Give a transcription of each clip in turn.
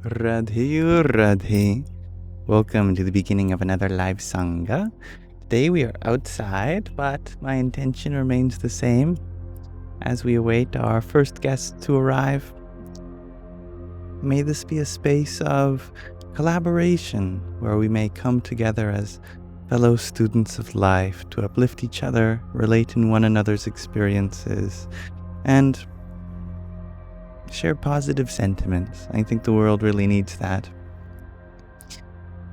Radhe Radhe. Welcome to the beginning of another live Sangha. Today we are outside, but my intention remains the same as we await our first guests to arrive. May this be a space of collaboration where we may come together as fellow students of life to uplift each other, relate in one another's experiences, and share positive sentiments. I think the world really needs that.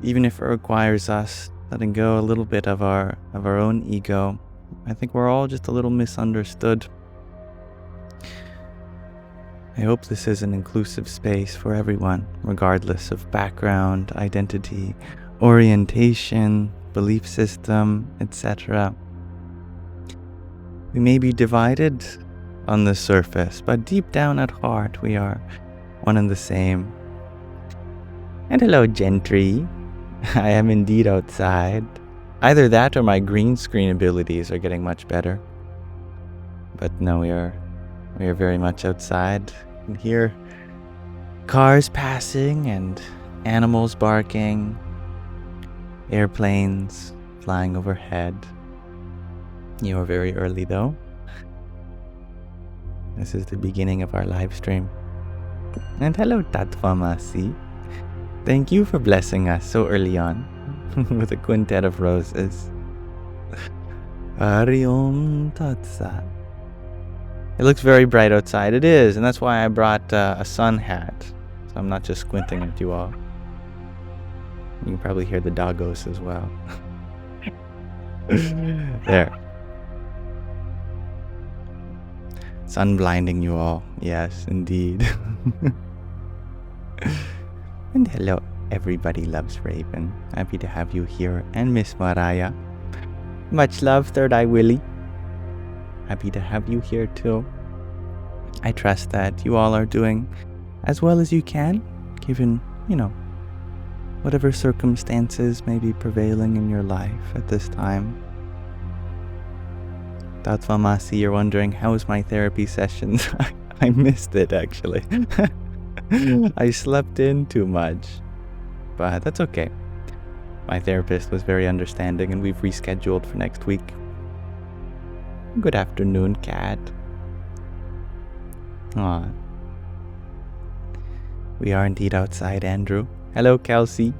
Even if it requires us letting go a little bit of our own ego, I think we're all just a little misunderstood. I hope this is an inclusive space for everyone, regardless of background, identity, orientation, belief system, etc. We may be divided on the surface, but deep down at heart, we are one and the same. And hello, Gentry. I am indeed outside. Either that or my green screen abilities are getting much better. But no, we are very much outside. You can hear cars passing and animals barking, airplanes flying overhead. You are very early though. This is the beginning of our live stream. And hello, Tamasic. Thank you for blessing us so early on with a quintet of roses. Hari Om Tat Sat. It looks very bright outside. It is, and that's why I brought a sun hat. So I'm not just squinting at you all. You can probably hear the doggos as well. There. Sun blinding you all. Yes, indeed. And hello, everybody loves Raven. Happy to have you here. And Miss Mariah. Much love, Third Eye Willie. Happy to have you here too. I trust that you all are doing as well as you can, given, whatever circumstances may be prevailing in your life at this time. Tatvamasi, you're wondering, how's my therapy sessions? I missed it, actually. I slept in too much, but that's okay. My therapist was very understanding, and we've rescheduled for next week. Good afternoon, cat. Aw. We are indeed outside, Andrew. Hello, Kelsey.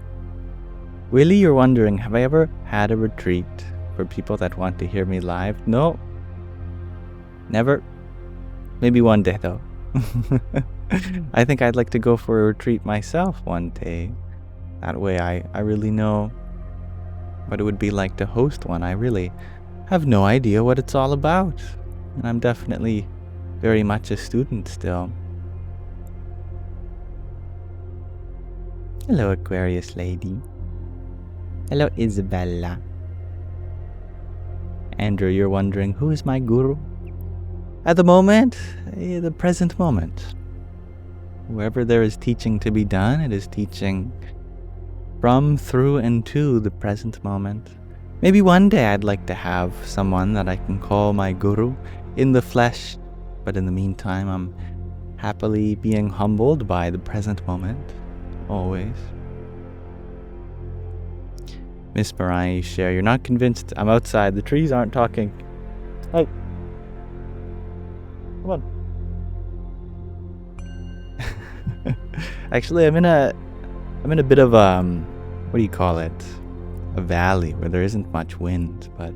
Willie, you're wondering, have I ever had a retreat for people that want to hear me live? No. Never. Maybe one day, though. I think I'd like to go for a retreat myself one day. That way I really know what it would be like to host one. I really have no idea what it's all about. And I'm definitely very much a student still. Hello, Aquarius lady. Hello, Isabella. Andrew, you're wondering, who is my guru? At the moment, the present moment. Wherever there is teaching to be done, it is teaching from, through, and to the present moment. Maybe one day I'd like to have someone that I can call my guru in the flesh, but in the meantime, I'm happily being humbled by the present moment, always. Miss Mariah, you share, you're not convinced I'm outside, the trees aren't talking. Hey. Come on. Actually, I'm in a bit of what do you call it? A valley where there isn't much wind, but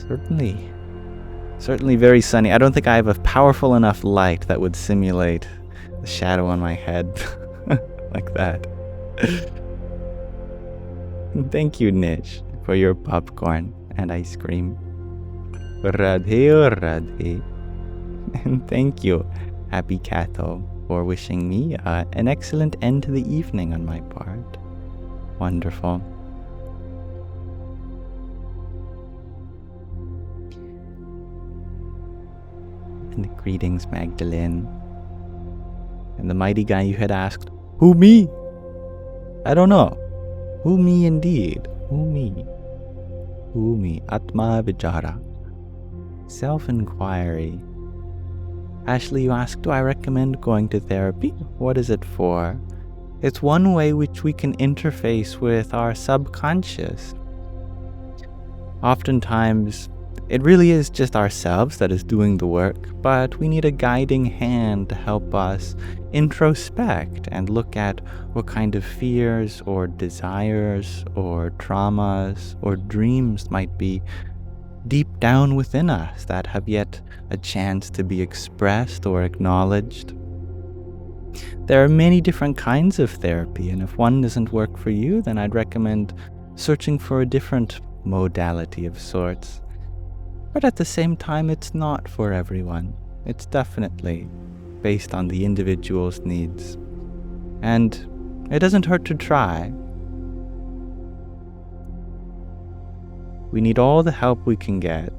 certainly very sunny. I don't think I have a powerful enough light that would simulate the shadow on my head like that. Thank you, Nish, for your popcorn and ice cream. Radhe Radhe. And thank you, Happy Kato, for wishing me an excellent end to the evening on my part. Wonderful. And greetings, Magdalene. And the mighty guy you had asked, who me? I don't know. Who me indeed? Who me? Who me? Atma Vichara. Self-inquiry. Ashley, you ask, do I recommend going to therapy? What is it for? It's one way which we can interface with our subconscious. Oftentimes, it really is just ourselves that is doing the work, but we need a guiding hand to help us introspect and look at what kind of fears or desires or traumas or dreams might be deep down within us that have yet a chance to be expressed or acknowledged. There are many different kinds of therapy, and if one doesn't work for you, then I'd recommend searching for a different modality of sorts. But at the same time, it's not for everyone. It's definitely based on the individual's needs. And it doesn't hurt to try. We need all the help we can get.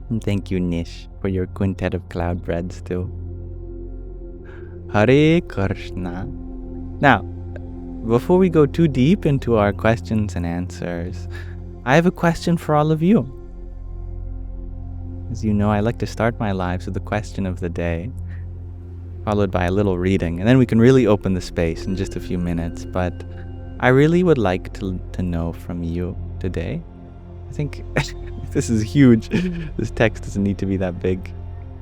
And thank you, Nish, for your quintet of cloud breads too. Hare Krishna. Now, before we go too deep into our questions and answers, I have a question for all of you. As you know, I like to start my lives with the question of the day, followed by a little reading, and then we can really open the space in just a few minutes. But I really would like to know from you today. I think this is huge. This text doesn't need to be that big.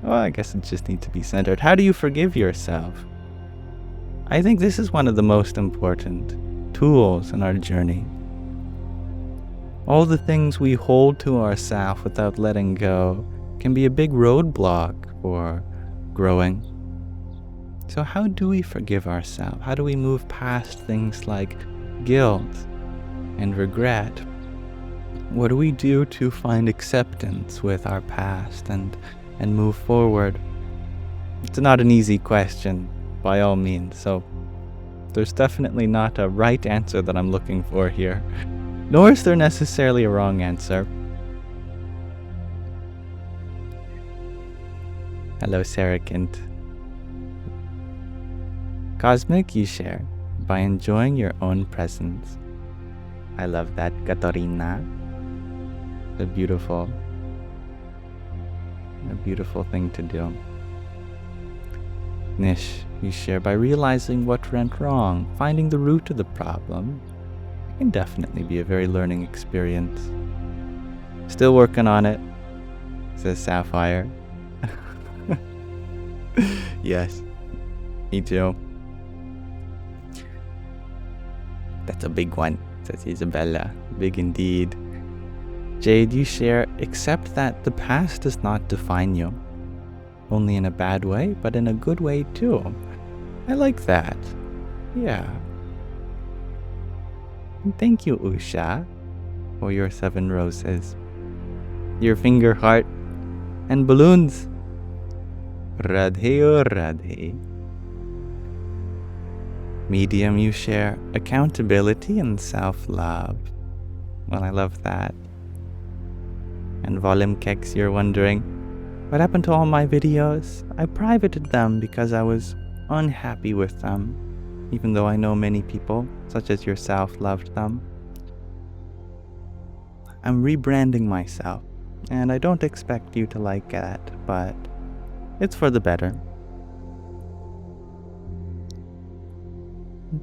Well, I guess it just needs to be centered. How do you forgive yourself? I think this is one of the most important tools in our journey. All the things we hold to ourselves without letting go can be a big roadblock for growing. So how do we forgive ourselves? How do we move past things like guilt and regret? What do we do to find acceptance with our past and move forward? It's not an easy question, by all means, so there's definitely not a right answer that I'm looking for here. Nor is there necessarily a wrong answer. Hello, Sarahkint. Cosmic, you share by enjoying your own presence. I love that, Katarina. A beautiful thing to do. Nish, you share by realizing what went wrong, finding the root of the problem. Can definitely be a very learning experience. Still working on it, says Sapphire. Yes, me too. That's a big one, says Isabella. Big indeed. Jade, you share, accept that the past does not define you. Only in a bad way, but in a good way too. I like that. Yeah. And thank you, Usha, for your 7 roses, your finger heart, and balloons. Radhe o Radhe. Medium, you share accountability and self-love. Well, I love that. And Volume Kex, you're wondering, what happened to all my videos? I privated them because I was unhappy with them, even though I know many people, such as yourself, loved them. I'm rebranding myself, and I don't expect you to like that, but it's for the better.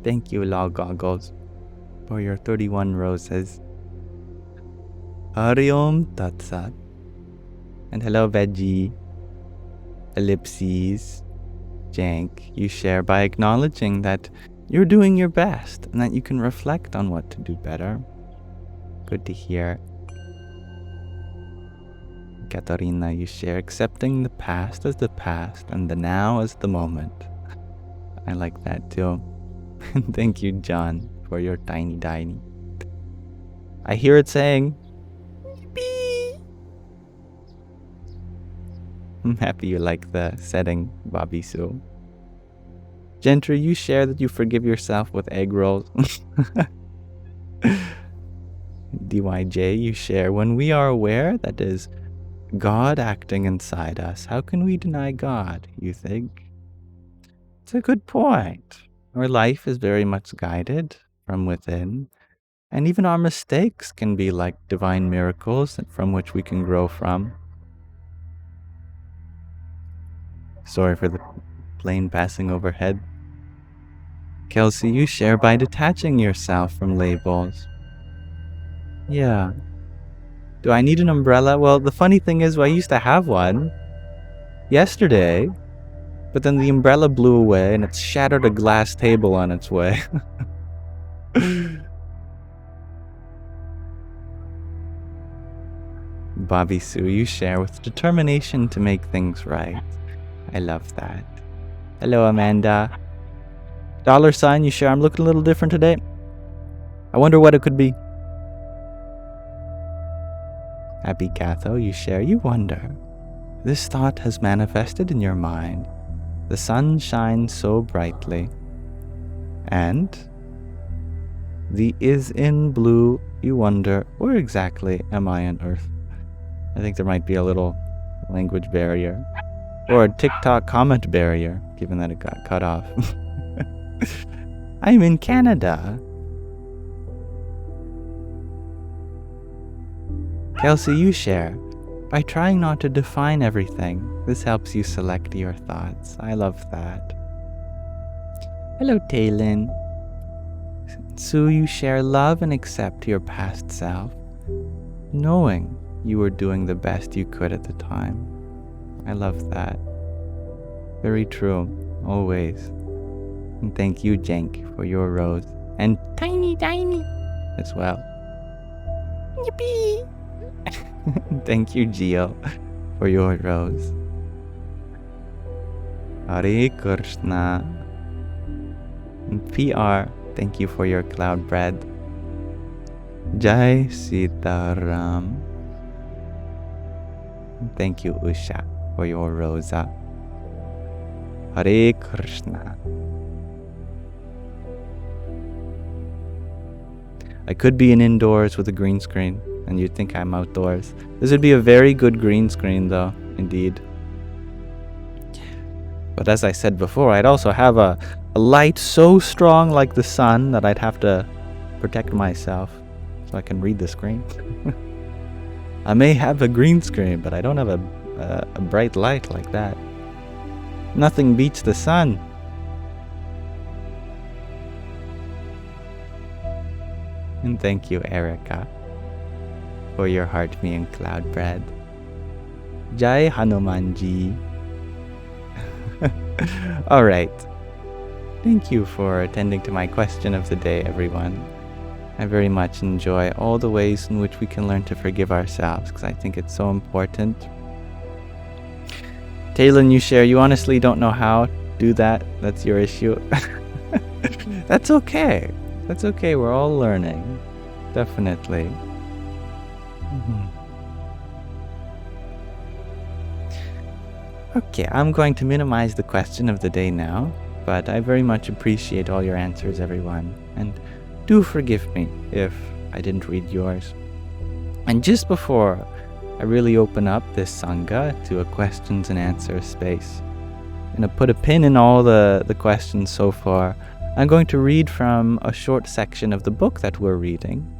Thank you, Law Goggles, for your 31 roses. Hari Om Tat Sat. And hello, Veggie, Ellipses, Jank. You share by acknowledging that you're doing your best and that you can reflect on what to do better. Good to hear. Katarina, you share accepting the past as the past and the now as the moment. I like that too. Thank you, John, for your tiny. I hear it saying, Yippee! I'm happy you like the setting, Bobby Sue. Gentry, you share that you forgive yourself with egg rolls. DYJ, you share, when we are aware that is God acting inside us, how can we deny God, you think? It's a good point. Our life is very much guided from within, and even our mistakes can be like divine miracles from which we can grow from. Sorry for the plane passing overhead. Kelsey, you share by detaching yourself from labels. Yeah. Do I need an umbrella? Well, the funny thing is, I used to have one yesterday, but then the umbrella blew away and it shattered a glass table on its way. Bobby Sue, you share with determination to make things right. I love that. Hello, Amanda. $, you share, I'm looking a little different today. I wonder what it could be. Happy Catho, you share, you wonder. This thought has manifested in your mind. The sun shines so brightly. And the is in blue, you wonder, where exactly am I on Earth? I think there might be a little language barrier. Or a TikTok comment barrier, given that it got cut off. I'm in Canada. Kelsey, you share. By trying not to define everything, this helps you select your thoughts. I love that. Hello, Taylin. Sue, you share, love and accept your past self, knowing you were doing the best you could at the time. I love that. Very true, always. And thank you, Jenk, for your rose. And Tiny as well. Yippee! Thank you, Gio, for your rose. Hare Krishna. And PR, thank you for your cloud bread. Jai Sitaram. Thank you, Usha, for your rosa. Hare Krishna. I could be indoors with a green screen, and you'd think I'm outdoors. This would be a very good green screen, though, indeed. But as I said before, I'd also have a light so strong like the sun that I'd have to protect myself so I can read the screen. I may have a green screen, but I don't have a bright light like that. Nothing beats the sun. And thank you, Erica, for your heart me and cloud bread. Jai Hanumanji. Alright. Thank you for attending to my question of the day, everyone. I very much enjoy all the ways in which we can learn to forgive ourselves, because I think it's so important. Taylor, you share, you honestly don't know how to do that. That's your issue. That's okay. That's okay. We're all learning. Definitely. Okay, I'm going to minimize the question of the day now, but I very much appreciate all your answers, everyone. And do forgive me if I didn't read yours. And just before I really open up this Sangha to a questions and answers space, I'm going to put a pin in all the questions so far. I'm going to read from a short section of the book that we're reading.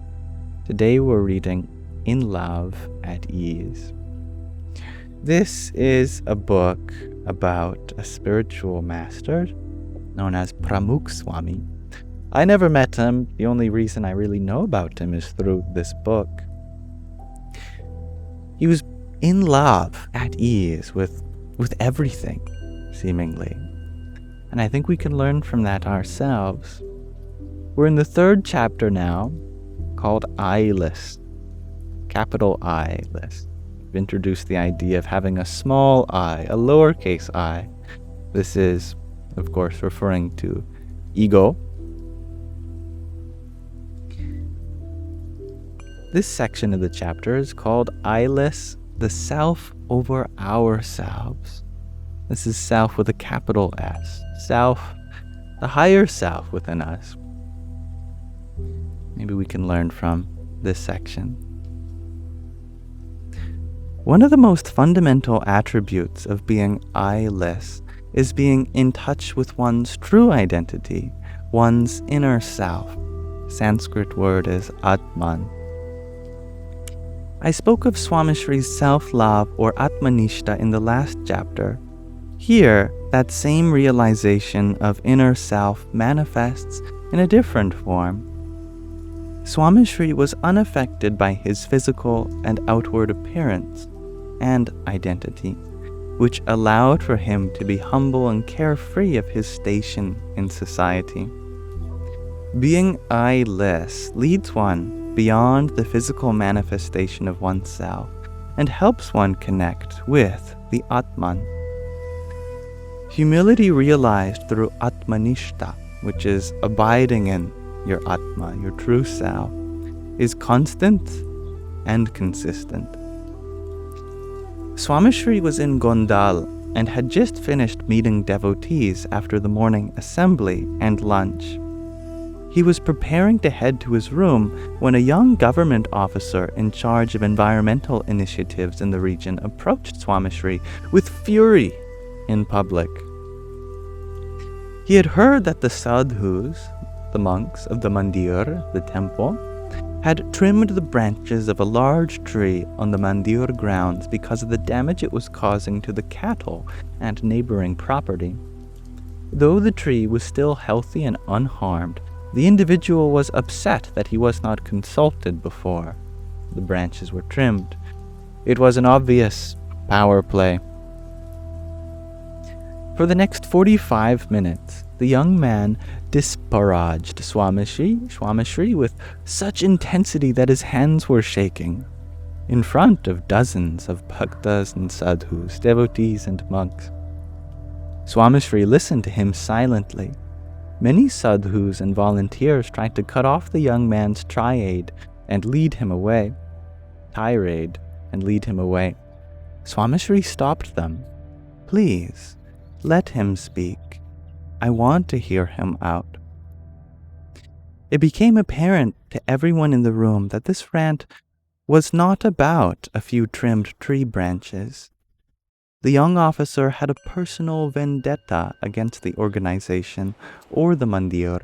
Today we're reading In Love at Ease. This is a book about a spiritual master known as Pramukh Swami. I never met him. The only reason I really know about him is through this book. He was in love, at ease with everything, seemingly. And I think we can learn from that ourselves. We're in the 3rd chapter now, called I list. Capital I list. We've introduced the idea of having a small I, a lowercase I. This is, of course, referring to ego. This section of the chapter is called I-less, the self over ourselves. This is self with a capital S. Self, the higher self within us. Maybe we can learn from this section. One of the most fundamental attributes of being I-less is being in touch with one's true identity, one's inner self. Sanskrit word is Atman. I spoke of Swamishri's self-love or Atmanishta in the last chapter, Here, that same realization of inner self manifests in a different form. Swamishri was unaffected by his physical and outward appearance and identity, which allowed for him to be humble and carefree of his station in society. Being I-less leads one beyond the physical manifestation of oneself and helps one connect with the Atman. Humility realized through Atmanishta, which is abiding in your Atma, your true self, is constant and consistent. Swamishri was in Gondal and had just finished meeting devotees after the morning assembly and lunch. He was preparing to head to his room when a young government officer in charge of environmental initiatives in the region approached Swamishri with fury in public. He had heard that the sadhus, the monks of the mandir, the temple, had trimmed the branches of a large tree on the mandir grounds because of the damage it was causing to the cattle and neighboring property. Though the tree was still healthy and unharmed, the individual was upset that he was not consulted before the branches were trimmed. It was an obvious power play. For the next 45 minutes, the young man disparaged Swamishri with such intensity that his hands were shaking, in front of dozens of bhaktas and sadhus, devotees and monks. Swamishri listened to him silently. Many sadhus and volunteers tried to cut off the young man's tirade and lead him away. Swamishri stopped them. Please, let him speak. I want to hear him out. It became apparent to everyone in the room that this rant was not about a few trimmed tree branches. The young officer had a personal vendetta against the organization or the mandir.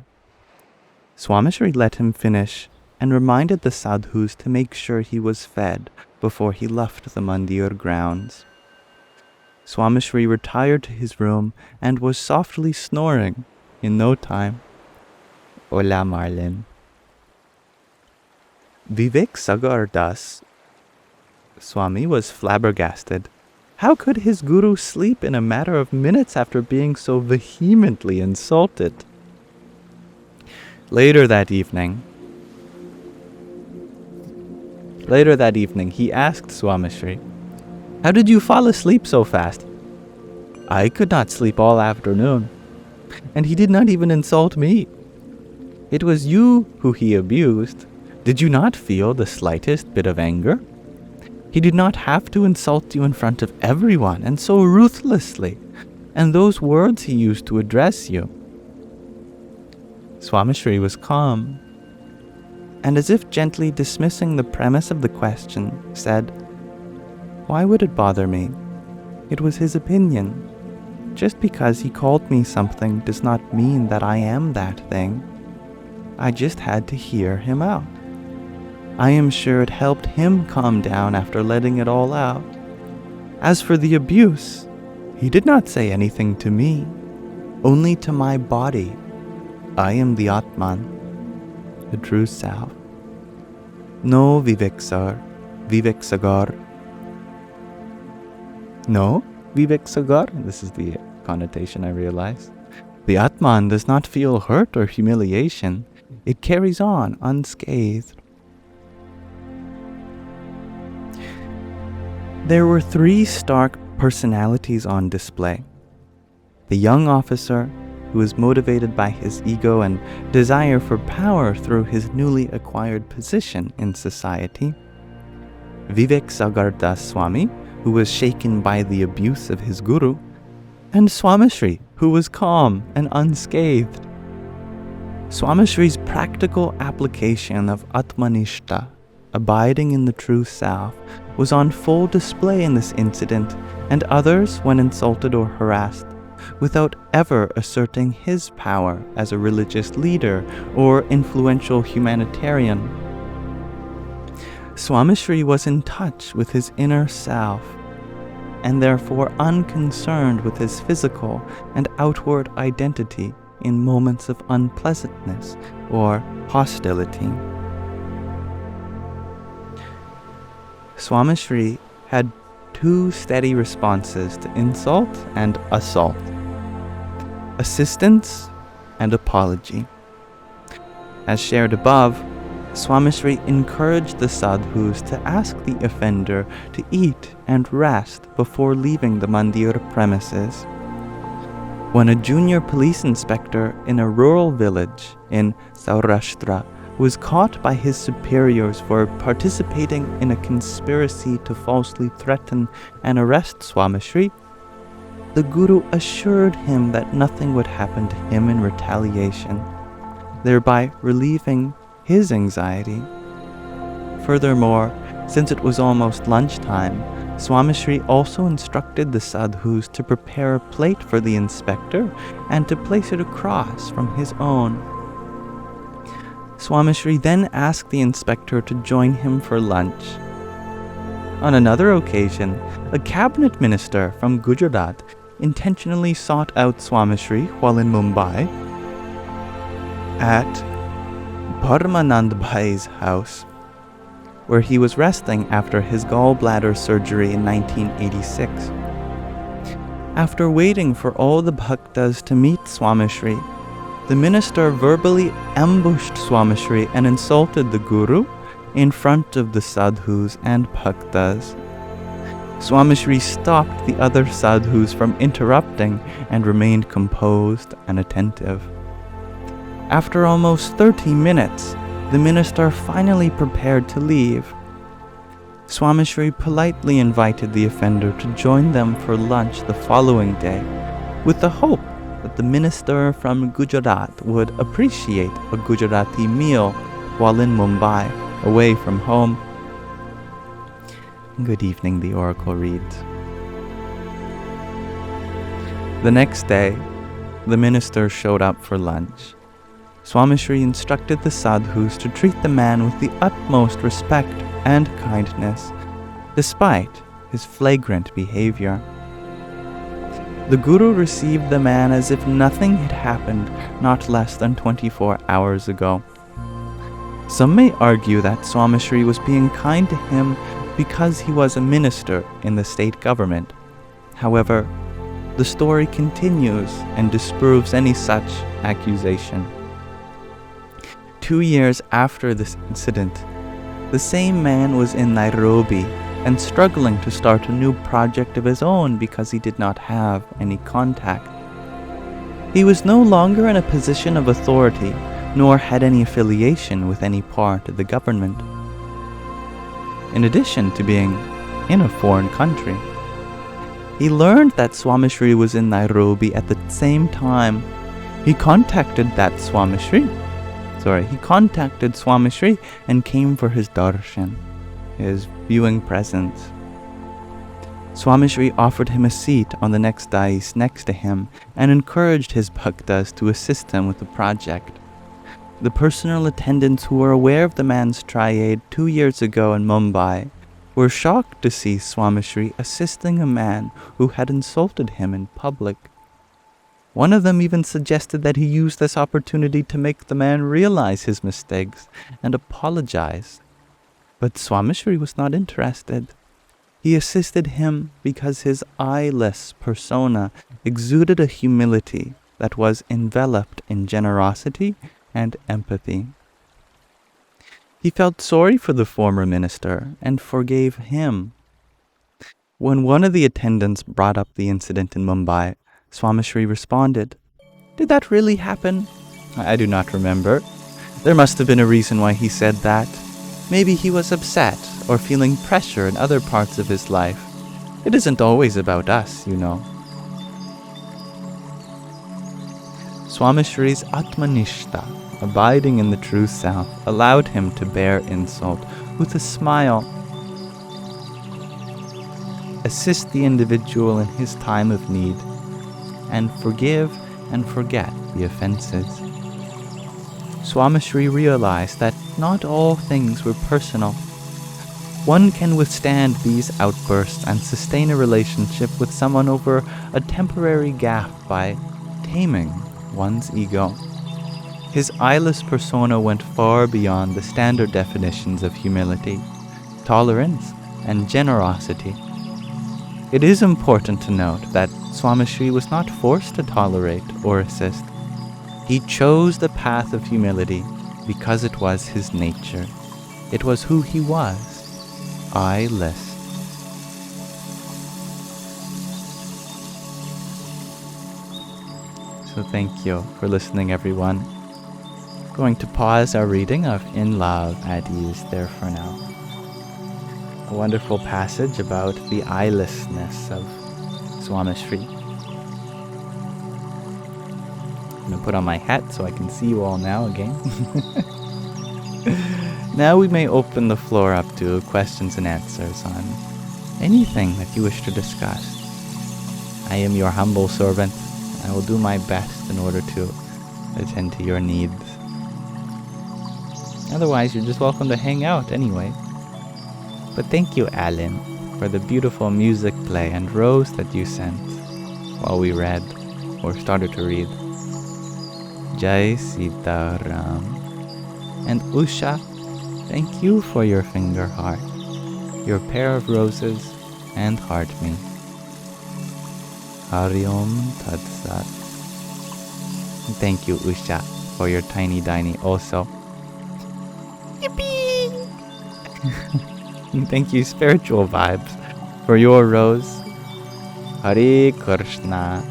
Swamishri let him finish and reminded the sadhus to make sure he was fed before he left the mandir grounds. Swamishri retired to his room and was softly snoring in no time. Ola Marlin. Vivek Sagar Das Swami was flabbergasted. How could his guru sleep in a matter of minutes after being so vehemently insulted? Later that evening, he asked Swamishri, "How did you fall asleep so fast?" "I could not sleep all afternoon, and he did not even insult me. It was you who he abused. Did you not feel the slightest bit of anger? He did not have to insult you in front of everyone, and so ruthlessly, and those words he used to address you." Swamishri was calm, and as if gently dismissing the premise of the question, said, "Why would it bother me? It was his opinion. Just because he called me something does not mean that I am that thing. I just had to hear him out. I am sure it helped him calm down after letting it all out. As for the abuse, he did not say anything to me, only to my body. I am the Atman, the true self. No, Vivek Sagar. No, Vivek Sagar, this is the connotation I realize. The Atman does not feel hurt or humiliation. It carries on unscathed." There were 3 stark personalities on display. The young officer, who was motivated by his ego and desire for power through his newly acquired position in society. Vivek Sagar Das Swami, who was shaken by the abuse of his guru, and Swamishri, who was calm and unscathed. Swamishri's practical application of Atmanishta, abiding in the true self, was on full display in this incident and others when insulted or harassed, without ever asserting his power as a religious leader or influential humanitarian. Swamishri was in touch with his inner self. and therefore unconcerned with his physical and outward identity in moments of unpleasantness or hostility. Swamishri had two steady responses to insult and assault: assistance and apology. As shared above, Swamishri encouraged the sadhus to ask the offender to eat and rest before leaving the mandir premises. When a junior police inspector in a rural village in Saurashtra was caught by his superiors for participating in a conspiracy to falsely threaten and arrest Swamishri, the Guru assured him that nothing would happen to him in retaliation, thereby relieving his anxiety. Furthermore, since it was almost lunchtime, Swamishri also instructed the sadhus to prepare a plate for the inspector and to place it across from his own. Swamishri then asked the inspector to join him for lunch. On another occasion, a cabinet minister from Gujarat intentionally sought out Swamishri while in Mumbai at Paramanand Bhai's house, where he was resting after his gallbladder surgery in 1986. After waiting for all the bhaktas to meet Swamishri, the minister verbally ambushed Swamishri and insulted the Guru in front of the sadhus and bhaktas. Swamishri stopped the other sadhus from interrupting and remained composed and attentive. After almost 30 minutes, the minister finally prepared to leave. Swamishri politely invited the offender to join them for lunch the following day, with the hope that the minister from Gujarat would appreciate a Gujarati meal while in Mumbai, away from home. Good evening, the oracle reads. The next day, the minister showed up for lunch. Swamishri instructed the sadhus to treat the man with the utmost respect and kindness, despite his flagrant behavior. The Guru received the man as if nothing had happened not less than 24 hours ago. Some may argue that Swamishri was being kind to him because he was a minister in the state government. However, the story continues and disproves any such accusation. 2 years after this incident, the same man was in Nairobi and struggling to start a new project of his own because he did not have any contact. He was no longer in a position of authority, nor had any affiliation with any part of the government. In addition to being in a foreign country, he learned that Swamishri was in Nairobi at the same time. He contacted Swamishri and came for his darshan, his viewing presence. Swamishri offered him a seat on the next dais next to him and encouraged his bhaktas to assist him with the project. The personal attendants who were aware of the man's triade 2 years ago in Mumbai were shocked to see Swamishri assisting a man who had insulted him in public. One of them even suggested that he use this opportunity to make the man realize his mistakes and apologize. But Swamishri was not interested. He assisted him because his eyeless persona exuded a humility that was enveloped in generosity and empathy. He felt sorry for the former minister and forgave him. When one of the attendants brought up the incident in Mumbai, Swamishri responded, "Did that really happen? I do not remember. There must have been a reason why he said that. Maybe he was upset or feeling pressure in other parts of his life. It isn't always about us, you know." Swamishri's Atmanishta, abiding in the true self, allowed him to bear insult with a smile, assist the individual in his time of need, and forgive and forget the offenses. Swamishri realized that not all things were personal. One can withstand these outbursts and sustain a relationship with someone over a temporary gap by taming one's ego. His eyeless persona went far beyond the standard definitions of humility, tolerance, and generosity. It is important to note that Swamishri was not forced to tolerate or assist. He chose the path of humility because it was his nature. It was who he was, eyeless. So thank you for listening, everyone. Going to pause our reading of In Love, at Ease there for now. A wonderful passage about the eyelessness of Swamishri. I'm going to put on my hat so I can see you all now again. Now we may open the floor up to questions and answers on anything that you wish to discuss. I am your humble servant. I will do my best in order to attend to your needs. Otherwise, you're just welcome to hang out anyway. But thank you, Alan, for the beautiful music play and rose that you sent while we read, or started to read. Jai Sitaram. And Usha, thank you for your finger heart, your pair of roses, and heart me. Hari Om Tat Sat. Thank you, Usha, for your tiny also. Yippee! Thank you, Spiritual Vibes, for your rose. Hare Krishna.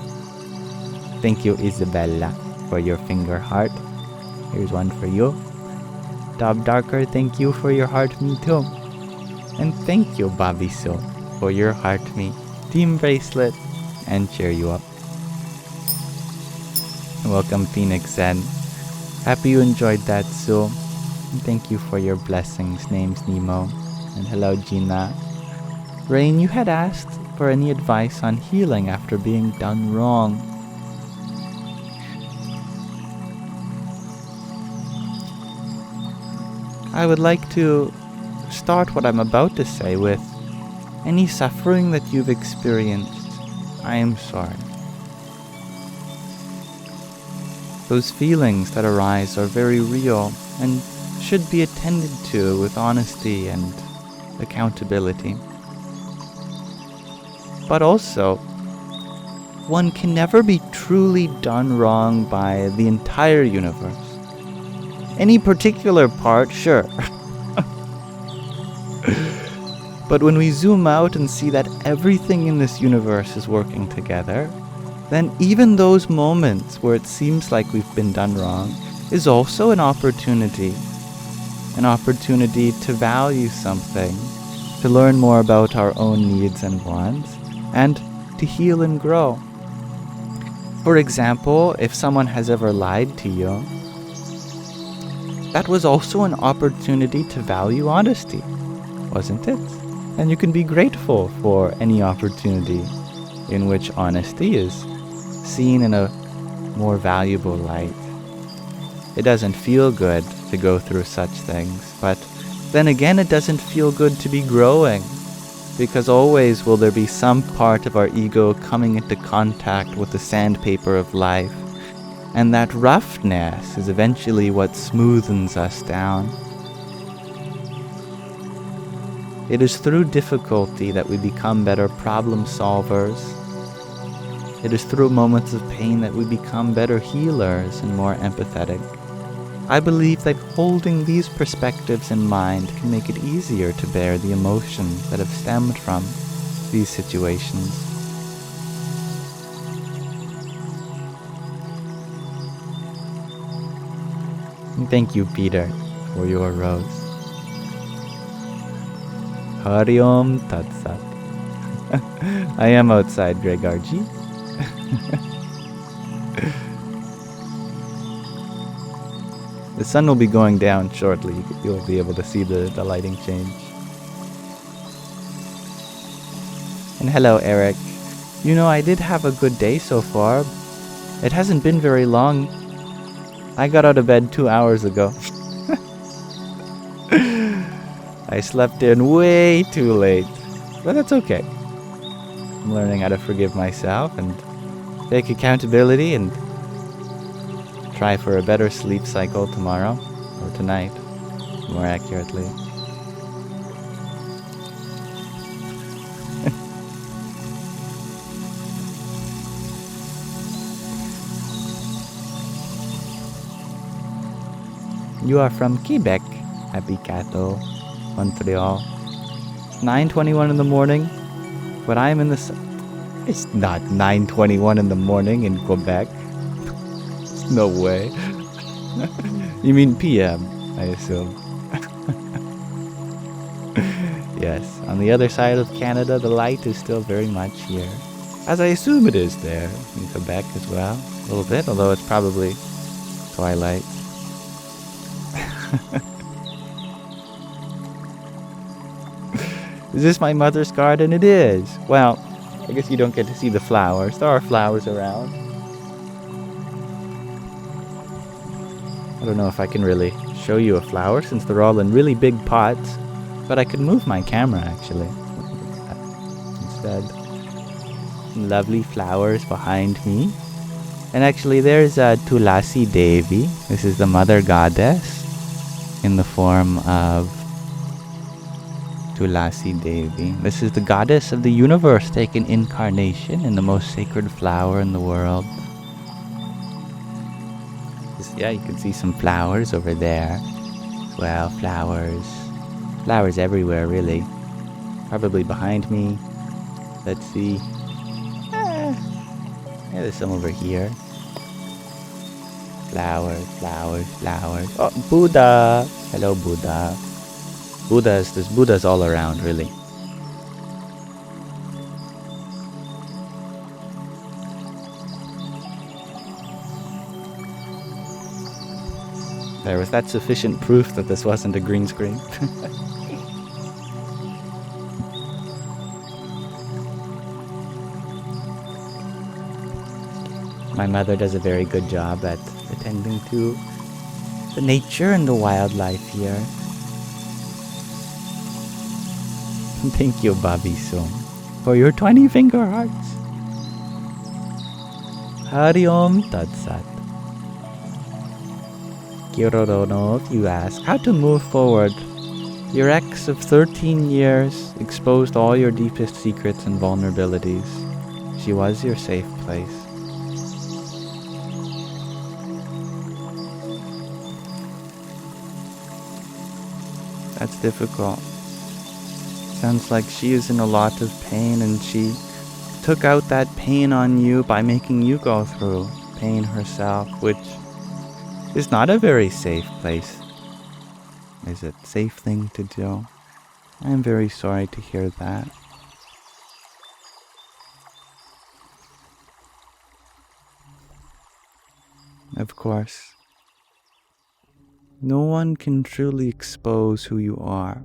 Thank you, Isabella, for your finger heart. Here's one for you. Top Darker, thank you for your heart me too. And thank you, Babiso, for your heart me team bracelet and cheer you up. Welcome, Phoenix Zen. Happy you enjoyed that, Sue. Thank you for your blessings. Name's Nemo. And hello, Gina. Rain, you had asked for any advice on healing after being done wrong. I would like to start what I'm about to say with any suffering that you've experienced. I am sorry. Those feelings that arise are very real and should be attended to with honesty and accountability. But also, one can never be truly done wrong by the entire universe. Any particular part, sure. But when we zoom out and see that everything in this universe is working together, then even those moments where it seems like we've been done wrong is also an opportunity to value something, to learn more about our own needs and wants, and to heal and grow. For example, if someone has ever lied to you, that was also an opportunity to value honesty, wasn't it? And you can be grateful for any opportunity in which honesty is seen in a more valuable light. It doesn't feel good to go through such things, but then again, it doesn't feel good to be growing, because always will there be some part of our ego coming into contact with the sandpaper of life, and that roughness is eventually what smoothens us down. It is through difficulty that we become better problem solvers. It is through moments of pain that we become better healers and more empathetic. I believe that holding these perspectives in mind can make it easier to bear the emotions that have stemmed from these situations. And thank you, Peter, for your rose. Hari Om Tat Sat. I am outside, Gregarji. The sun will be going down shortly. You'll be able to see the lighting change. And hello, Eric. You know, I did have a good day so far. It hasn't been very long. I got out of bed 2 hours ago. I slept in way too late, but that's okay. I'm learning how to forgive myself and take accountability and try for a better sleep cycle tomorrow, or tonight, more accurately. You are from Quebec, Happy Cato, Montreal. 9:21 in the morning, but I'm in the... It's not 9:21 in the morning in Quebec. No way. You mean PM, I assume. Yes, on the other side of Canada, the light is still very much here. As I assume it is there in Quebec as well. A little bit, although it's probably twilight. Is this my mother's garden? It is. Well, I guess you don't get to see the flowers. There are flowers around. I don't know if I can really show you a flower since they're all in really big pots, but I could move my camera actually. Instead, lovely flowers behind me. And actually there's Tulasi Devi. This is the mother goddess in the form of Tulasi Devi. This is the goddess of the universe taken incarnation in the most sacred flower in the world. Yeah, you can see some flowers over there. Well, flowers. Flowers everywhere, really. Probably behind me. Let's see. Yeah, there's some over here. Flowers, flowers, flowers. Oh, Buddha! Hello, Buddha. There's Buddhas all around, really. Was that sufficient proof that this wasn't a green screen? My mother does a very good job at attending to the nature and the wildlife here. Thank you, Bobby Sum, for your 20 finger hearts. Hari Om Tat Sat. Kirodono, you ask, how to move forward. Your ex of 13 years exposed all your deepest secrets and vulnerabilities. She was your safe place. That's difficult. Sounds like she is in a lot of pain, and she took out that pain on you by making you go through pain herself, which is not a very safe place. Is it a safe thing to do? I'm very sorry to hear that. Of course, no one can truly expose who you are.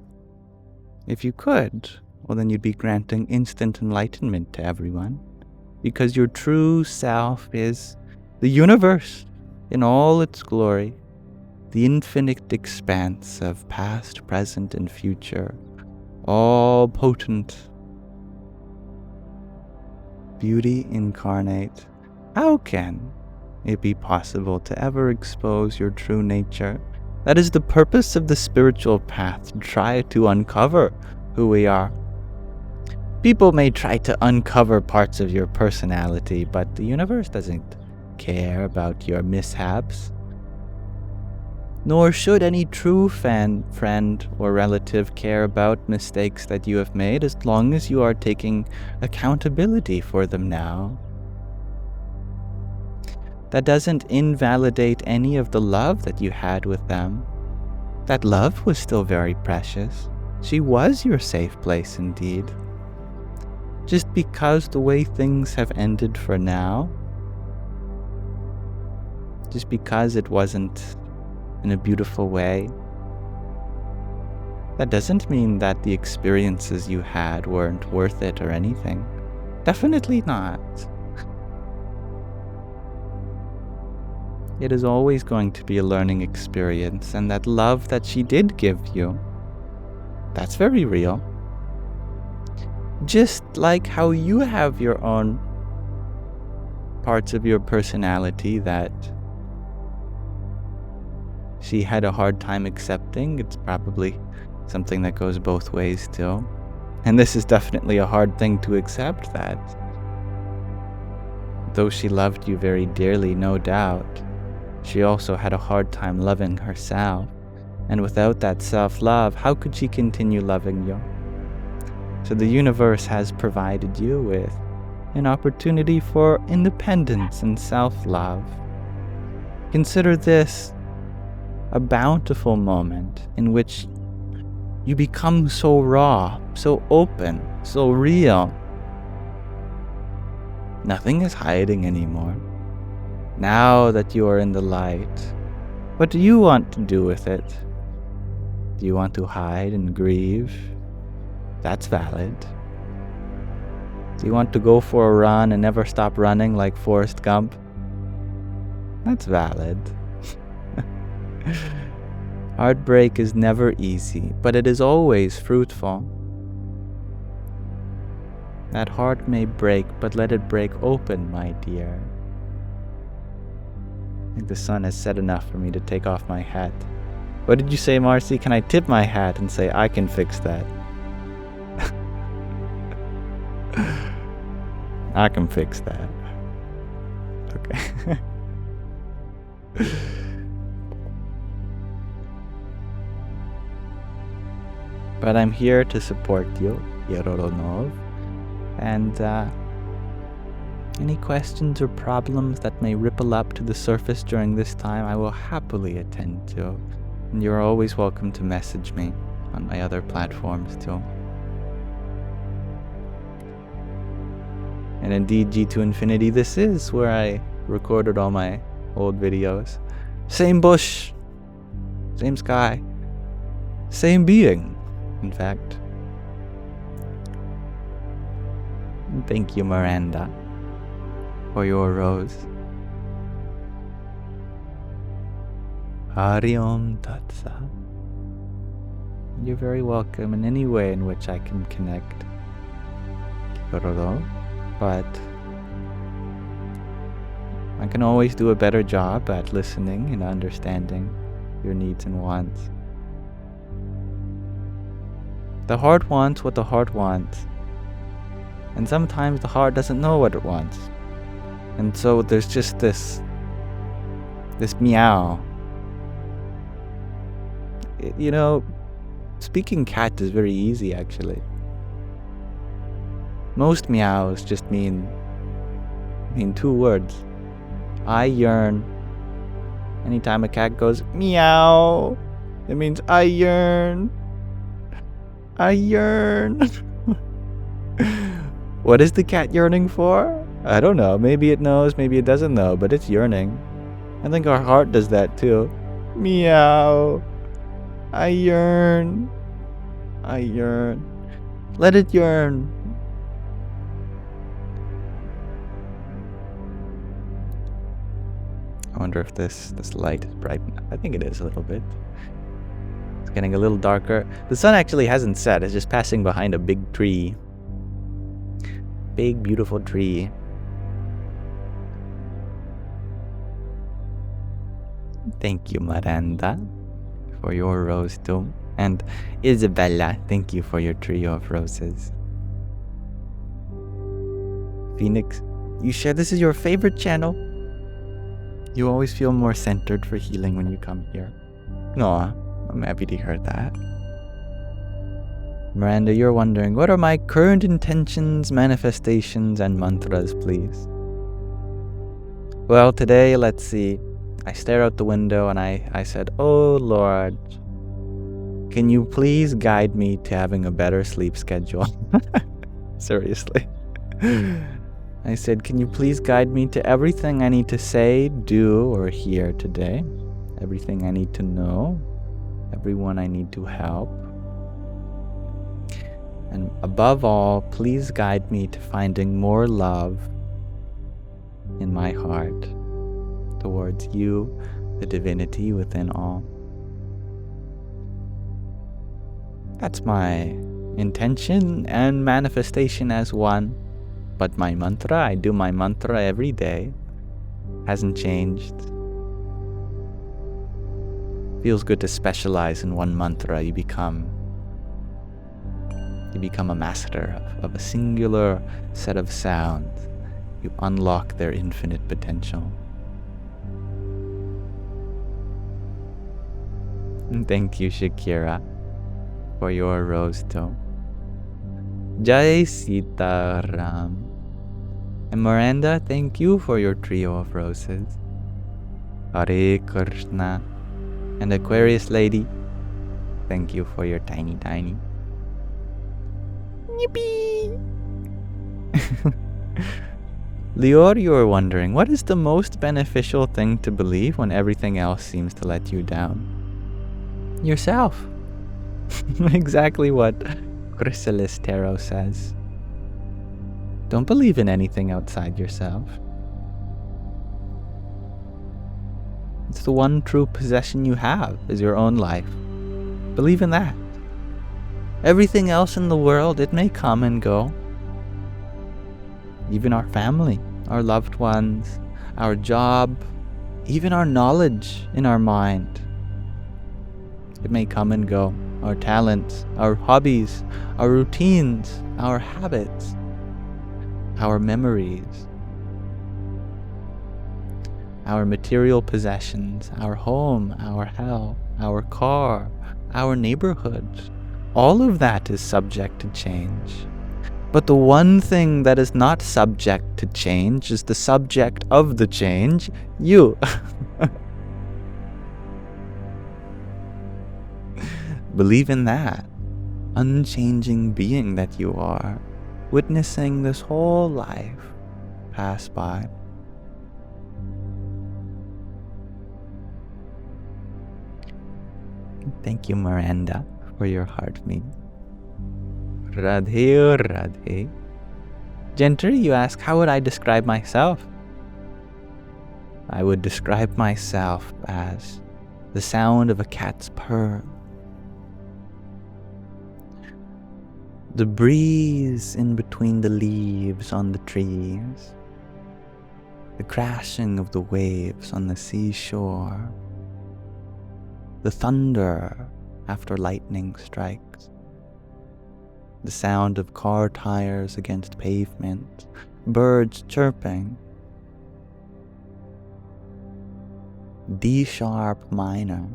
If you could, well then you'd be granting instant enlightenment to everyone, because your true self is the universe in all its glory, the infinite expanse of past, present, and future, all potent beauty incarnate. How can it be possible to ever expose your true nature? That is the purpose of the spiritual path, to try to uncover who we are. People may try to uncover parts of your personality, but the universe doesn't care about your mishaps. Nor should any true friend or relative care about mistakes that you have made, as long as you are taking accountability for them now. That doesn't invalidate any of the love that you had with them. That love was still very precious. She was your safe place indeed. Just because the way things have ended for now, just because it wasn't in a beautiful way, that doesn't mean that the experiences you had weren't worth it or anything. Definitely not. It is always going to be a learning experience, and that love that she did give you, That's very real. Just like how you have your own parts of your personality that she had a hard time accepting. It's probably something that goes both ways too. And this is definitely a hard thing to accept, that though she loved you very dearly, no doubt, she also had a hard time loving herself. And without that self-love, how could she continue loving you? So the universe has provided you with an opportunity for independence and self-love. Consider this a bountiful moment in which you become so raw, so open, so real. Nothing is hiding anymore. Now that you are in the light, what do you want to do with it? Do you want to hide and grieve? That's valid. Do you want to go for a run and never stop running like Forrest Gump? That's valid. Heartbreak is never easy, but it is always fruitful. That heart may break, but let it break open, my dear. I think the sun has set enough for me to take off my hat. What did you say, Marcy? Can I tip my hat and say, I can fix that? I can fix that. Okay. But I'm here to support you, Yeroronov, and any questions or problems that may ripple up to the surface during this time, I will happily attend to. And you're always welcome to message me on my other platforms too. And indeed, G2 Infinity, this is where I recorded all my old videos. Same bush, same sky, same being, in fact. And thank you, Miranda, for your rose. Hari Om Tat Sat. You're very welcome in any way in which I can connect. But I can always do a better job at listening and understanding your needs and wants. The heart wants what the heart wants. And sometimes the heart doesn't know what it wants. And so there's just this meow. You know, speaking cat is very easy actually. Most meows just mean two words. I yearn. Anytime a cat goes meow, it means I yearn. I yearn. What is the cat yearning for? I don't know. Maybe it knows, maybe it doesn't know, but it's yearning. I think our heart does that too. Meow. I yearn. I yearn. Let it yearn. I wonder if this light is bright enough. I think it is a little bit. It's getting a little darker. The sun actually hasn't set. It's just passing behind a big tree. Big, beautiful tree. Thank you, Miranda, for your rose too. And Isabella, thank you for your trio of roses. Phoenix, you share this is your favorite channel. You always feel more centered for healing when you come here. Aw, I'm happy to hear that. Miranda, you're wondering, what are my current intentions, manifestations, and mantras, please? Well, today, let's see. I stare out the window and I said, oh Lord, can you please guide me to having a better sleep schedule? Seriously. I said, can you please guide me to everything I need to say, do, or hear today? Everything I need to know. Everyone I need to help. And above all, please guide me to finding more love in my heart towards you, the divinity within all. That's my intention and manifestation as one. But my mantra, I do my mantra every day. Hasn't changed. Feels good to specialize in one mantra. You become a master of a singular set of sounds. You unlock their infinite potential. And thank you, Shakira, for your rose tone. Jai Sitaram. And Miranda, thank you for your trio of roses. Hare Krishna. And Aquarius Lady, thank you for your tiny. Yippee! Lior, you are wondering, what is the most beneficial thing to believe when everything else seems to let you down? Yourself. Exactly what Chrysalis Tarot says. Don't believe in anything outside yourself. It's the one true possession you have, is your own life. Believe in that. Everything else in the world, it may come and go. Even our family, our loved ones, our job, even our knowledge in our mind. It may come and go. Our talents, our hobbies, our routines, our habits, our memories, our material possessions, our home, our health, our car, our neighborhood. All of that is subject to change. But the one thing that is not subject to change is the subject of the change, you. Believe in that unchanging being that you are, witnessing this whole life pass by. Thank you, Miranda, for your heartbeat. Radhe, Radhe. Gentry, you ask, how would I describe myself? I would describe myself as the sound of a cat's purr, the breeze in between the leaves on the trees, the crashing of the waves on the seashore, the thunder after lightning strikes, the sound of car tires against pavement, birds chirping, D sharp minor,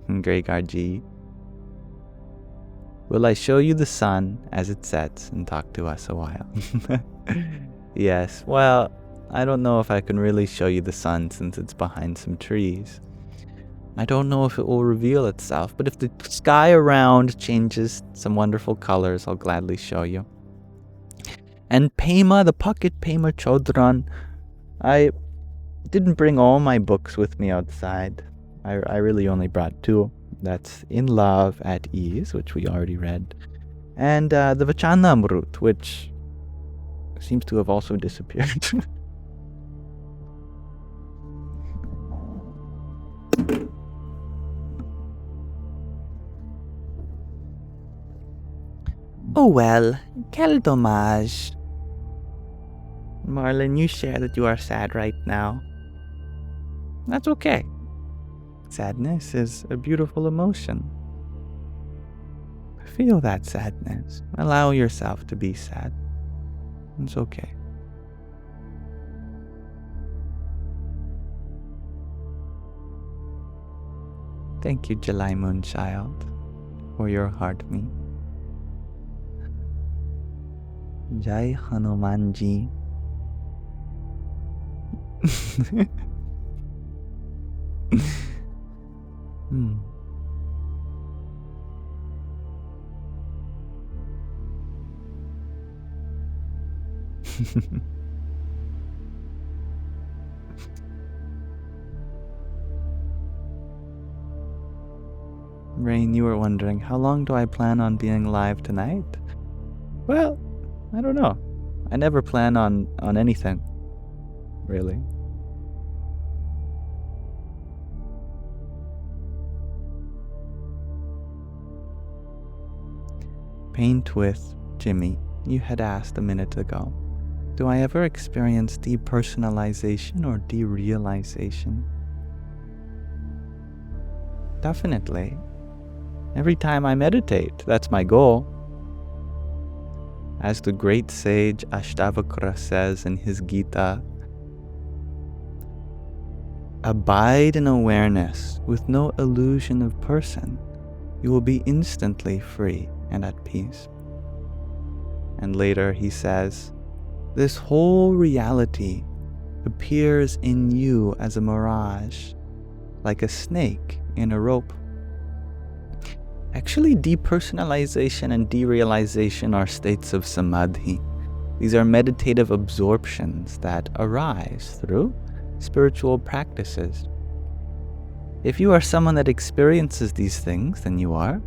Greyguard G. Will I show you the sun as it sets and talk to us a while? Yes, well, I don't know if I can really show you the sun since it's behind some trees. I don't know if it will reveal itself, but if the sky around changes some wonderful colors, I'll gladly show you. And Pema, the pocket Pema Chodron, I didn't bring all my books with me outside. I really only brought two. That's In Love at Ease, which we already read, and the Vachanamrut, which seems to have also disappeared. Oh well, quel dommage. Marlon, you share that you are sad right now. That's okay. Sadness is a beautiful emotion. Feel that sadness. Allow yourself to be sad. It's okay. Thank you, July Moonchild, for your heartbeat. Jai Hanumanji. Rain, you were wondering, how long do I plan on being live tonight? Well, I don't know. I never plan on anything. really. Paint with Jimmy, you had asked a minute ago, do I ever experience depersonalization or derealization? Definitely. Every time I meditate, that's my goal. As the great sage Ashtavakra says in his Gita, abide in awareness with no illusion of person. You will be instantly free and at peace. And later he says, this whole reality appears in you as a mirage, like a snake in a rope. Actually, depersonalization and derealization are states of samadhi. These are meditative absorptions that arise through spiritual practices. If you are someone that experiences these things, then you are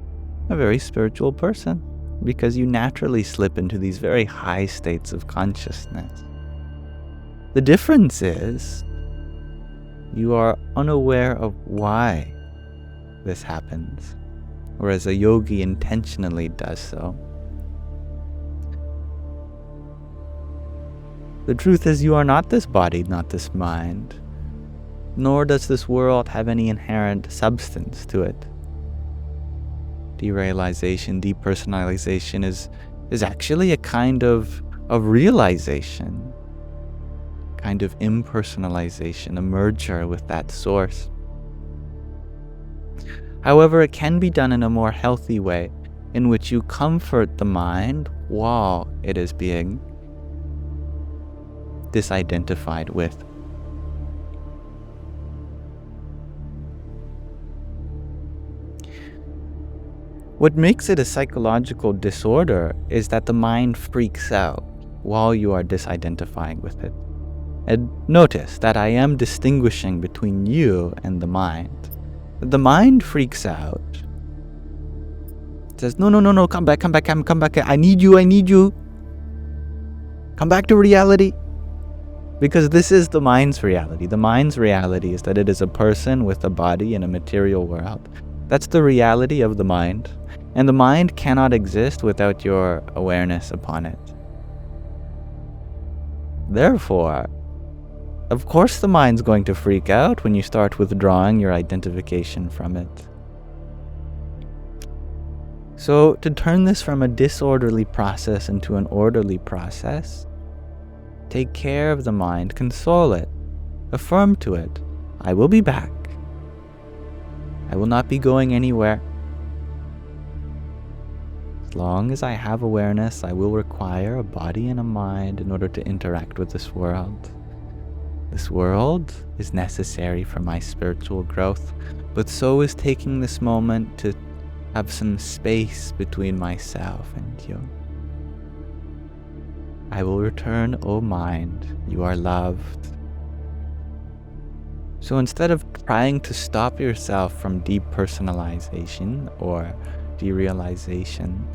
a very spiritual person, because you naturally slip into these very high states of consciousness. The difference is you are unaware of why this happens, whereas a yogi intentionally does so. The truth is you are not this body, not this mind, nor does this world have any inherent substance to it. Derealization, depersonalization is actually a kind of realization, kind of impersonalization, a merger with that source. However, it can be done in a more healthy way, in which you comfort the mind while it is being disidentified with. What makes it a psychological disorder is that the mind freaks out while you are disidentifying with it. And notice that I am distinguishing between you and the mind. The mind freaks out. It says, no, come back, I need you. Come back to reality. Because this is the mind's reality. The mind's reality is that it is a person with a body in a material world. That's the reality of the mind. And the mind cannot exist without your awareness upon it. Therefore, of course the mind's going to freak out when you start withdrawing your identification from it. So, to turn this from a disorderly process into an orderly process, take care of the mind, console it, affirm to it, I will be back. I will not be going anywhere. As long as I have awareness, I will require a body and a mind in order to interact with this world. This world is necessary for my spiritual growth, but so is taking this moment to have some space between myself and you. I will return, O mind, you are loved. So instead of trying to stop yourself from depersonalization or derealization,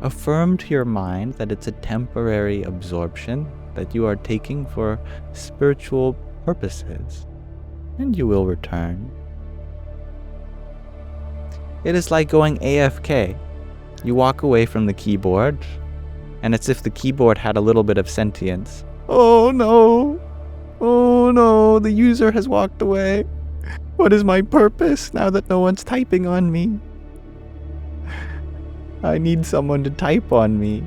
affirm to your mind that it's a temporary absorption that you are taking for spiritual purposes, and you will return. It is like going AFK. You walk away from the keyboard, and it's if the keyboard had a little bit of sentience. Oh no, the user has walked away. What is my purpose now that no one's typing on me? I need someone to type on me.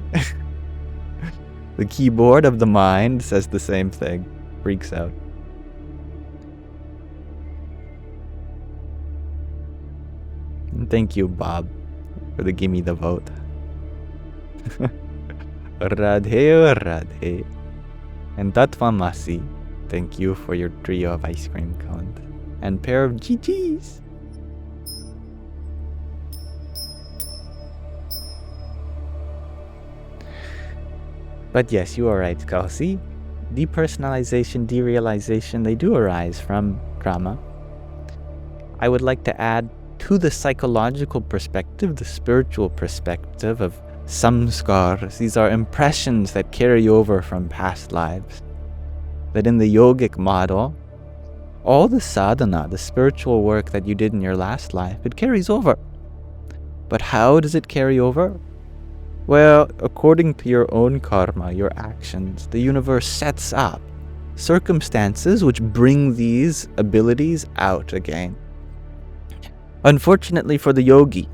The keyboard of the mind says the same thing, freaks out. And thank you, Bob, for the gimme the vote. Radhe Radhe. And Tatvamasi, thank you for your trio of ice cream cones and pair of GGs. But yes, you are right, Kelsey. Depersonalization, derealization, they do arise from trauma. I would like to add to the psychological perspective, the spiritual perspective of samskars. These are impressions that carry over from past lives. that in the yogic model, all the sadhana, the spiritual work that you did in your last life, it carries over. But how does it carry over? Well, according to your own karma, your actions, the universe sets up circumstances which bring these abilities out again. Unfortunately for the yogi,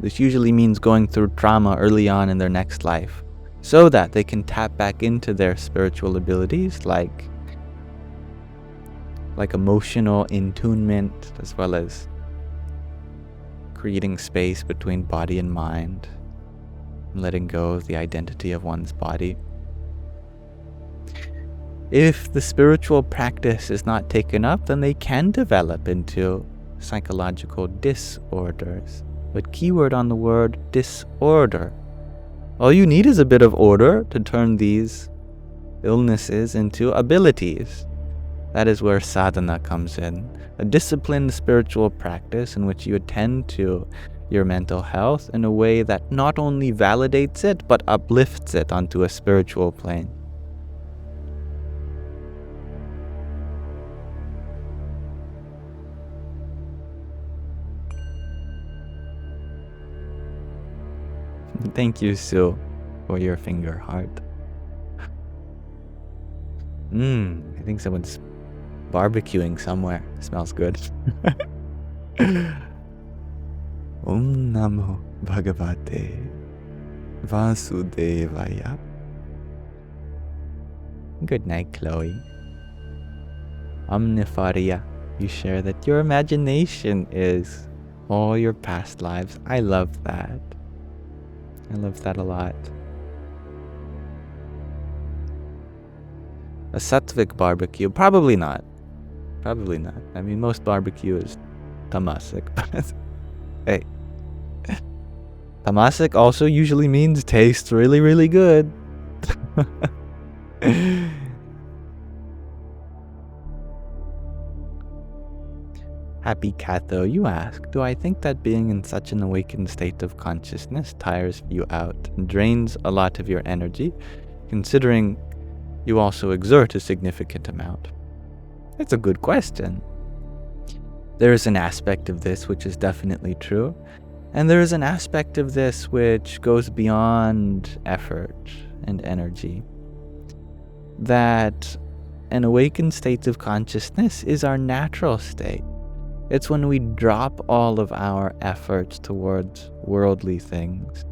this usually means going through trauma early on in their next life, so that they can tap back into their spiritual abilities like emotional attunement, as well as creating space between body and mind, and letting go of the identity of one's body. If the spiritual practice is not taken up, then they can develop into psychological disorders. But keyword on the word disorder. All you need is a bit of order to turn these illnesses into abilities. That is where sadhana comes in. A disciplined spiritual practice in which you attend to your mental health in a way that not only validates it, but uplifts it onto a spiritual plane. Thank you, Sue, for your finger heart. I think someone's barbecuing somewhere. Smells good. Om Namo Bhagavate Vasudevaya. Good night, Chloe. Omnifaria, you share that your imagination is all your past lives. I love that. I love that a lot. A Sattvic barbecue? Probably not. Probably not. I mean, most barbecue is Tamasic, but hey. Tamasic also usually means tastes really, really good. Happy Catho, you ask, do I think that being in such an awakened state of consciousness tires you out and drains a lot of your energy, considering you also exert a significant amount? It's a good question. There is an aspect of this which is definitely true, and there is an aspect of this which goes beyond effort and energy. That an awakened state of consciousness is our natural state. It's when we drop all of our efforts towards worldly things.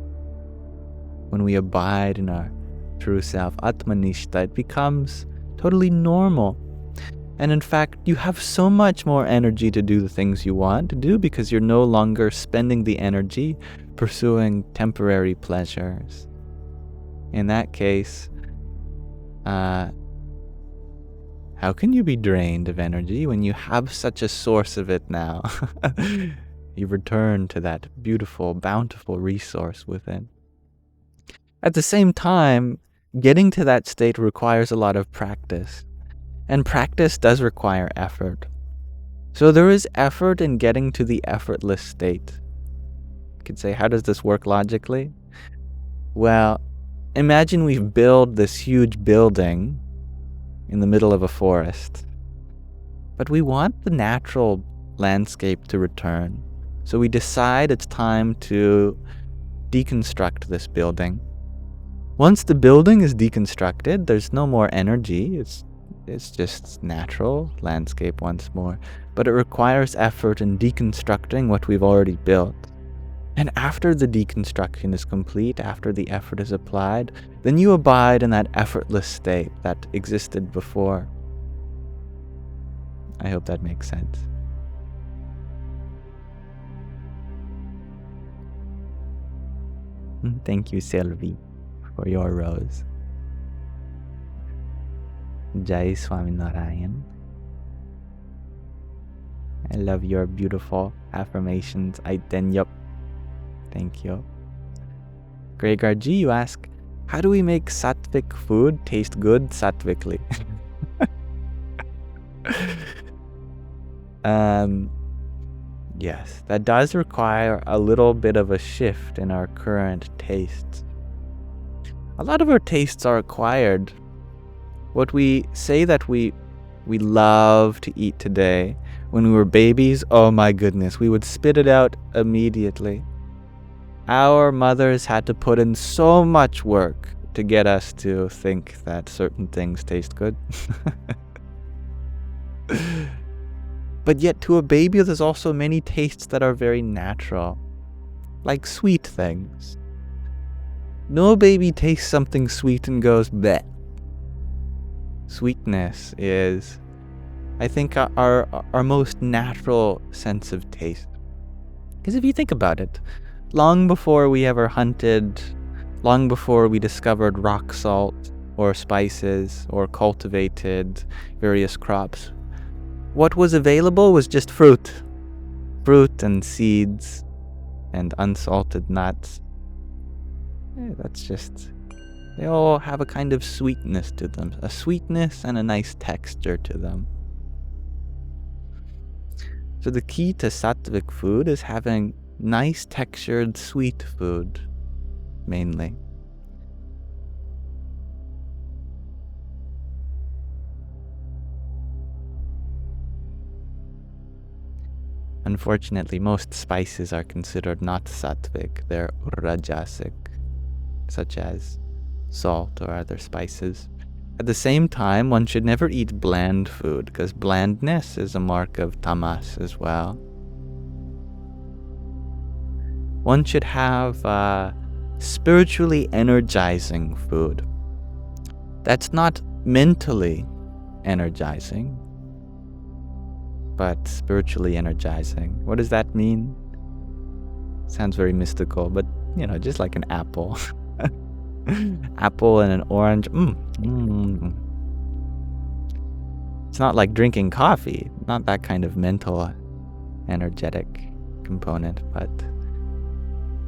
When we abide in our true self, Atmanishta, it becomes totally normal. And in fact, you have so much more energy to do the things you want to do because you're no longer spending the energy pursuing temporary pleasures. In that case, how can you be drained of energy when you have such a source of it now? You return to that beautiful, bountiful resource within. At the same time, getting to that state requires a lot of practice. And practice does require effort. So there is effort in getting to the effortless state. You could say, how does this work logically? Well, imagine we've built this huge building in the middle of a forest. But we want the natural landscape to return. So we decide it's time to deconstruct this building. Once the building is deconstructed, there's no more energy. It's just natural landscape once more. But it requires effort in deconstructing what we've already built. And after the deconstruction is complete, after the effort is applied, then you abide in that effortless state that existed before. I hope that makes sense. Thank you, Sylvie, for your rose. Jai Swaminarayan. I love your beautiful affirmations. Yup. Thank you. Gregor G, you ask, how do we make Sattvic food taste good Sattvically? Yes, that does require a little bit of a shift in our current tastes. A lot of our tastes are acquired What we say that we love to eat today, when we were babies, oh my goodness, we would spit it out immediately. Our mothers had to put in so much work to get us to think that certain things taste good. But yet to a baby, there's also many tastes that are very natural, like sweet things. No baby tastes something sweet and goes, bleh. Sweetness is, I think, our most natural sense of taste. Because if you think about it, long before we ever hunted, long before we discovered rock salt or spices or cultivated various crops, what was available was just fruit and seeds and unsalted nuts. They all have a kind of sweetness to them, a sweetness and a nice texture to them. So the key to Sattvic food is having nice textured sweet food, mainly. Unfortunately, most spices are considered not Sattvic, they're Rajasic, such as salt or other spices. At the same time, one should never eat bland food, because blandness is a mark of tamas as well. One should have spiritually energizing food. That's not mentally energizing, but spiritually energizing. What does that mean? Sounds very mystical, but just like an apple. Apple and an orange. It's not like drinking coffee, not that kind of mental, energetic component, but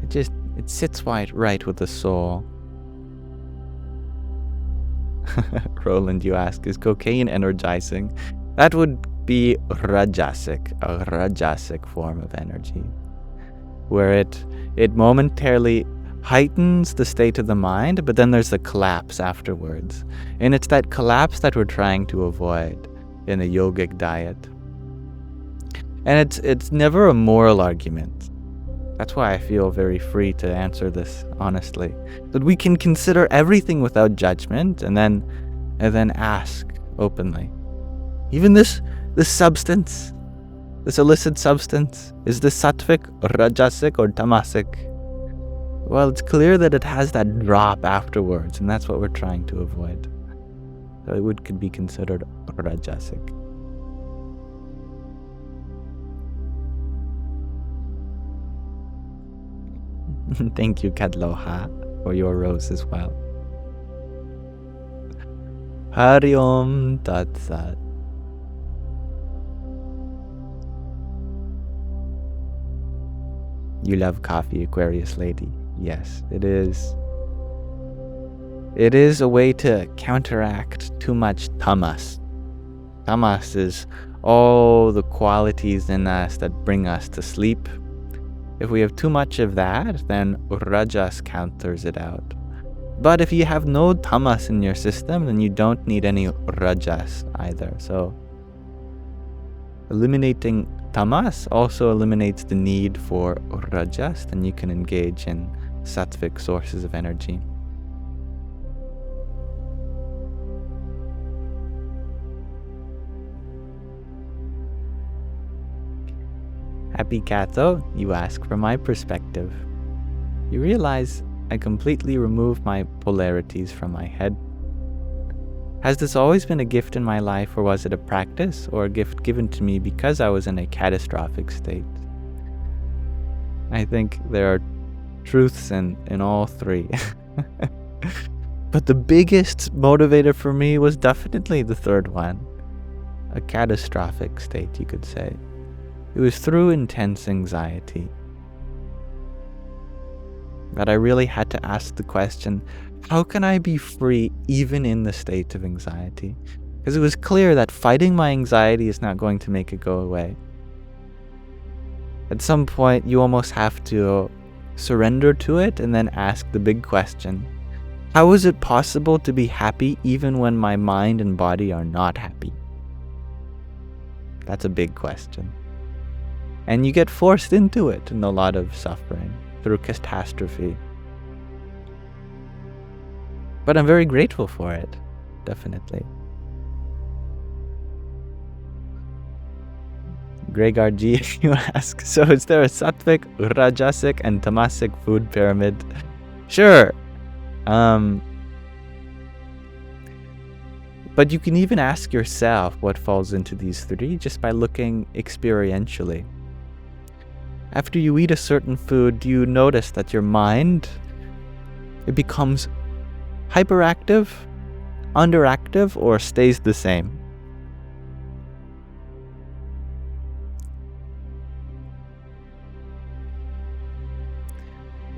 it sits right with the soul. Roland, you ask, is cocaine energizing? That would be Rajasic, a Rajasic form of energy, where it momentarily heightens the state of the mind, but then there's a collapse afterwards. And it's that collapse that we're trying to avoid in a yogic diet. And it's never a moral argument. That's why I feel very free to answer this honestly. That we can consider everything without judgment and then ask openly. Even this substance, this illicit substance, is this Sattvic, Rajasic, or Tamasic? Well, it's clear that it has that drop afterwards, and that's what we're trying to avoid. So it could be considered Rajasic. Thank you, Kadloha, for your rose as well. Hari Om Tat Sat. You love coffee, Aquarius lady. Yes, it is. It is a way to counteract too much tamas. Tamas is all the qualities in us that bring us to sleep. If we have too much of that, then Rajas counters it out. But if you have no tamas in your system, then you don't need any Rajas either. So eliminating tamas also eliminates the need for Rajas, then you can engage in Sattvic sources of energy. Happy Kato, you ask, from my perspective. You realize I completely removed my polarities from my head. Has this always been a gift in my life, or was it a practice or a gift given to me because I was in a catastrophic state? I think there are truths in all three. But the biggest motivator for me was definitely the third one. A catastrophic state, you could say. It was through intense anxiety that I really had to ask the question, how can I be free even in the state of anxiety? Because it was clear that fighting my anxiety is not going to make it go away. At some point, you almost have to surrender to it and then ask the big question, How is it possible to be happy even when my mind and body are not happy? That's a big question. And you get forced into it in a lot of suffering through catastrophe. But I'm very grateful for it, definitely. Gregard G, you ask, so is there a Sattvic, Rajasic, and Tamasic food pyramid? Sure. But you can even ask yourself what falls into these three just by looking experientially. After you eat a certain food, do you notice that your mind, it becomes hyperactive, underactive, or stays the same?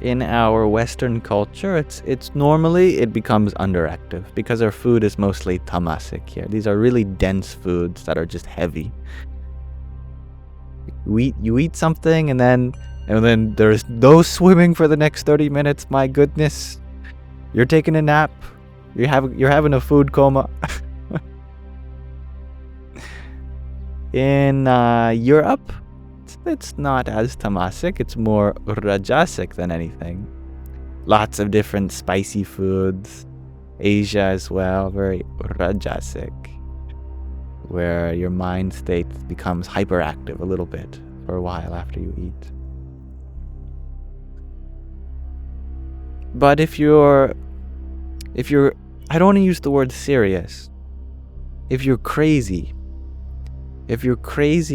In our Western culture, it's normally it becomes underactive because our food is mostly tamasic here. These are really dense foods that are just heavy. You eat something and then there's no swimming for the next 30 minutes. My goodness, you're taking a nap. You're having a food coma. In Europe, it's not as tamasic, it's more rajasic than anything. Lots of different spicy foods. Asia as well, very rajasic, where your mind state becomes hyperactive a little bit for a while after you eat. But if you're I don't want to use the word serious. If you're crazy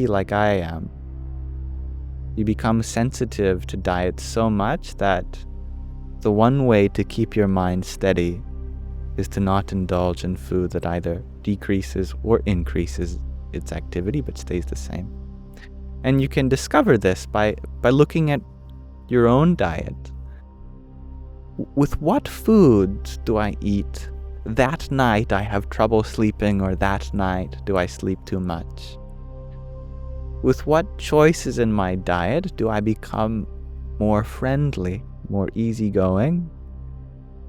like I am, you become sensitive to diet so much that the one way to keep your mind steady is to not indulge in food that either decreases or increases its activity but stays the same. And you can discover this by looking at your own diet. With what foods do I eat? That night I have trouble sleeping, or that night do I sleep too much? With what choices in my diet do I become more friendly, more easygoing,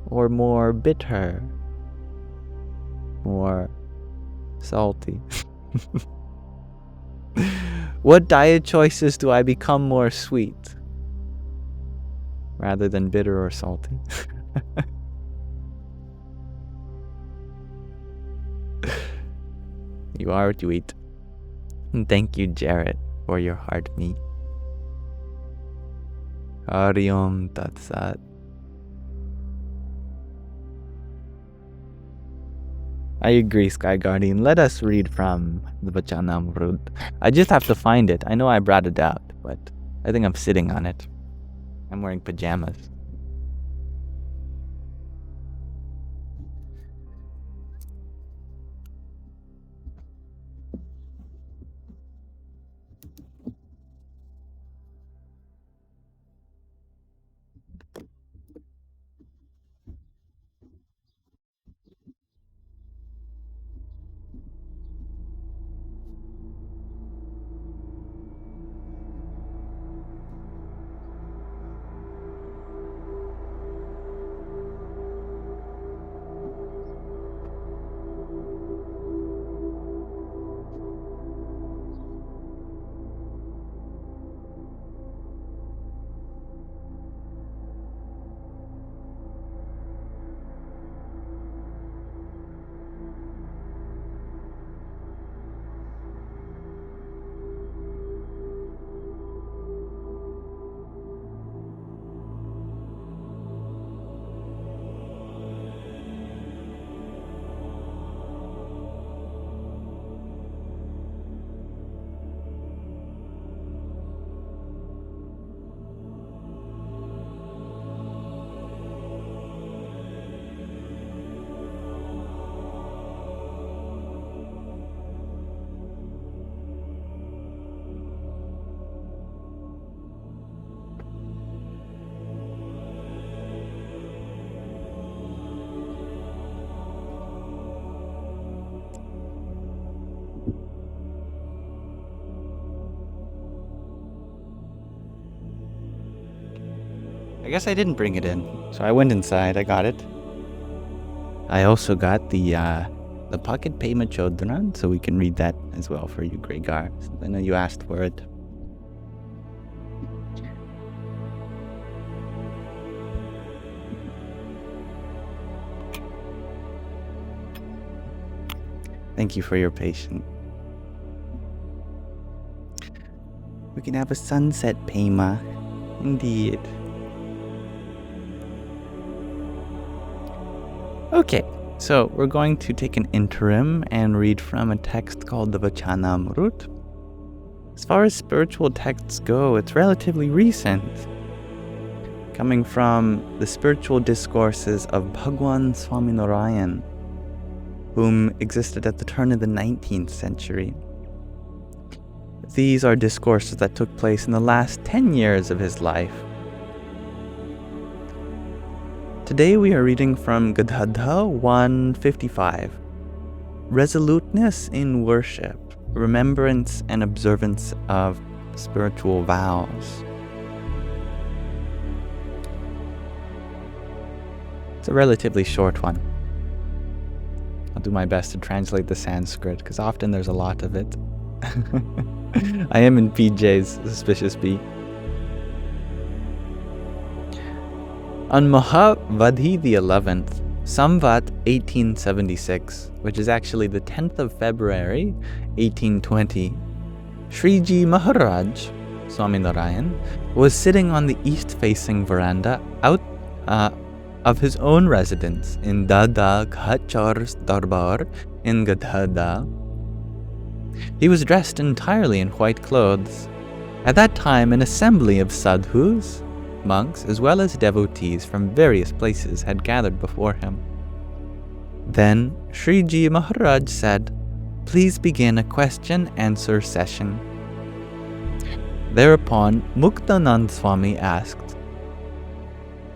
or more bitter, more salty? What diet choices do I become more sweet rather than bitter or salty? You are what you eat. And thank you, Jarrett, for your heart me. Hari Om Tat Sat. I agree, Sky Guardian. Let us read from the Vachanamrut. I just have to find it. I know I brought it out, but I think I'm sitting on it. I'm wearing pajamas. I guess I didn't bring it in, so I went inside, I got it. I also got the pocket Pema Chodran, so we can read that as well for you, Gregor. I know you asked for it. Thank you for your patience. We can have a sunset Pema. Indeed. Okay, so we're going to take an interim and read from a text called the Vachanamrut. As far as spiritual texts go, it's relatively recent, coming from the spiritual discourses of Bhagwan Swaminarayan, whom existed at the turn of the 19th century. These are discourses that took place in the last 10 years of his life. Today we are reading from Gadadha 155, Resoluteness in Worship, Remembrance and Observance of Spiritual Vows. It's a relatively short one. I'll do my best to translate the Sanskrit, because often there's a lot of it. I am in PJ's Suspicious Bee. On Mahavadhi the 11th, Samvat 1876, which is actually the 10th of February, 1820, Sriji Maharaj, Swaminarayan, was sitting on the east-facing veranda out of his own residence in Dada Khachar's Darbar in Gadadha. He was dressed entirely in white clothes. At that time, an assembly of sadhus, monks, as well as devotees from various places had gathered before him. Then Sriji Maharaj said, "Please begin a question-answer session." Thereupon, Muktanand Swami asked,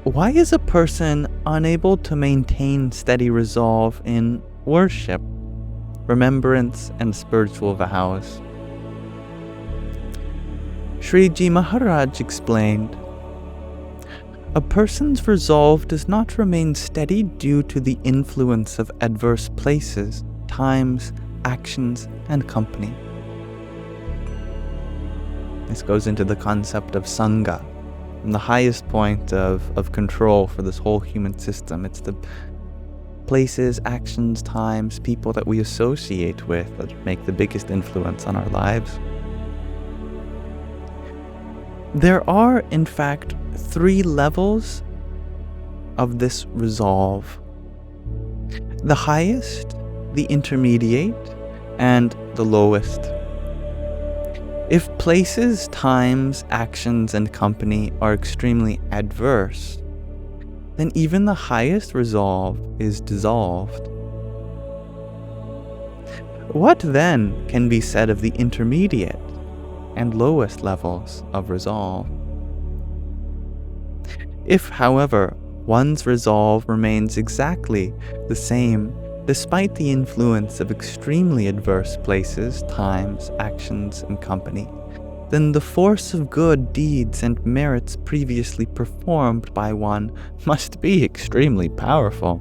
"Why is a person unable to maintain steady resolve in worship, remembrance, and spiritual vows?" Sriji Maharaj explained, "A person's resolve does not remain steady due to the influence of adverse places, times, actions, and company." This goes into the concept of Sangha, and the highest point of control for this whole human system. It's the places, actions, times, people that we associate with that make the biggest influence on our lives. There are, in fact, 3 levels of this resolve. The highest, the intermediate, and the lowest. If places, times, actions, and company are extremely adverse, then even the highest resolve is dissolved. What then can be said of the intermediate and lowest levels of resolve? If, however, one's resolve remains exactly the same despite the influence of extremely adverse places, times, actions, and company, then the force of good deeds and merits previously performed by one must be extremely powerful.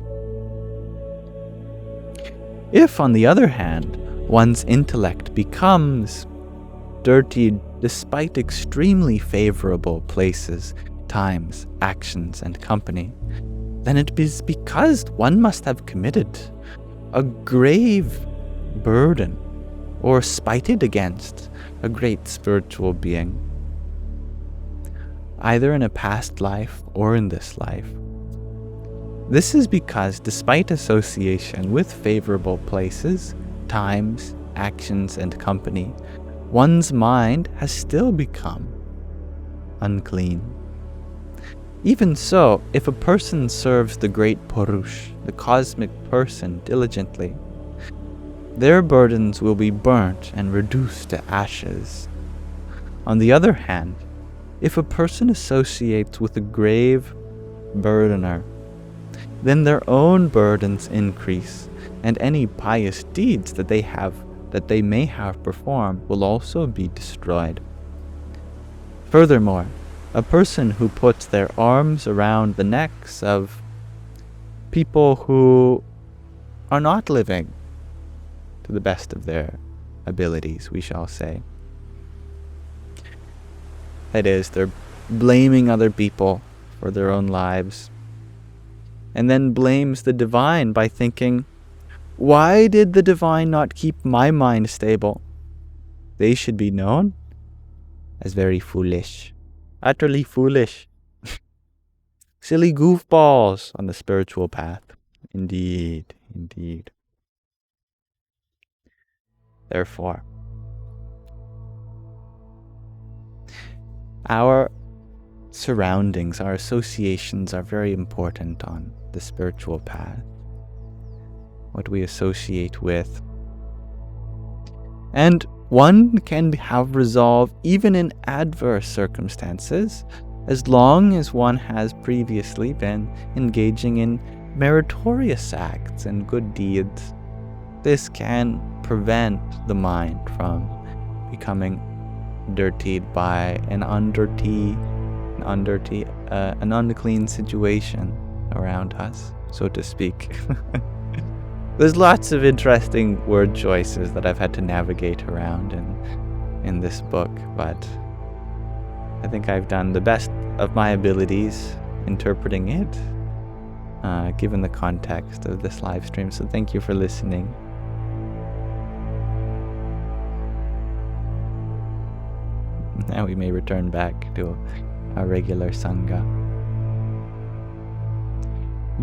If, on the other hand, one's intellect becomes dirtied despite extremely favorable places, times, actions, and company, then it is because one must have committed a grave burden or spited against a great spiritual being, either in a past life or in this life. This is because despite association with favorable places, times, actions, and company, one's mind has still become unclean. Even so, if a person serves the great Purush, the cosmic person, diligently, their burdens will be burnt and reduced to ashes. On the other hand, if a person associates with a grave burdener, then their own burdens increase, and any pious deeds that they may have performed will also be destroyed. Furthermore, a person who puts their arms around the necks of people who are not living to the best of their abilities, we shall say. That is, they're blaming other people for their own lives, and then blames the divine by thinking, why did the divine not keep my mind stable? They should be known as very foolish, utterly foolish, silly goofballs on the spiritual path. Indeed, indeed. Therefore, our surroundings, our associations are very important on the spiritual path. What we associate with. And one can have resolve even in adverse circumstances, as long as one has previously been engaging in meritorious acts and good deeds. This can prevent the mind from becoming dirtied by an unclean situation around us, so to speak. There's lots of interesting word choices that I've had to navigate around in this book, but I think I've done the best of my abilities interpreting it, given the context of this live stream. So thank you for listening. Now we may return back to our regular Sangha.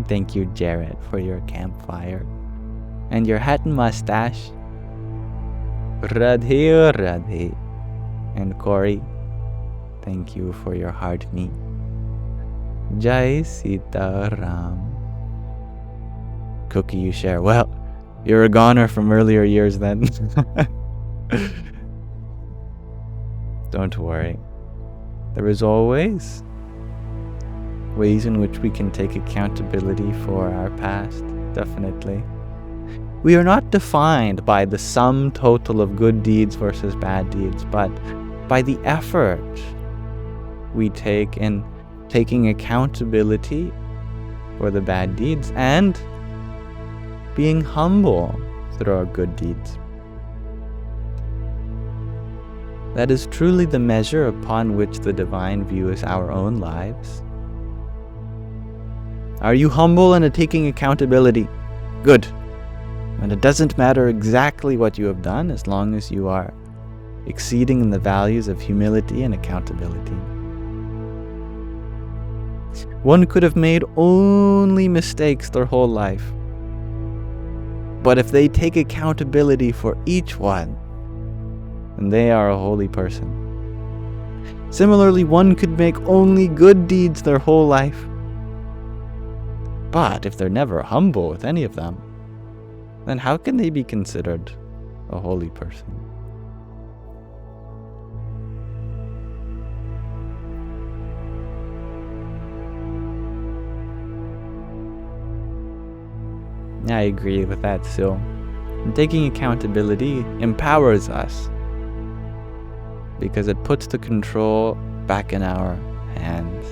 Thank you, Jared, for your campfire and your hat and mustache. Radhe Radhe. And Corey, thank you for your heart meat. Jai Sita Ram. Cookie you share. Well, you're a goner from earlier years then. Don't worry. There is always ways in which we can take accountability for our past, definitely. We are not defined by the sum total of good deeds versus bad deeds, but by the effort we take in taking accountability for the bad deeds and being humble through our good deeds. That is truly the measure upon which the divine views our own lives. Are you humble and taking accountability? Good. And it doesn't matter exactly what you have done as long as you are exceeding in the values of humility and accountability. One could have made only mistakes their whole life. But if they take accountability for each one, then they are a holy person. Similarly, one could make only good deeds their whole life. But if they're never humble with any of them, then how can they be considered a holy person? I agree with that, Sil. And taking accountability empowers us because it puts the control back in our hands.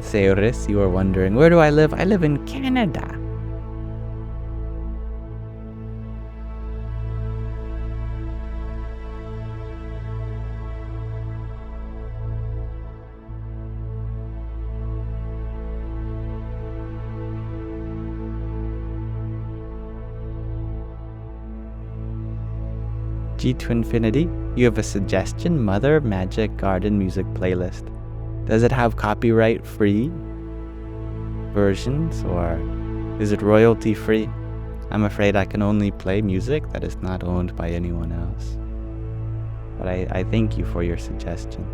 Sayuris, you are wondering, where do I live? I live in Canada. G to Infinity, you have a suggestion, Mother Magic Garden Music Playlist. Does it have copyright-free versions, or is it royalty-free? I'm afraid I can only play music that is not owned by anyone else. But I thank you for your suggestion.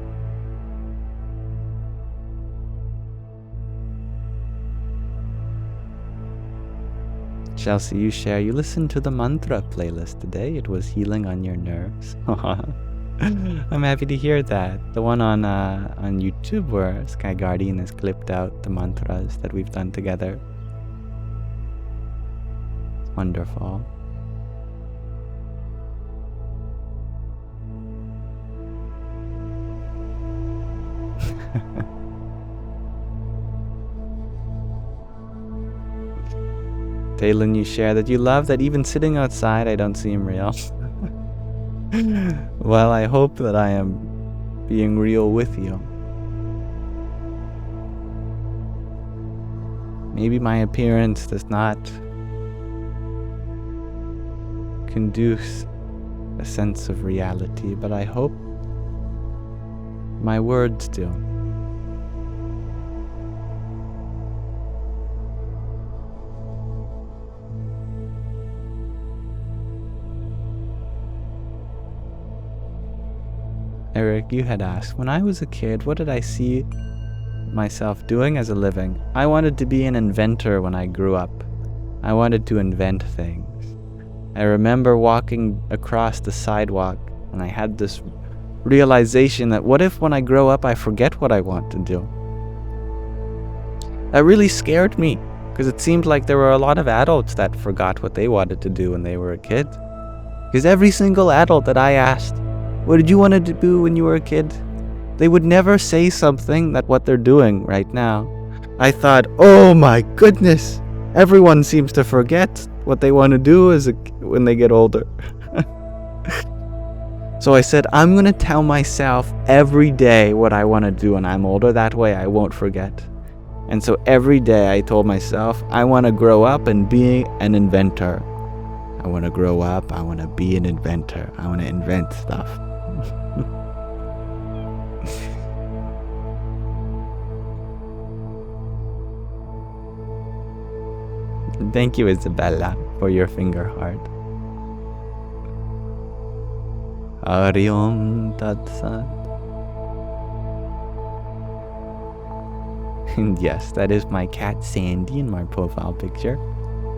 Chelsea, you share, you listened to the mantra playlist today. It was healing on your nerves. I'm happy to hear that. The one on YouTube where Sky Guardian has clipped out the mantras that we've done together. It's wonderful. Talon, you share that you love that even sitting outside I don't seem real. Well, I hope that I am being real with you. Maybe my appearance does not conduce a sense of reality, but I hope my words do. Eric, you had asked, when I was a kid, what did I see myself doing as a living? I wanted to be an inventor when I grew up. I wanted to invent things. I remember walking across the sidewalk and I had this realization that what if when I grow up I forget what I want to do? That really scared me because it seemed like there were a lot of adults that forgot what they wanted to do when they were a kid. Because every single adult that I asked, what did you want to do when you were a kid? They would never say something that what they're doing right now. I thought, oh my goodness, everyone seems to forget what they want to do when they get older. So I said, I'm going to tell myself every day what I want to do when I'm older. That way I won't forget. And so every day I told myself, I want to grow up and be an inventor. I want to grow up. I want to be an inventor. I want to invent stuff. Thank you, Isabella, for your finger heart. Hari Om Tat Sat. And yes, that is my cat Sandy in my profile picture.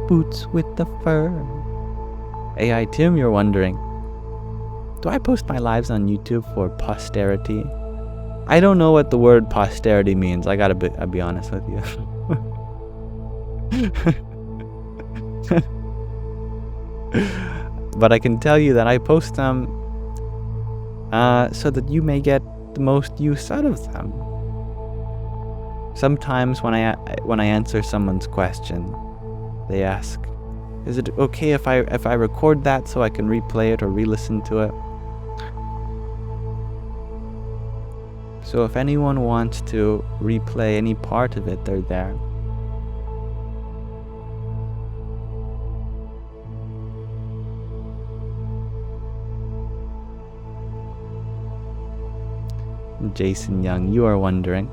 Boots with the fur. AI Tim, you're wondering, do I post my lives on YouTube for posterity? I don't know what the word posterity means. I'll be honest with you. But I can tell you that I post them so that you may get the most use out of them. Sometimes when I answer someone's question, they ask, is it okay if I record that so I can replay it or re-listen to it? So if anyone wants to replay any part of it, they're there. Jason Young, you are wondering,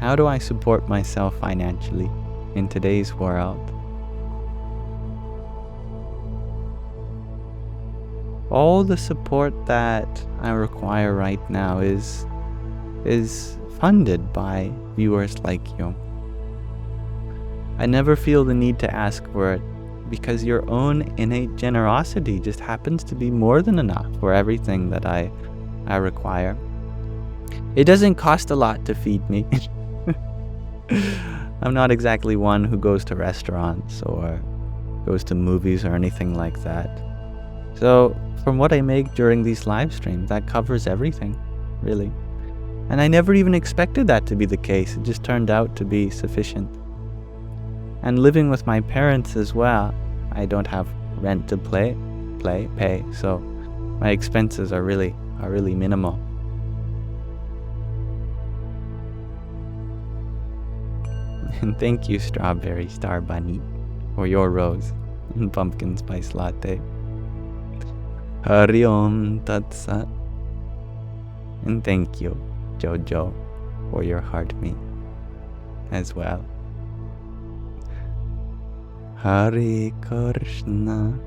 how do I support myself financially in today's world? All the support that I require right now is funded by viewers like you. I never feel the need to ask for it because your own innate generosity just happens to be more than enough for everything that I require. It doesn't cost a lot to feed me. I'm not exactly one who goes to restaurants or goes to movies or anything like that. So from what I make during these live streams, that covers everything, really. And I never even expected that to be the case. It just turned out to be sufficient. And living with my parents as well, I don't have rent to pay, so my expenses are really minimal. And thank you, Strawberry Star Bunny, for your rose and pumpkin spice latte. Hari Om Tat Sat. And thank you, Jojo, for your heart me as well. Hare Krishna.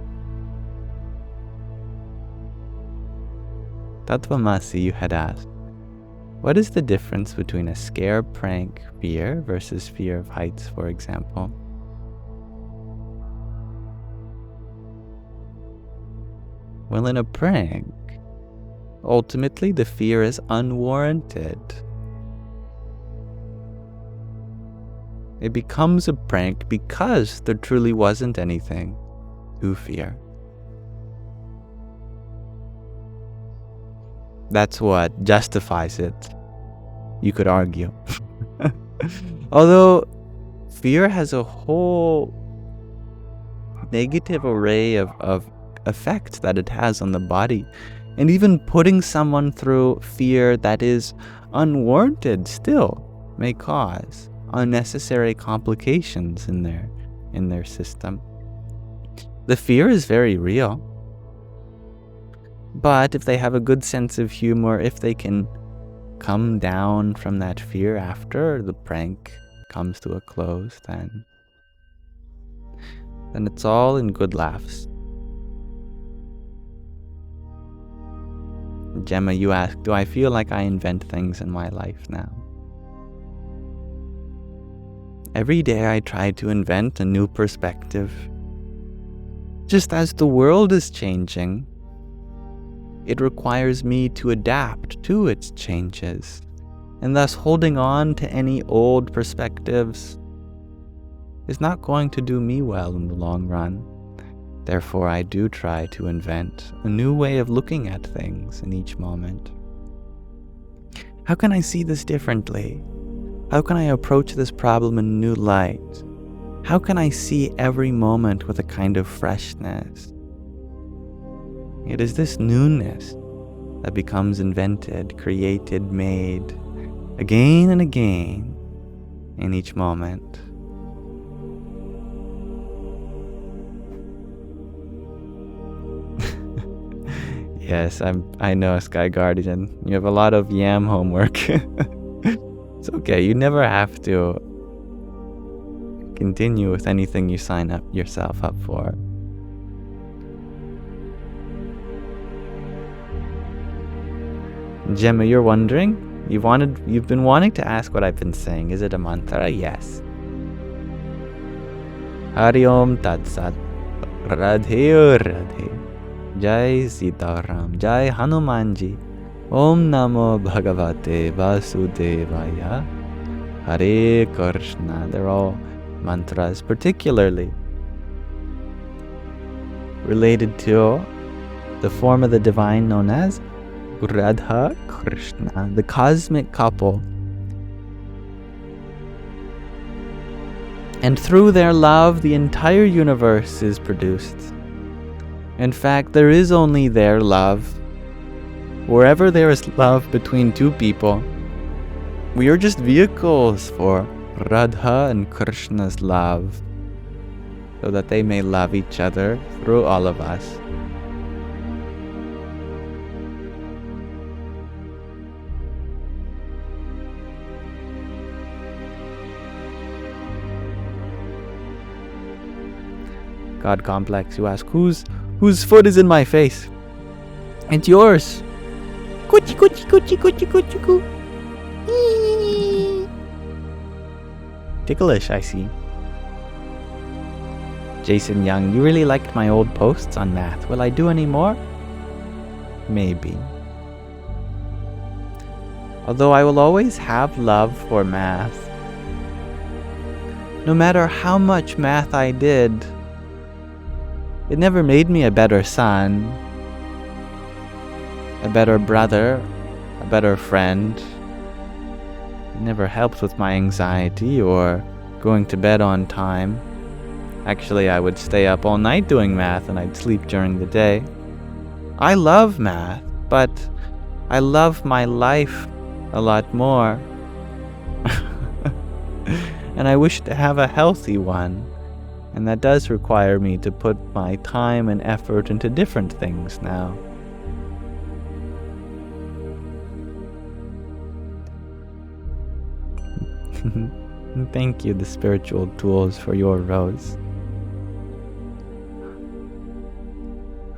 Tatvamasi, you had asked, what is the difference between a scare, prank, fear versus fear of heights, for example? Well, in a prank, ultimately the fear is unwarranted. It becomes a prank because there truly wasn't anything to fear. That's what justifies it. you could argue. Although fear has a whole negative array of effects that it has on the body. And even putting someone through fear that is unwarranted still may cause unnecessary complications in their system. The fear is very real. But if they have a good sense of humor, if they can come down from that fear after the prank comes to a close, then it's all in good laughs. Gemma, you ask, do I feel like I invent things in my life now? Every day I try to invent a new perspective. Just as the world is changing, it requires me to adapt to its changes, and thus holding on to any old perspectives is not going to do me well in the long run. Therefore, I do try to invent a new way of looking at things in each moment. How can I see this differently? How can I approach this problem in a new light? How can I see every moment with a kind of freshness? It is this newness that becomes invented, created, made, again and again in each moment. Yes, I know, Sky Guardian. You have a lot of yam homework. It's okay, you never have to continue with anything you sign up yourself up for. Gemma, you're wondering? You've been wanting to ask what I've been saying. Is it a mantra? Yes. Hari Om Tat Sat. Radhe Radhe. Jai Sita Ram. Jai Hanumanji. Om Namo Bhagavate Vasudevaya. Hare Krishna. They're all mantras, particularly related to the form of the divine known as Radha Krishna, the cosmic couple. And through their love, the entire universe is produced. In fact, there is only their love. Wherever there is love between two people, we are just vehicles for Radha and Krishna's love, so that they may love each other through all of us. God Complex, you ask, whose foot is in my face? It's yours. Coochie, coochie, coochie, coochie, coochie, coo. Ticklish, I see. Jason Young, you really liked my old posts on math. Will I do any more? Maybe. Although I will always have love for math. No matter how much math I did, it never made me a better son, a better brother, a better friend. It never helped with my anxiety or going to bed on time. Actually, I would stay up all night doing math and I'd sleep during the day. I love math, but I love my life a lot more. And I wish to have a healthy one. And that does require me to put my time and effort into different things now. Thank you, the spiritual tools, for your rose.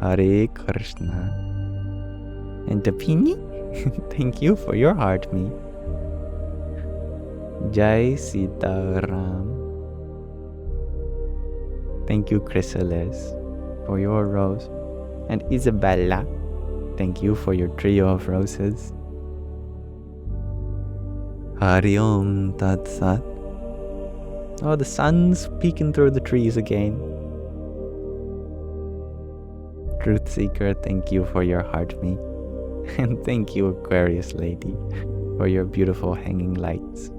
Hare Krishna. And Tapini, thank you for your heart, me. Jai Sita Ram. Thank you, Chrysalis, for your rose. And Isabella, thank you for your trio of roses. Hari Om Tat Sat. Oh, the sun's peeking through the trees again. Truth Seeker, thank you for your heart, me. And thank you, Aquarius Lady, for your beautiful hanging lights.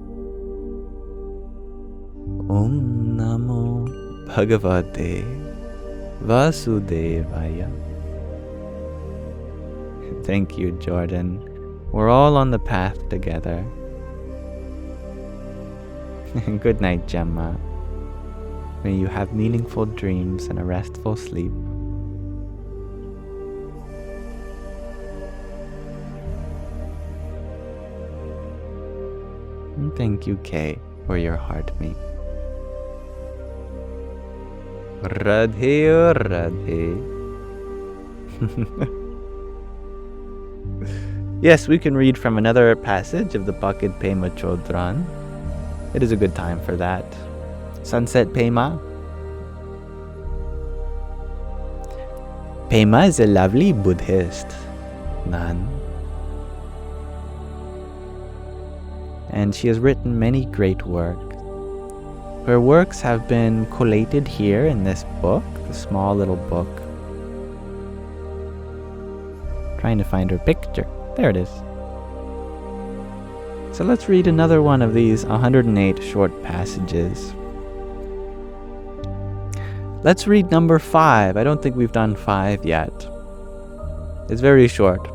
Om Namo Bhagavate Vasudevaya. Thank you, Jordan. We're all on the path together. Good night, Gemma. May you have meaningful dreams and a restful sleep. And thank you, Kay, for your heartbeat. Radhe Radhe. Yes, we can read from another passage of the pocket Pema Chodron. It is a good time for that. Sunset Pema. Pema is a lovely Buddhist nun, and she has written many great works. Her works have been collated here in this book, the small little book. Trying to find her picture. There it is. So let's read another one of these 108 short passages. Let's read number 5. I don't think we've done 5 yet. It's very short.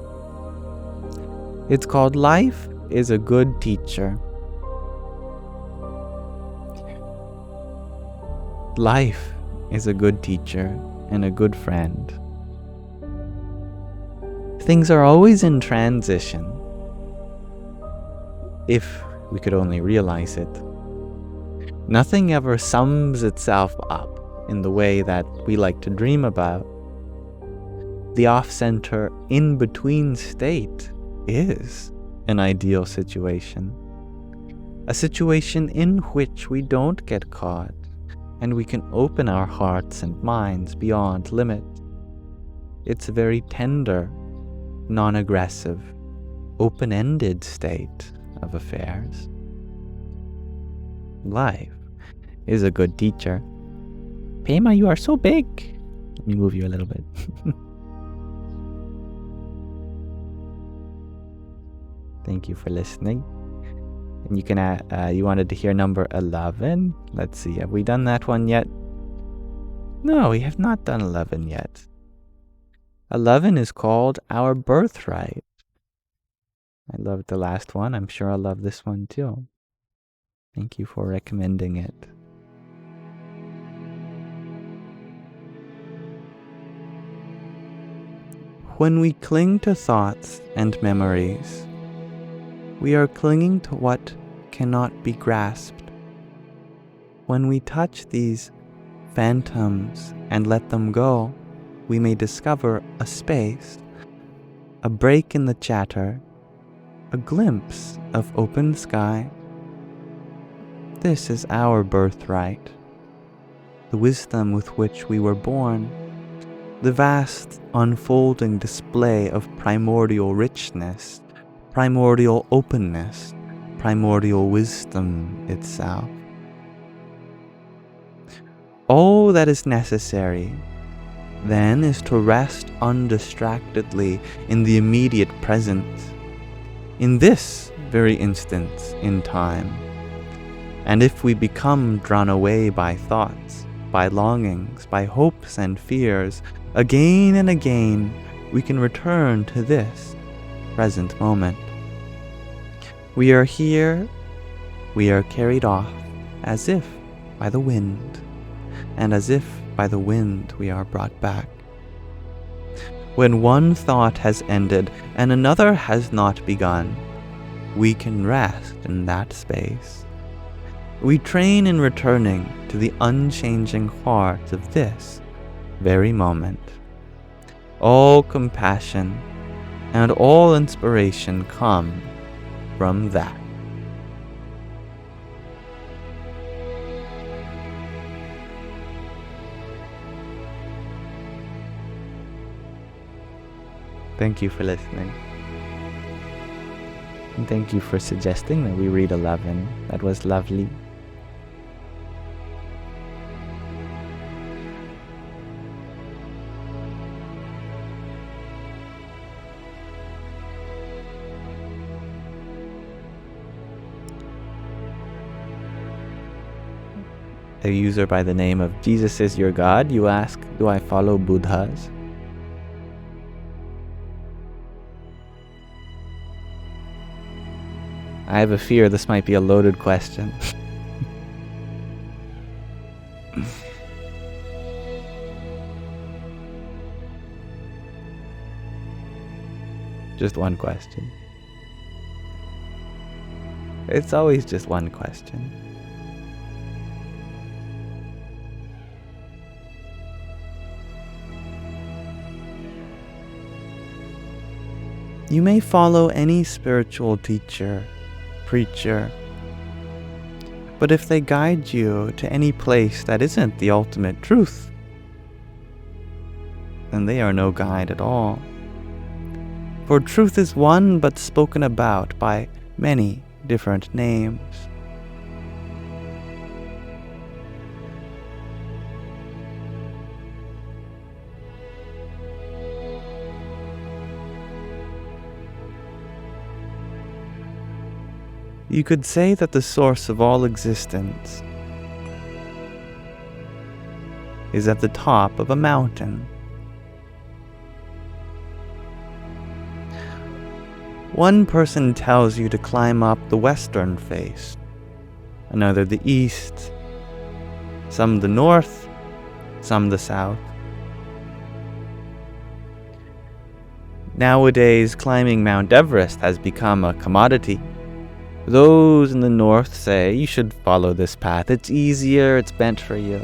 It's called Life is a Good Teacher. Life is a good teacher and a good friend. Things are always in transition. If we could only realize it. Nothing ever sums itself up in the way that we like to dream about. The off-center, in-between state is an ideal situation. A situation in which we don't get caught, and we can open our hearts and minds beyond limit. It's a very tender, non-aggressive, open-ended state of affairs. Life is a good teacher. Pema, you are so big. Let me move you a little bit. Thank you for listening. And you can you wanted to hear number 11. Let's see, have we done that one yet? No, we have not done 11 yet. 11 is called Our Birthright. I loved the last one. I'm sure I'll love this one too. Thank you for recommending it. When we cling to thoughts and memories, we are clinging to what cannot be grasped. When we touch these phantoms and let them go, we may discover a space, a break in the chatter, a glimpse of open sky. This is our birthright, the wisdom with which we were born, the vast unfolding display of primordial richness, primordial openness, primordial wisdom itself. All that is necessary then is to rest undistractedly in the immediate present, in this very instant in time. And if we become drawn away by thoughts, by longings, by hopes and fears, again and again, we can return to this present moment. We are here, we are carried off as if by the wind, and as if by the wind we are brought back. When one thought has ended and another has not begun, we can rest in that space. We train in returning to the unchanging heart of this very moment. All compassion and all inspiration come from that. Thank you for listening. And thank you for suggesting that we read 11. That was lovely. a user by the name of Jesus is your God, you ask, do I follow Buddhas? I have a fear this might be a loaded question. Just one question. It's always just one question. You may follow any spiritual teacher, preacher, but if they guide you to any place that isn't the ultimate truth, then they are no guide at all. For truth is one but spoken about by many different names. You could say that the source of all existence is at the top of a mountain. One person tells you to climb up the western face, another the east, some the north, some the south. Nowadays, climbing Mount Everest has become a commodity. Those in the north say you should follow this path. It's easier, it's meant for you.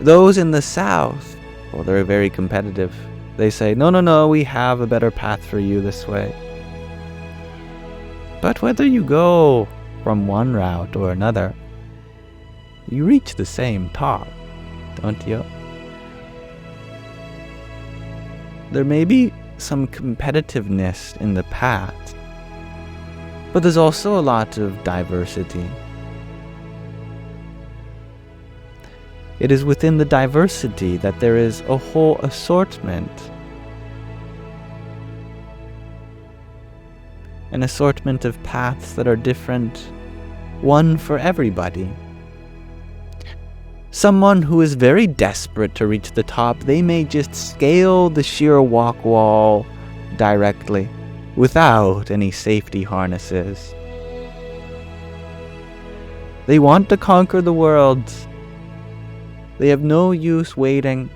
Those in the south, well, they're very competitive. They say, no, we have a better path for you this way. But whether you go from one route or another, you reach the same top, don't you? There may be some competitiveness in the path, but there's also a lot of diversity. It is within the diversity that there is a whole assortment. An assortment of paths that are different, one for everybody. Someone who is very desperate to reach the top, they may just scale the sheer walk wall directly, without any safety harnesses. They want to conquer the world. They have no use waiting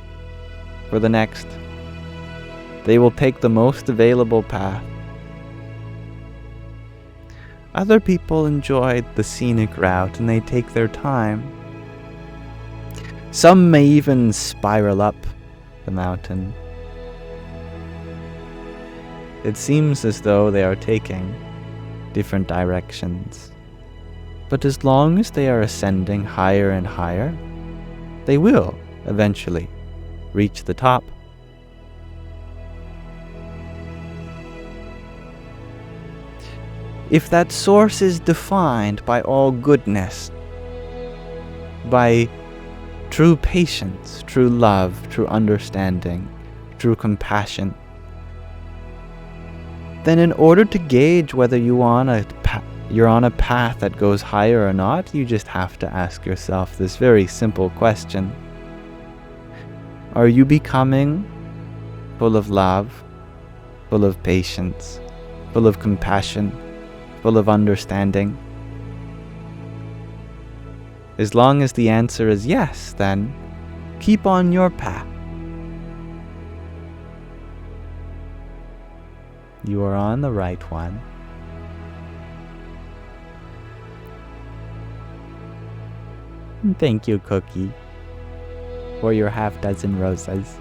for the next. They will take the most available path. Other people enjoy the scenic route and they take their time. Some may even spiral up the mountain. It seems as though they are taking different directions. But as long as they are ascending higher and higher, they will eventually reach the top. If that source is defined by all goodness, by true patience, true love, true understanding, true compassion, then in order to gauge whether you're on a path that goes higher or not, you just have to ask yourself this very simple question. Are you becoming full of love, full of patience, full of compassion, full of understanding? As long as the answer is yes, then keep on your path. You are on the right one. Thank you, Cookie, for your half-dozen roses.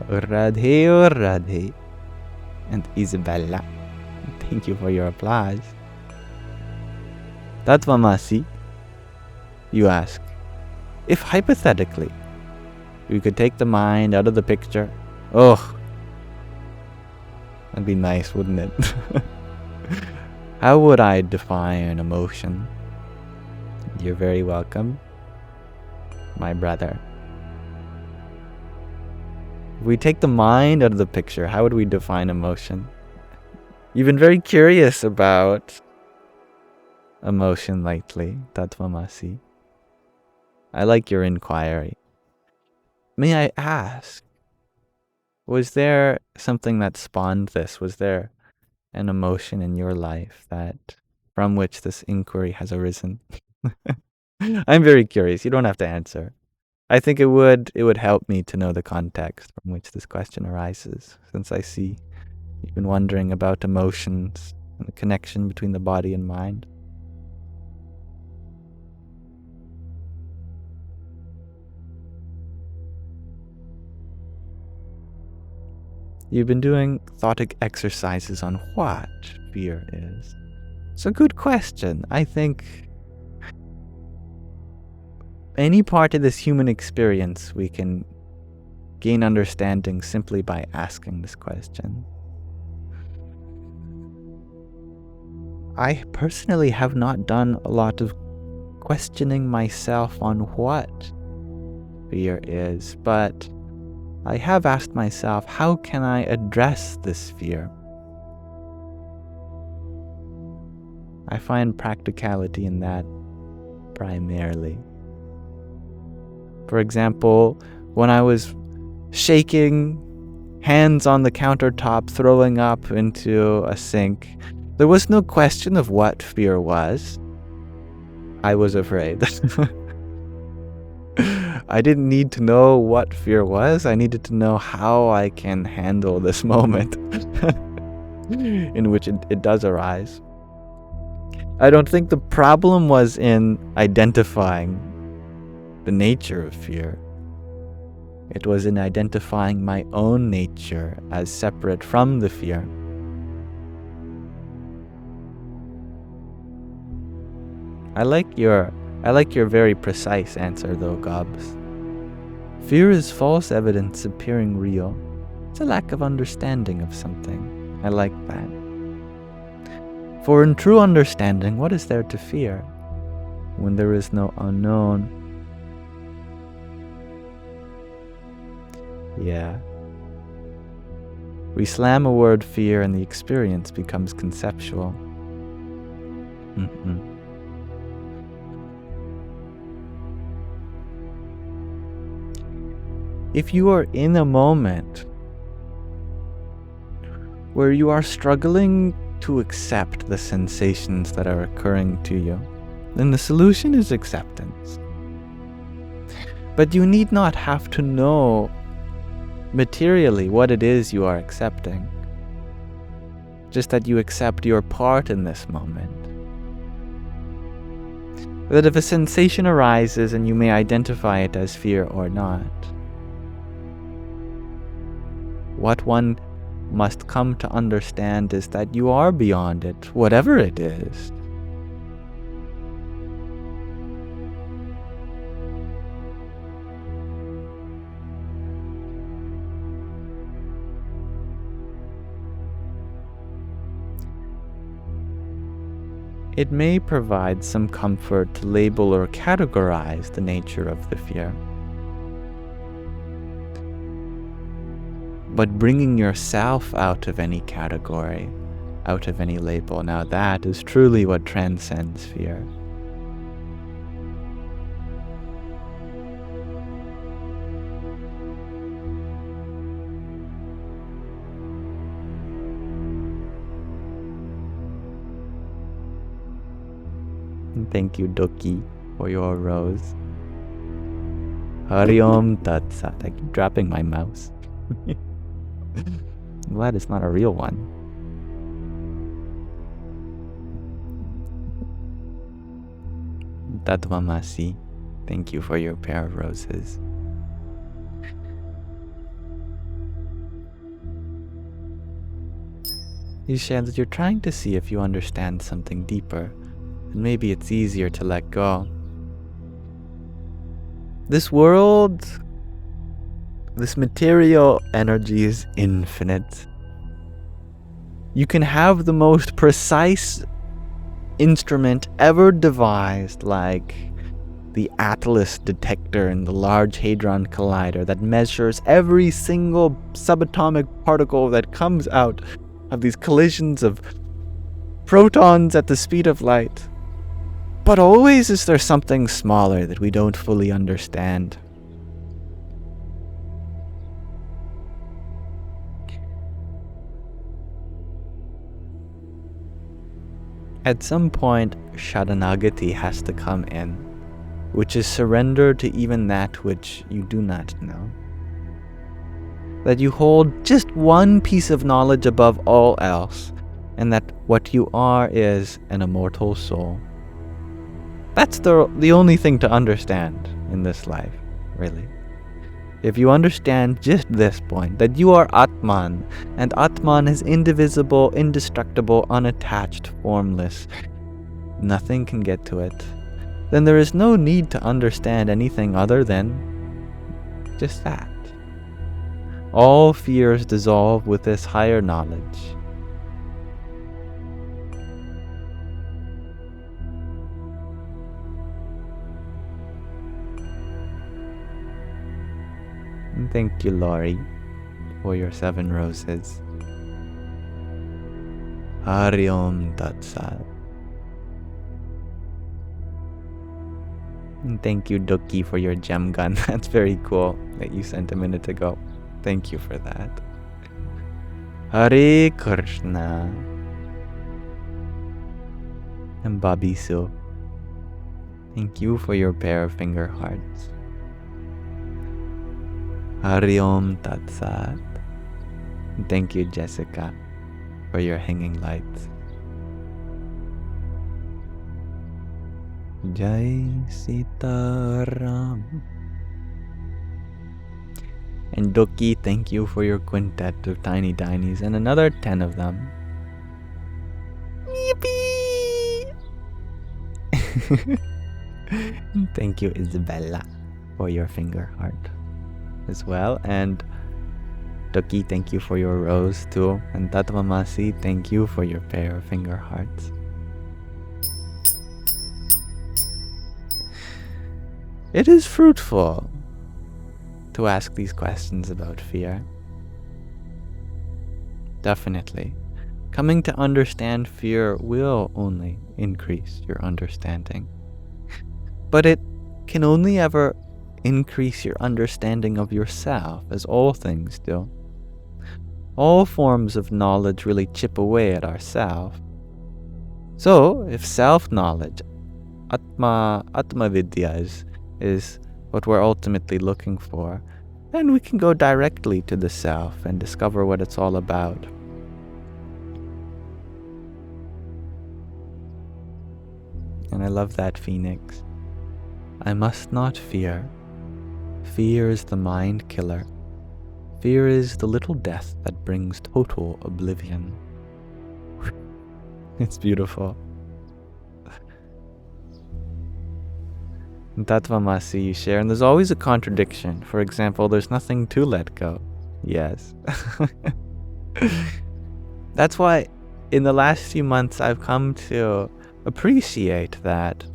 Radhe or Radhe. And Isabella, thank you for your applause. Tatvamasi, you ask, if hypothetically you could take the mind out of the picture, that'd be nice, wouldn't it? How would I define emotion? You're very welcome, my brother. If we take the mind out of the picture, how would we define emotion? You've been very curious about emotion lately, Tattvamasi? I like your inquiry. May I ask, was there something that spawned this? Was there an emotion in your life that from which this inquiry has arisen? I'm very curious. You don't have to answer. I think it would help me to know the context from which this question arises, since I see you've been wondering about emotions and the connection between the body and mind. You've been doing thoughtful exercises on what fear is. It's a good question. I think any part of this human experience we can gain understanding simply by asking this question. I personally have not done a lot of questioning myself on what fear is, but I have asked myself, how can I address this fear? I find practicality in that primarily. For example, when I was shaking, hands on the countertop, throwing up into a sink, there was no question of what fear was. I was afraid. I didn't need to know what fear was. I needed to know how I can handle this moment in which it does arise. I don't think the problem was in identifying the nature of fear. It was in identifying my own nature as separate from the fear. I like your very precise answer though, Gobs. Fear is false evidence appearing real. It's a lack of understanding of something. I like that. For in true understanding, what is there to fear when there is no unknown? Yeah. We slam a word fear and the experience becomes conceptual. If you are in a moment where you are struggling to accept the sensations that are occurring to you, then the solution is acceptance. But you need not have to know materially what it is you are accepting, just that you accept your part in this moment. That if a sensation arises and you may identify it as fear or not, what one must come to understand is that you are beyond it, whatever it is. It may provide some comfort to label or categorize the nature of the fear. But bringing yourself out of any category, out of any label, now that is truly what transcends fear. Thank you, Doki, for your rose. Hari Om Tat Sat. I keep dropping my mouse. I'm glad it's not a real one. Tattvamasi, thank you for your pair of roses. You shared that you're trying to see if you understand something deeper, and maybe it's easier to let go. This world, this material energy is infinite. You can have the most precise instrument ever devised, like the Atlas detector in the Large Hadron Collider that measures every single subatomic particle that comes out of these collisions of protons at the speed of light. But always is there something smaller that we don't fully understand. At some point, Sharanagati has to come in, which is surrender to even that which you do not know. That you hold just one piece of knowledge above all else, and that what you are is an immortal soul. That's the only thing to understand in this life, really. If you understand just this point, that you are Atman, and Atman is indivisible, indestructible, unattached, formless, nothing can get to it, then there is no need to understand anything other than just that. All fears dissolve with this higher knowledge. And thank you, Laurie, for your 7 roses. Hari Om Tat Sat. And thank you, Duki, for your gem gun. That's very cool that you sent a minute ago. Thank you for that. Hare Krishna. And Babisu, thank you for your pair of finger hearts. Hari Om Tat Sat. And thank you, Jessica, for your hanging lights. Jai Sitaram. And Duki, thank you for your quintet of tiny tinies and another 10 of them. Yippee! Thank you, Isabella, for your finger heart as well. And Duki, thank you for your rose too. And Tatmamasi, thank you for your pair of finger hearts. It is fruitful to ask these questions about fear. Definitely. Coming to understand fear will only increase your understanding. But it can only ever increase your understanding of yourself, as all things do. All forms of knowledge really chip away at ourself. So, if self-knowledge, Atma Vidya is what we're ultimately looking for, then we can go directly to the self and discover what it's all about. And I love that, Phoenix. I must not fear. Fear is the mind killer. Fear is the little death that brings total oblivion. It's beautiful. Tatvamasi, you share, and there's always a contradiction. For example, there's nothing to let go. Yes. That's why in the last few months I've come to appreciate that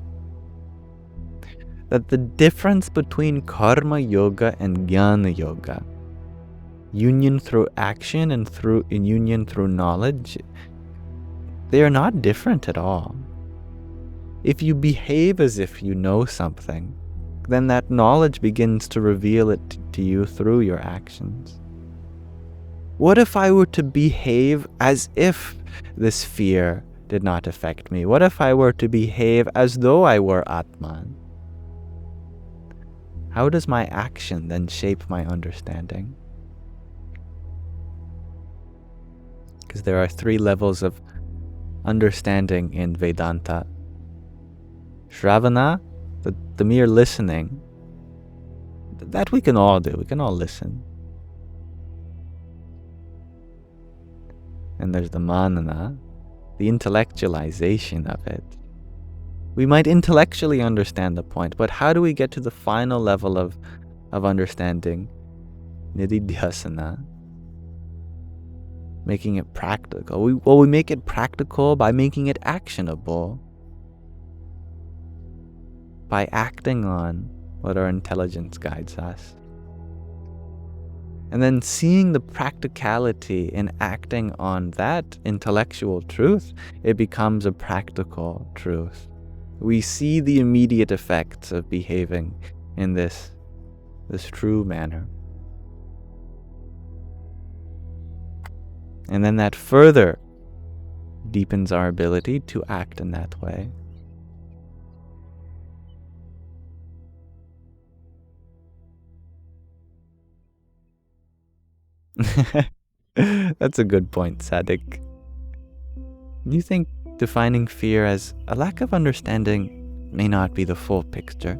the difference between karma yoga and jnana yoga, union through action and union through knowledge, they are not different at all. If you behave as if you know something, then that knowledge begins to reveal it to you through your actions. What if I were to behave as if this fear did not affect me? What if I were to behave as though I were Atman? How does my action then shape my understanding? Because there are 3 levels of understanding in Vedanta. Shravana, the mere listening, that we can all do. We can all listen. And there's the manana, the intellectualization of it. We might intellectually understand the point, but how do we get to the final level of understanding? Nididhyasana. Making it practical. We make it practical by making it actionable. By acting on what our intelligence guides us. And then seeing the practicality in acting on that intellectual truth, it becomes a practical truth. We see the immediate effects of behaving in this true manner. And then that further deepens our ability to act in that way. That's a good point, Sattvic. You think defining fear as a lack of understanding may not be the full picture.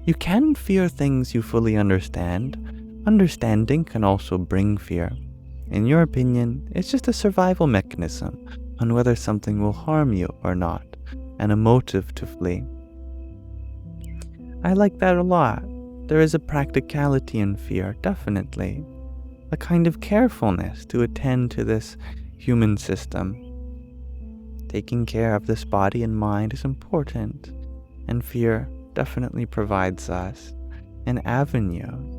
You can fear things you fully understand. Understanding can also bring fear. In your opinion, it's just a survival mechanism on whether something will harm you or not, and a motive to flee. I like that a lot. There is a practicality in fear, definitely. A kind of carefulness to attend to this human system. Taking care of this body and mind is important, and fear definitely provides us an avenue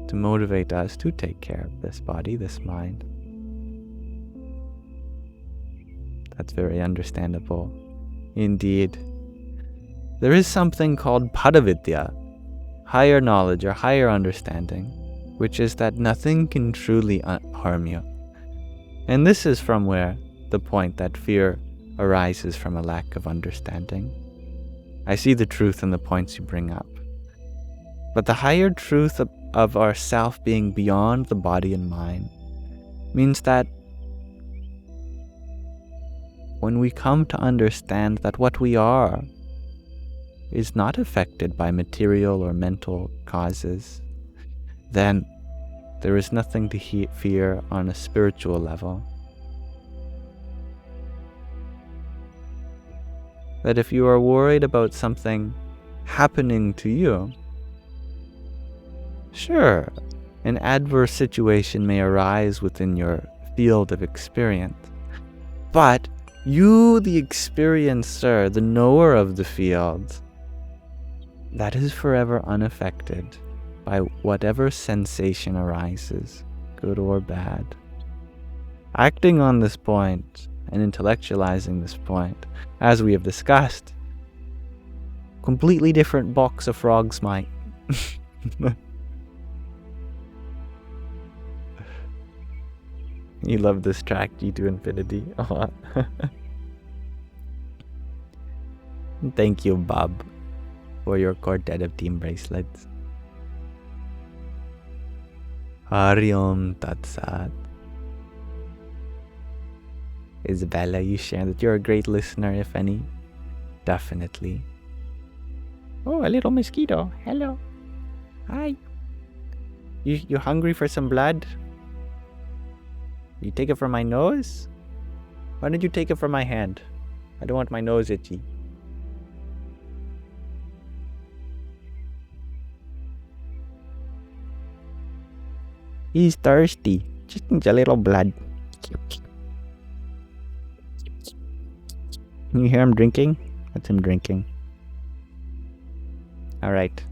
to motivate us to take care of this body, this mind. That's very understandable. Indeed. There is something called Paravidya, higher knowledge or higher understanding, which is that nothing can truly harm you. And this is from where the point that fear arises from a lack of understanding. I see the truth in the points you bring up. But the higher truth of our self being beyond the body and mind means that when we come to understand that what we are is not affected by material or mental causes, then there is nothing to fear on a spiritual level. That if you are worried about something happening to you, sure, an adverse situation may arise within your field of experience, but you, the experiencer, the knower of the field, that is forever unaffected by whatever sensation arises, good or bad. Acting on this point and intellectualizing this point, as we have discussed, completely different box of frogs might. You love this track, G to Infinity. Oh. Thank you, Bob, for your quartet of team bracelets. Hari Om Tat Sat. Isabella, you share that you're a great listener, if any. Definitely. Oh, a little mosquito. Hello. Hi. You hungry for some blood? You take it from my nose? Why did you take it from my hand? I don't want my nose itchy. He's thirsty. Just needs a little blood. Can you hear him drinking? That's him drinking. Alright.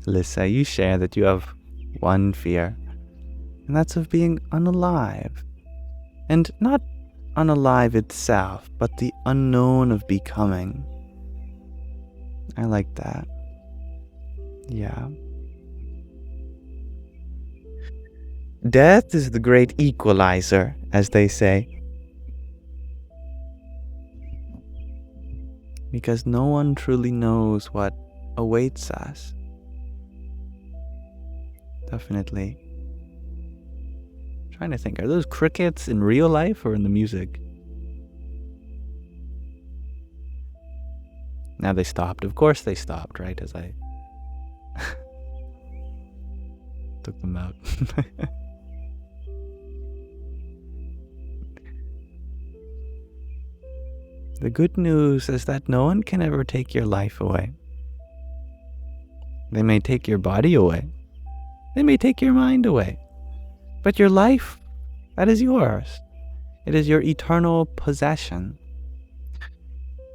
Lisa, you share that you have one fear, and that's of being unalive. And not unalive itself, but the unknown of becoming. I like that. Yeah. Death is the great equalizer, as they say. Because no one truly knows what awaits us. Definitely. I'm trying to think, are those crickets in real life or in the music? Now they stopped. Of course they stopped, right? As I took them out. The good news is that no one can ever take your life away. They may take your body away. They may take your mind away. But your life, that is yours. It is your eternal possession.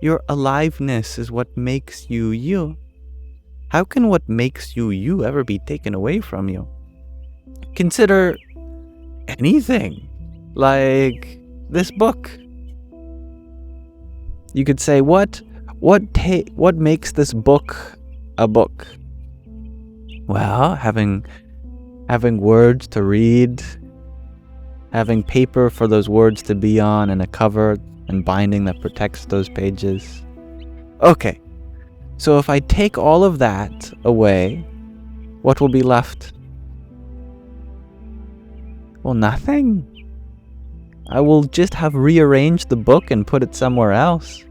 Your aliveness is what makes you you. How can what makes you you ever be taken away from you? Consider anything, like this book. You could say, what makes this book a book? Well, having words to read, having paper for those words to be on, and a cover and binding that protects those pages. Okay, so if I take all of that away, what will be left? Well, nothing. I will just have rearranged the book and put it somewhere else.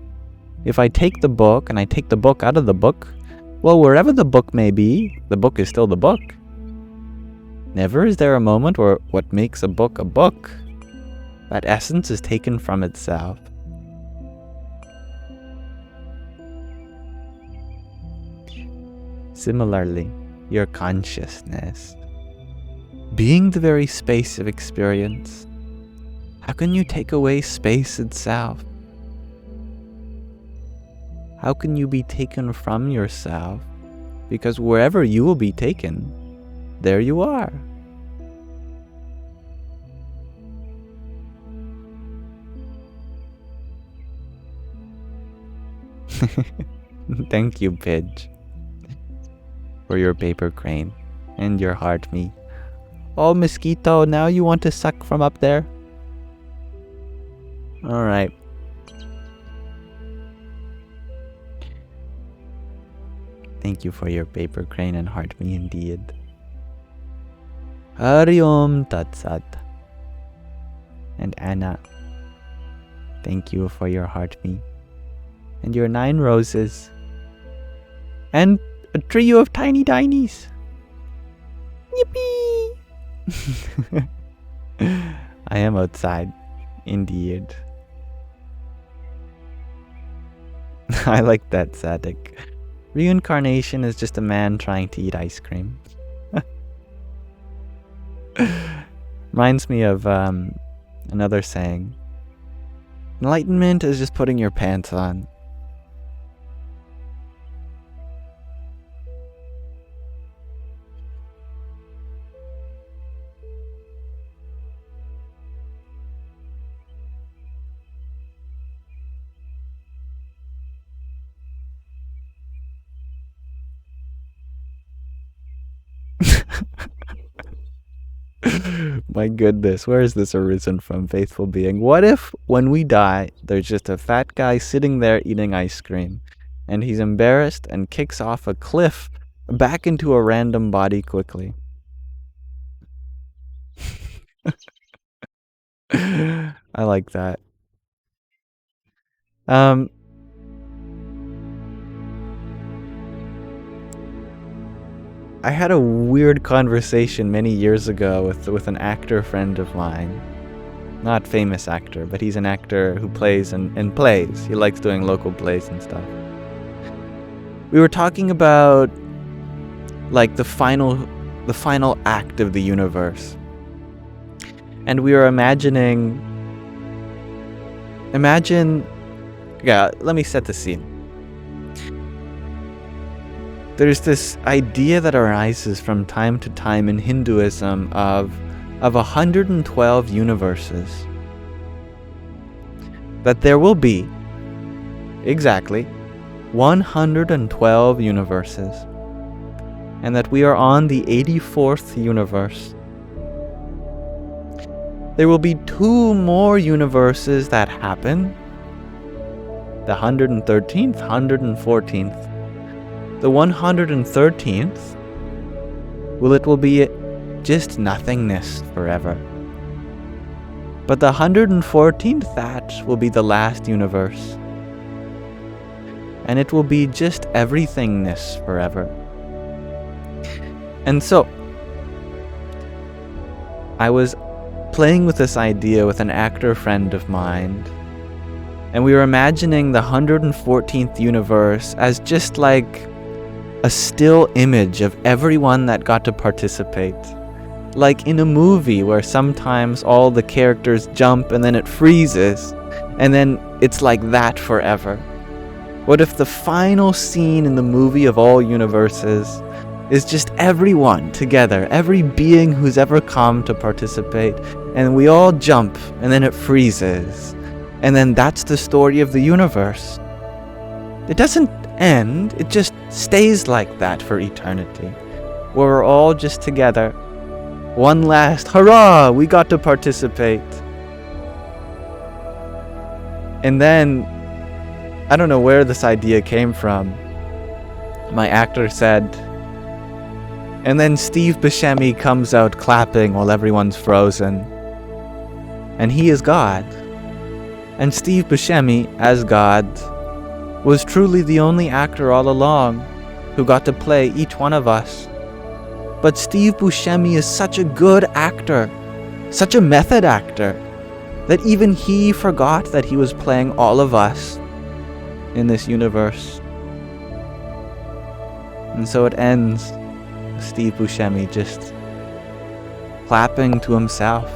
If I take the book and I take the book out of the book, well, wherever the book may be, the book is still the book. Never is there a moment where what makes a book, that essence is taken from itself. Similarly, your consciousness, being the very space of experience, how can you take away space itself? How can you be taken from yourself? Because wherever you will be taken, there you are. Thank you, Pidge, for your paper crane and your heart me. Oh, Mosquito, now you want to suck from up there? Alright. Thank you for your paper crane and heart me indeed. Hari Om Tat Sat. And Anna, thank you for your heart me and your 9 roses and a trio of tiny tinies. Yippee! I am outside, indeed. I like that, Sattvic. Reincarnation is just a man trying to eat ice cream. Reminds me of another saying. Enlightenment is just putting your pants on. My goodness, where is this arisen from, faithful being? What if, when we die, there's just a fat guy sitting there eating ice cream, and he's embarrassed and kicks off a cliff back into a random body quickly? I like that. I had a weird conversation many years ago with an actor friend of mine. Not famous actor, but he's an actor who plays and plays. He likes doing local plays and stuff. We were talking about like the final act of the universe. And we were imagine, let me set the scene. There's this idea that arises from time to time in Hinduism of 112 universes. That there will be, exactly, 112 universes. And that we are on the 84th universe. There will be 2 more universes that happen. The 113th, 114th. The 113th, it will be just nothingness forever. But the 114th, that will be the last universe. And it will be just everythingness forever. And so, I was playing with this idea with an actor friend of mine, and we were imagining the 114th universe as just like a still image of everyone that got to participate. Like in a movie where sometimes all the characters jump and then it freezes, and then it's like that forever. What if the final scene in the movie of all universes is just everyone together, every being who's ever come to participate, and we all jump, and then it freezes, and then that's the story of the universe. It doesn't end, it just stays like that for eternity, where we're all just together. One last hurrah, we got to participate. And then, I don't know where this idea came from. My actor said, and then Steve Buscemi comes out clapping while everyone's frozen. And he is God. And Steve Buscemi, as God, was truly the only actor all along who got to play each one of us. But Steve Buscemi is such a good actor, such a method actor, that even he forgot that he was playing all of us in this universe. And so it ends with Steve Buscemi just clapping to himself.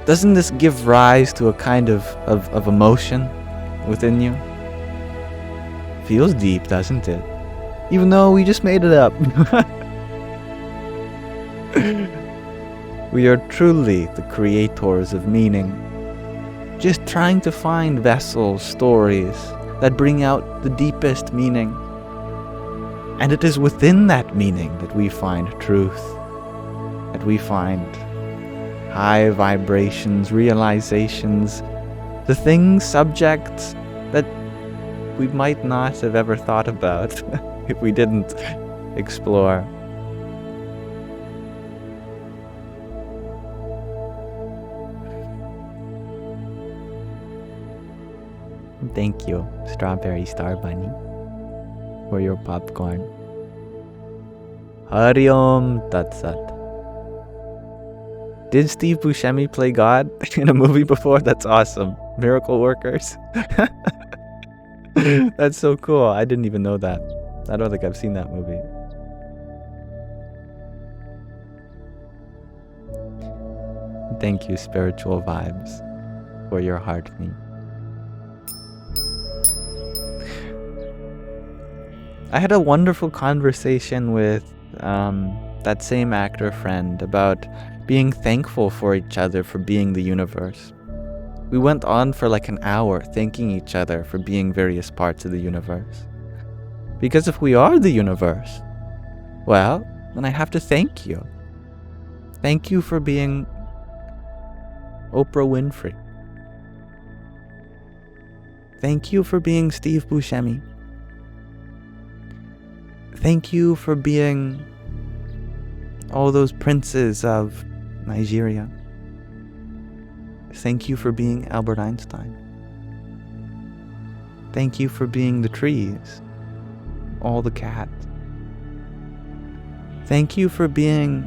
Doesn't this give rise to a kind of emotion within you? Feels deep, doesn't it? Even though we just made it up. We are truly the creators of meaning, just trying to find vessels, stories that bring out the deepest meaning. And it is within that meaning that we find truth, that we find high vibrations, realizations, the things, subjects that we might not have ever thought about if we didn't explore. Thank you, Strawberry Star Bunny, for your popcorn. Hari Om Tat Sat. Did Steve Buscemi play God in a movie before? That's awesome. Miracle Workers. That's so cool. I didn't even know that. I don't think I've seen that movie. Thank you, Spiritual Vibes, for your heart me. I had a wonderful conversation with that same actor friend about being thankful for each other for being the universe. We went on for like an hour thanking each other for being various parts of the universe. Because if we are the universe, well, then I have to thank you. Thank you for being Oprah Winfrey. Thank you for being Steve Buscemi. Thank you for being all those princes of Nigeria. Thank you for being Albert Einstein. Thank you for being the trees, all the cats. Thank you for being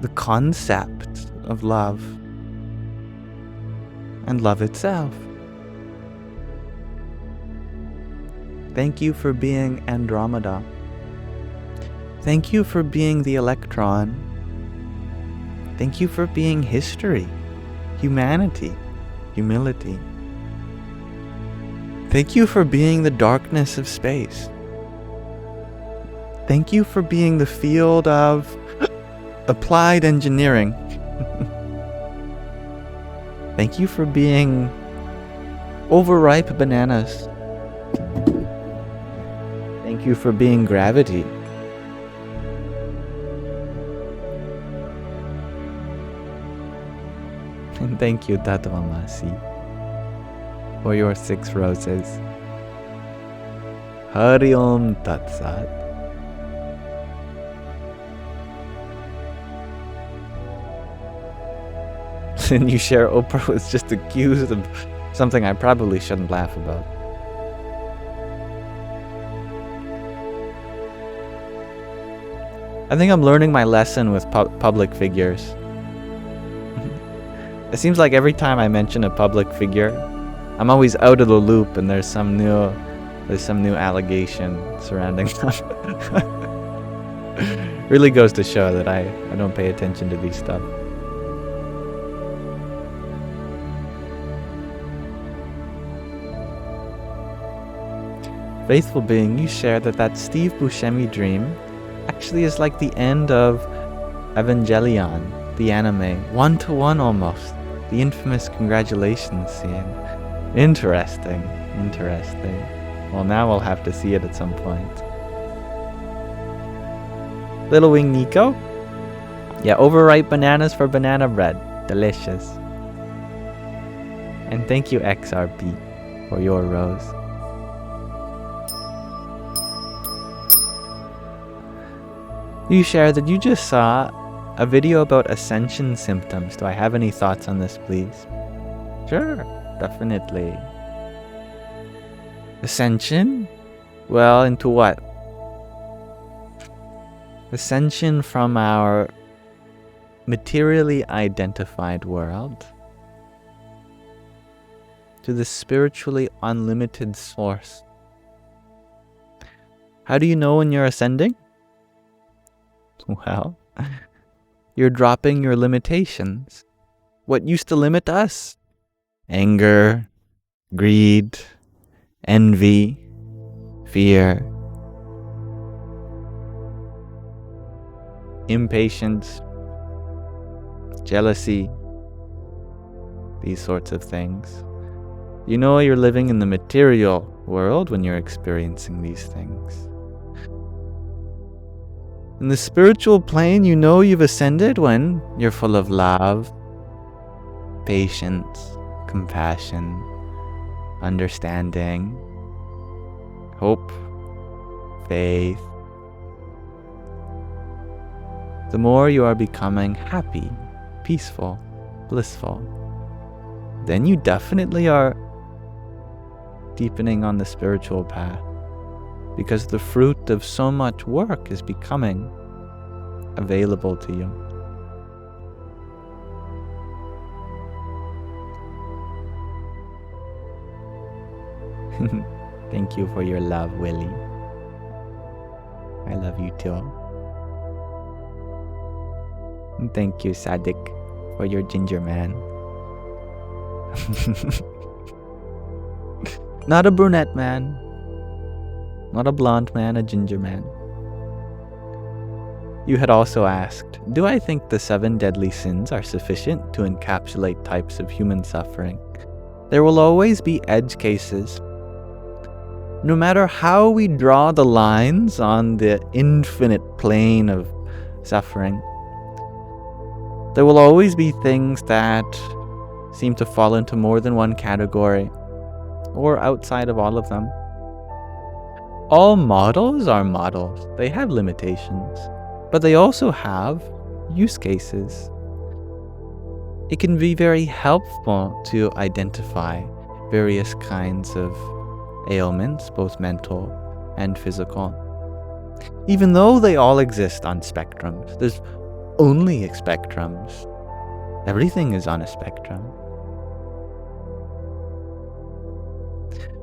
the concept of love and love itself. Thank you for being Andromeda. Thank you for being the electron. Thank you for being history, humanity, humility. Thank you for being the darkness of space. Thank you for being the field of applied engineering. Thank you for being overripe bananas. Thank you for being gravity. And thank you, Tatwamasi, for your 6 roses. Hari Om Tat Sat. And you share Oprah was just accused of something I probably shouldn't laugh about. I think I'm learning my lesson with public figures. It seems like every time I mention a public figure, I'm always out of the loop and there's some new allegation surrounding them. Really goes to show that I don't pay attention to these stuff. Faithful being, you share that Steve Buscemi dream actually is like the end of Evangelion, the anime, 1-to-1 almost. The infamous congratulations scene. Interesting. Well, now we'll have to see it at some point. Little Wing Nico? Yeah, overripe bananas for banana bread. Delicious. And thank you, XRP, for your rose. You share that you just saw a video about Ascension symptoms. Do I have any thoughts on this, please? Sure, definitely. Ascension? Well, into what? Ascension from our materially identified world to the spiritually unlimited source. How do you know when you're ascending? Well, you're dropping your limitations. What used to limit us? Anger, greed, envy, fear, impatience, jealousy, these sorts of things. You know you're living in the material world when you're experiencing these things. In the spiritual plane, you know you've ascended when you're full of love, patience, compassion, understanding, hope, faith. The more you are becoming happy, peaceful, blissful, then you definitely are deepening on the spiritual path, because the fruit of so much work is becoming available to you. Thank you for your love, Willie. I love you too. And thank you, Sattvic, for your ginger man. Not a brunette man. Not a blonde man, a ginger man. You had also asked, do I think the 7 deadly sins are sufficient to encapsulate types of human suffering? There will always be edge cases. No matter how we draw the lines on the infinite plane of suffering, there will always be things that seem to fall into more than one category, or outside of all of them. All models are models. They have limitations, but they also have use cases. It can be very helpful to identify various kinds of ailments, both mental and physical. Even though they all exist on spectrums, there's only spectrums. Everything is on a spectrum.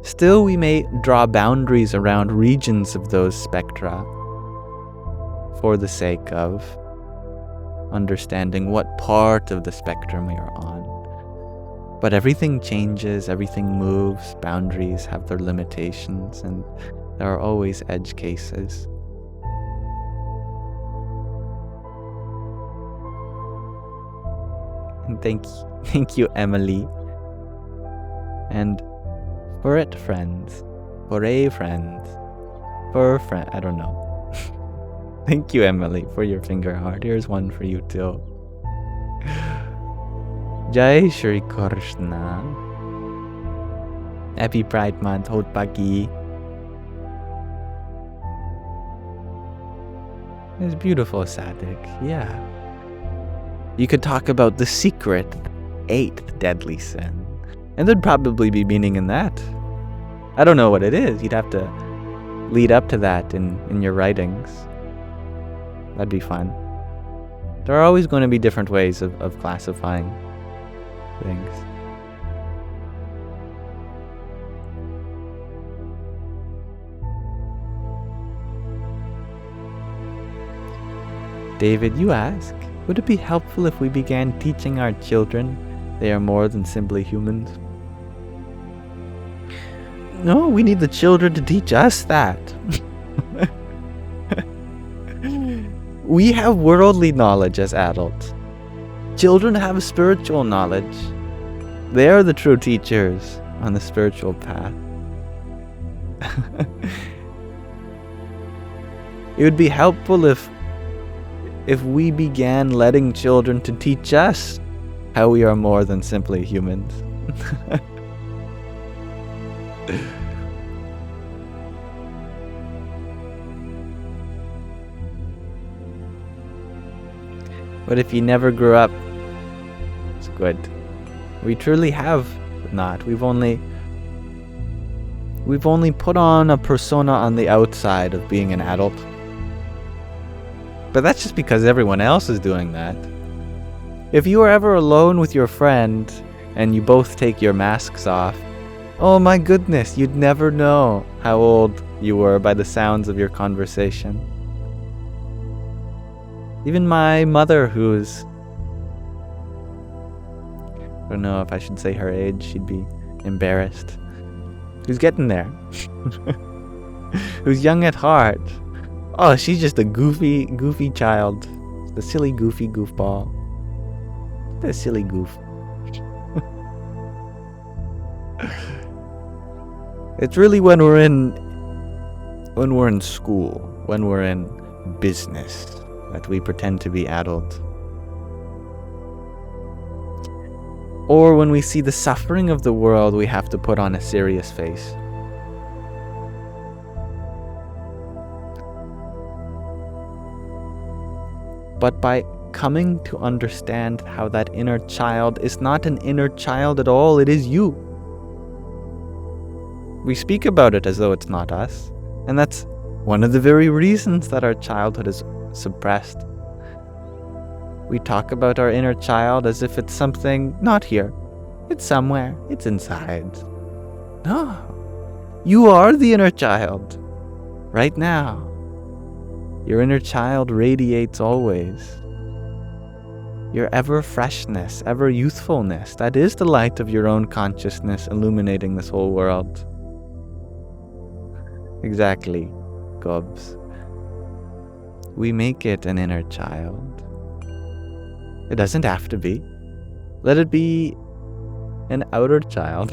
Still, we may draw boundaries around regions of those spectra for the sake of understanding what part of the spectrum we are on. But everything changes, everything moves, boundaries have their limitations, and there are always edge cases. And thank you, Emily. And for it, friends. For a friend. For a friend. I don't know. Thank you, Emily, for your finger heart. Here's one for you too. Jai Shri Krishna. Happy Pride Month. Hot pagi. It's beautiful, Sattvic. Yeah. You could talk about the secret 8th deadly sin. And there'd probably be meaning in that. I don't know what it is. You'd have to lead up to that in your writings. That'd be fun. There are always going to be different ways of classifying things. David, you ask, would it be helpful if we began teaching our children they are more than simply humans? No, we need the children to teach us that. We have worldly knowledge as adults. Children have spiritual knowledge. They are the true teachers on the spiritual path. It would be helpful if we began letting children to teach us how we are more than simply humans. But if you never grew up, it's good. We truly have not. We've only put on a persona on the outside of being an adult. But that's just because everyone else is doing that. If you are ever alone with your friend and you both take your masks off, oh my goodness, you'd never know how old you were by the sounds of your conversation. Even my mother, who's... I don't know if I should say her age, she'd be embarrassed. Who's getting there. Who's young at heart. Oh, she's just a goofy child. The silly, goofy goofball. The silly goof. It's really when we're in school, when we're in business, that we pretend to be adult. Or when we see the suffering of the world, we have to put on a serious face. But by coming to understand how that inner child is not an inner child at all, it is you. We speak about it as though it's not us, and that's one of the very reasons that our childhood is suppressed. We talk about our inner child as if it's something not here. It's somewhere. It's inside. No. You are the inner child. Right now. Your inner child radiates always. Your ever freshness, ever youthfulness, that is the light of your own consciousness illuminating this whole world. Exactly, Gobs. We make it an inner child. It doesn't have to be. Let it be an outer child.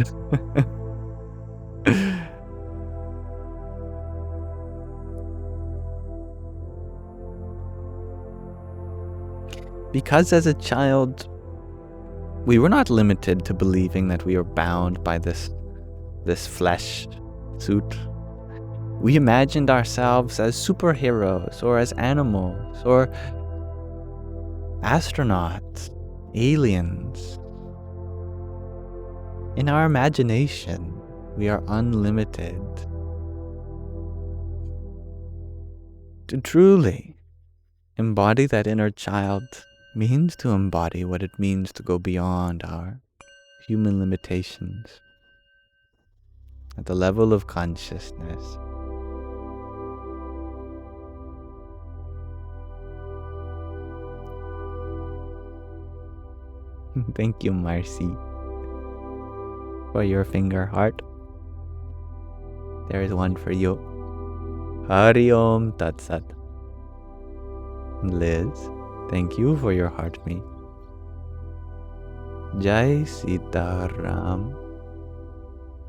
Because as a child, we were not limited to believing that we are bound by this flesh suit. We imagined ourselves as superheroes, or as animals, or astronauts, aliens. In our imagination, we are unlimited. To truly embody that inner child means to embody what it means to go beyond our human limitations at the level of consciousness. Thank you, Marcy, for your finger heart. There is one for you. Hari Om Tat Sat. Liz, thank you for your heart me. Jai Sita Ram.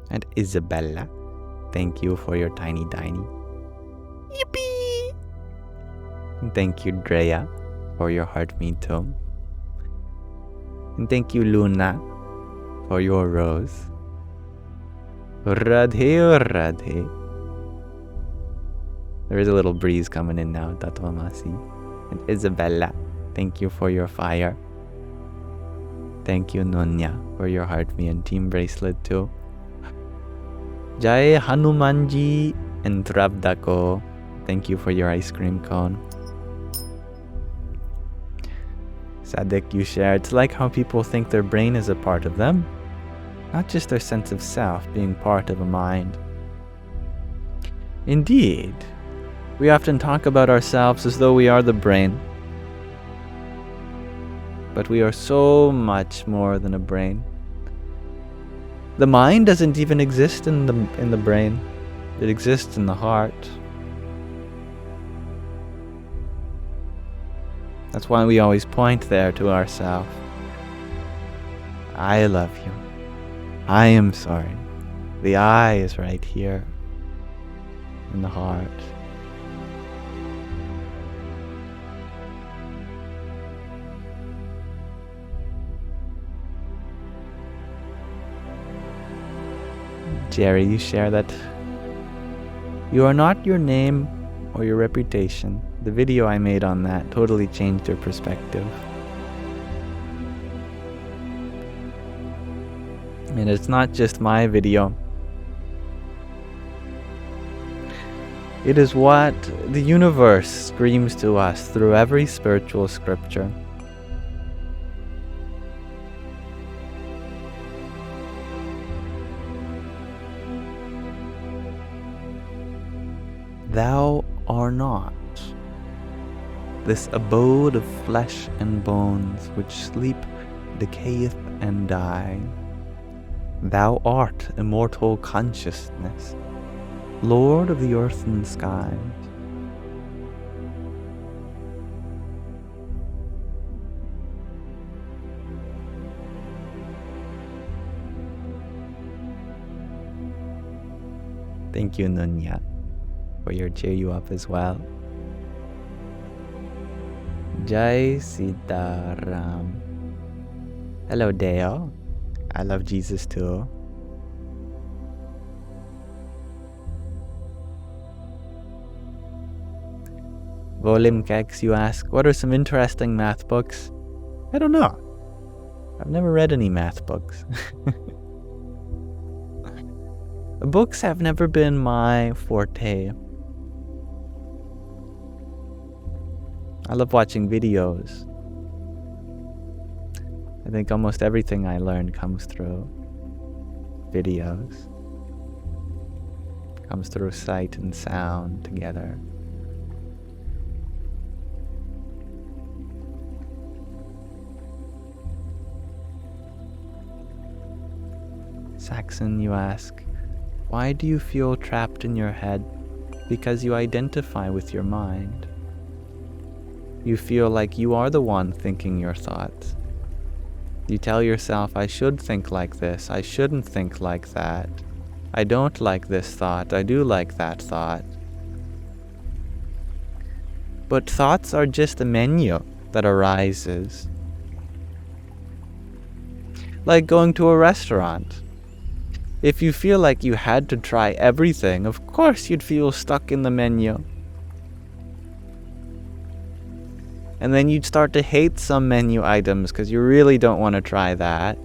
And Isabella, thank you for your tiny. Yippee! And thank you, Drea, for your heart me too. And thank you, Luna, for your rose. Radhe, Radhe. There is a little breeze coming in now, Tatwamasi. And Isabella, thank you for your fire. Thank you, Nonya, for your heart me and team bracelet too. Jai Hanumanji and Trabdako, thank you for your ice cream cone. Sattvic, you share, it's like how people think their brain is a part of them, not just their sense of self being part of a mind. Indeed, we often talk about ourselves as though we are the brain, but we are so much more than a brain. The mind doesn't even exist in the brain. It exists in the heart. That's why we always point there to ourselves. I love you. I am sorry. The I is right here in the heart. Jerry, you share that you are not your name or your reputation. The video I made on that totally changed your perspective. And it's not just my video. It is what the universe screams to us through every spiritual scripture. Thou art not this abode of flesh and bones, which sleep, decayeth, and die. Thou art immortal consciousness, Lord of the earth and skies. Thank you, Nunya, for your cheer you up as well. Jai Sitaram. Hello, Deo. I love Jesus too. Volimkex, you ask, what are some interesting math books? I don't know. I've never read any math books. Books have never been my forte. I love watching videos. I think almost everything I learn comes through videos. Comes through sight and sound together. Saxon, you ask, why do you feel trapped in your head? Because you identify with your mind. You feel like you are the one thinking your thoughts. You tell yourself, I should think like this, I shouldn't think like that. I don't like this thought, I do like that thought. But thoughts are just a menu that arises. Like going to a restaurant. If you feel like you had to try everything, of course you'd feel stuck in the menu. And then you'd start to hate some menu items because you really don't want to try that.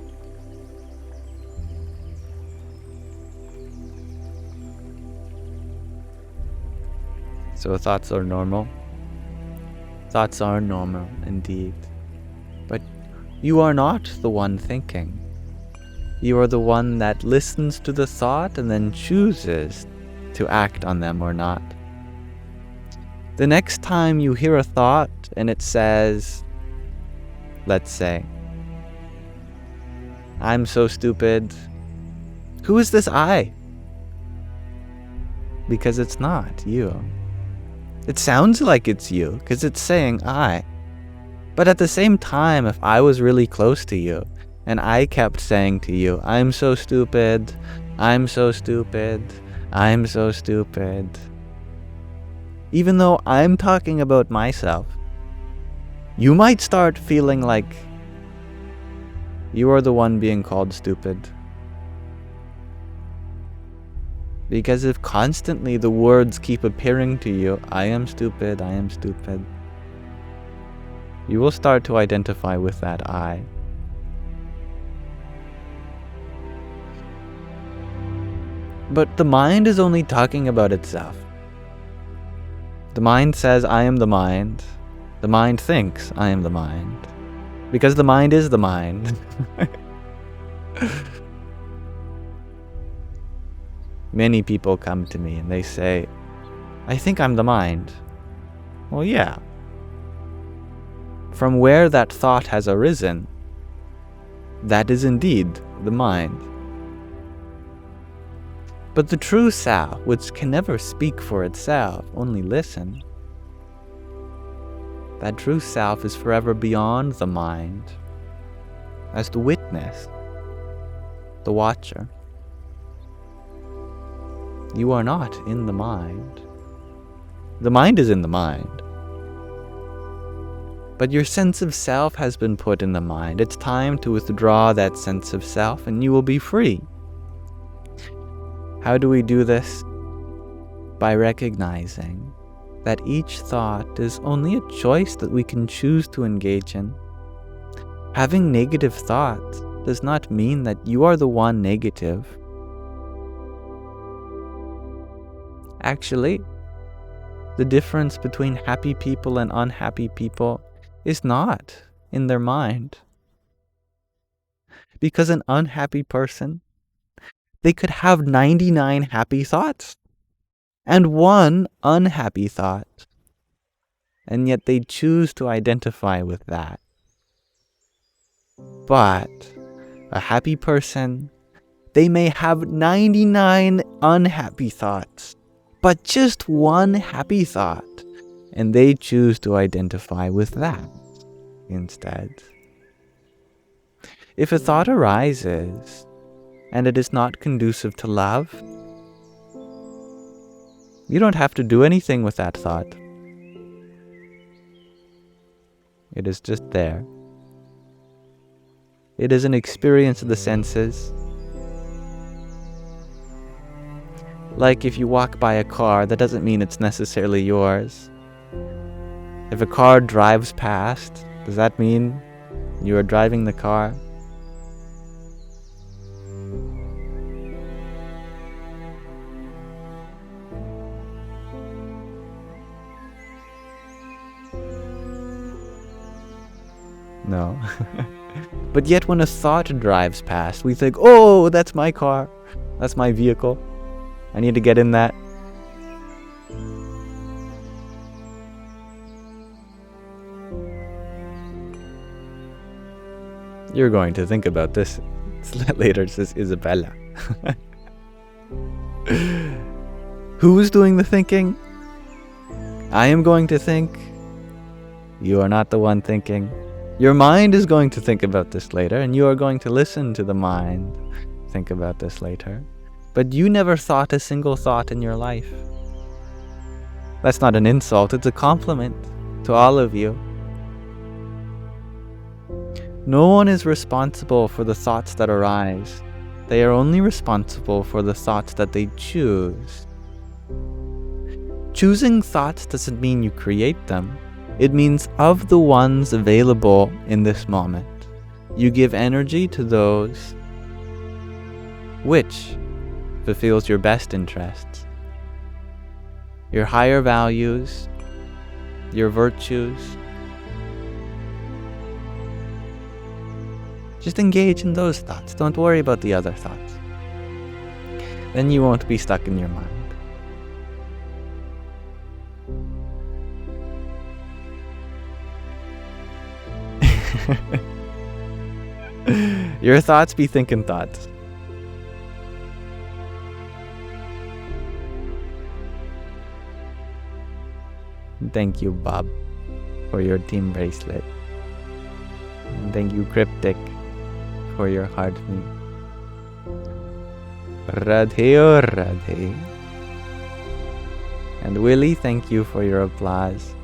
So thoughts are normal. Thoughts are normal indeed. But you are not the one thinking. You are the one that listens to the thought and then chooses to act on them or not. The next time you hear a thought and it says, let's say, I'm so stupid, who is this I? Because it's not you. It sounds like it's you because it's saying I. But at the same time, if I was really close to you and I kept saying to you, I'm so stupid, I'm so stupid, I'm so stupid, even though I'm talking about myself, you might start feeling like you are the one being called stupid. Because if constantly the words keep appearing to you, I am stupid, you will start to identify with that I. But the mind is only talking about itself. The mind says, I am the mind. The mind thinks, I am the mind. Because the mind is the mind. Many people come to me and they say, I think I'm the mind. Well, yeah. From where that thought has arisen, that is indeed the mind. But the true self, which can never speak for itself, only listen, that true self is forever beyond the mind, as the witness, the watcher. You are not in the mind. The mind is in the mind. But your sense of self has been put in the mind. It's time to withdraw that sense of self and you will be free. How do we do this? By recognizing that each thought is only a choice that we can choose to engage in. Having negative thoughts does not mean that you are the one negative. Actually, the difference between happy people and unhappy people is not in their mind. Because an unhappy person, they could have 99 happy thoughts and one unhappy thought, and yet they choose to identify with that. But a happy person, they may have 99 unhappy thoughts, but just one happy thought, and they choose to identify with that instead. If a thought arises, and it is not conducive to love, you don't have to do anything with that thought. It is just there. It is an experience of the senses. Like if you walk by a car, that doesn't mean it's necessarily yours. If a car drives past, does that mean you are driving the car? No. But yet when a thought drives past, we think, oh, that's my car. That's my vehicle. I need to get in that. You're going to think about this later, says Isabella. Who is doing the thinking? I am going to think. You are not the one thinking. Your mind is going to think about this later, and you are going to listen to the mind think about this later. But you never thought a single thought in your life. That's not an insult, it's a compliment to all of you. No one is responsible for the thoughts that arise. They are only responsible for the thoughts that they choose. Choosing thoughts doesn't mean you create them. It means of the ones available in this moment, you give energy to those which fulfills your best interests, your higher values, your virtues. Just engage in those thoughts. Don't worry about the other thoughts. Then you won't be stuck in your mind. Your thoughts be thinking thoughts. Thank you, Bob, for your team bracelet. And thank you, Cryptic, for your heart me. Radhe oh Radhe. And Willie, thank you for your applause.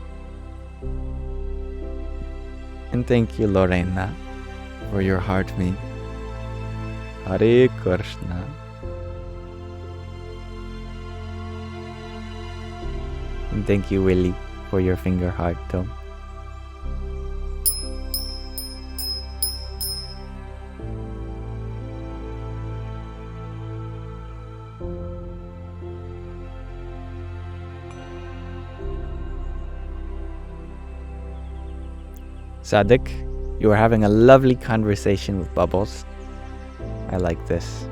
And thank you, Lorena, for your heart me. Hare Krishna. And thank you, Willie, for your finger heart too. Sattvic, you are having a lovely conversation with Bubbles. I like this.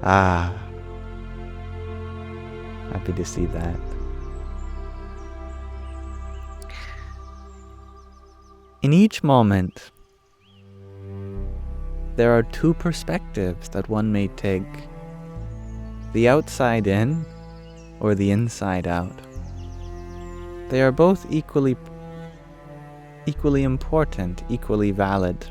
Happy to see that. In each moment, there are two perspectives that one may take: the outside in or the inside out. They are both equally important, equally valid.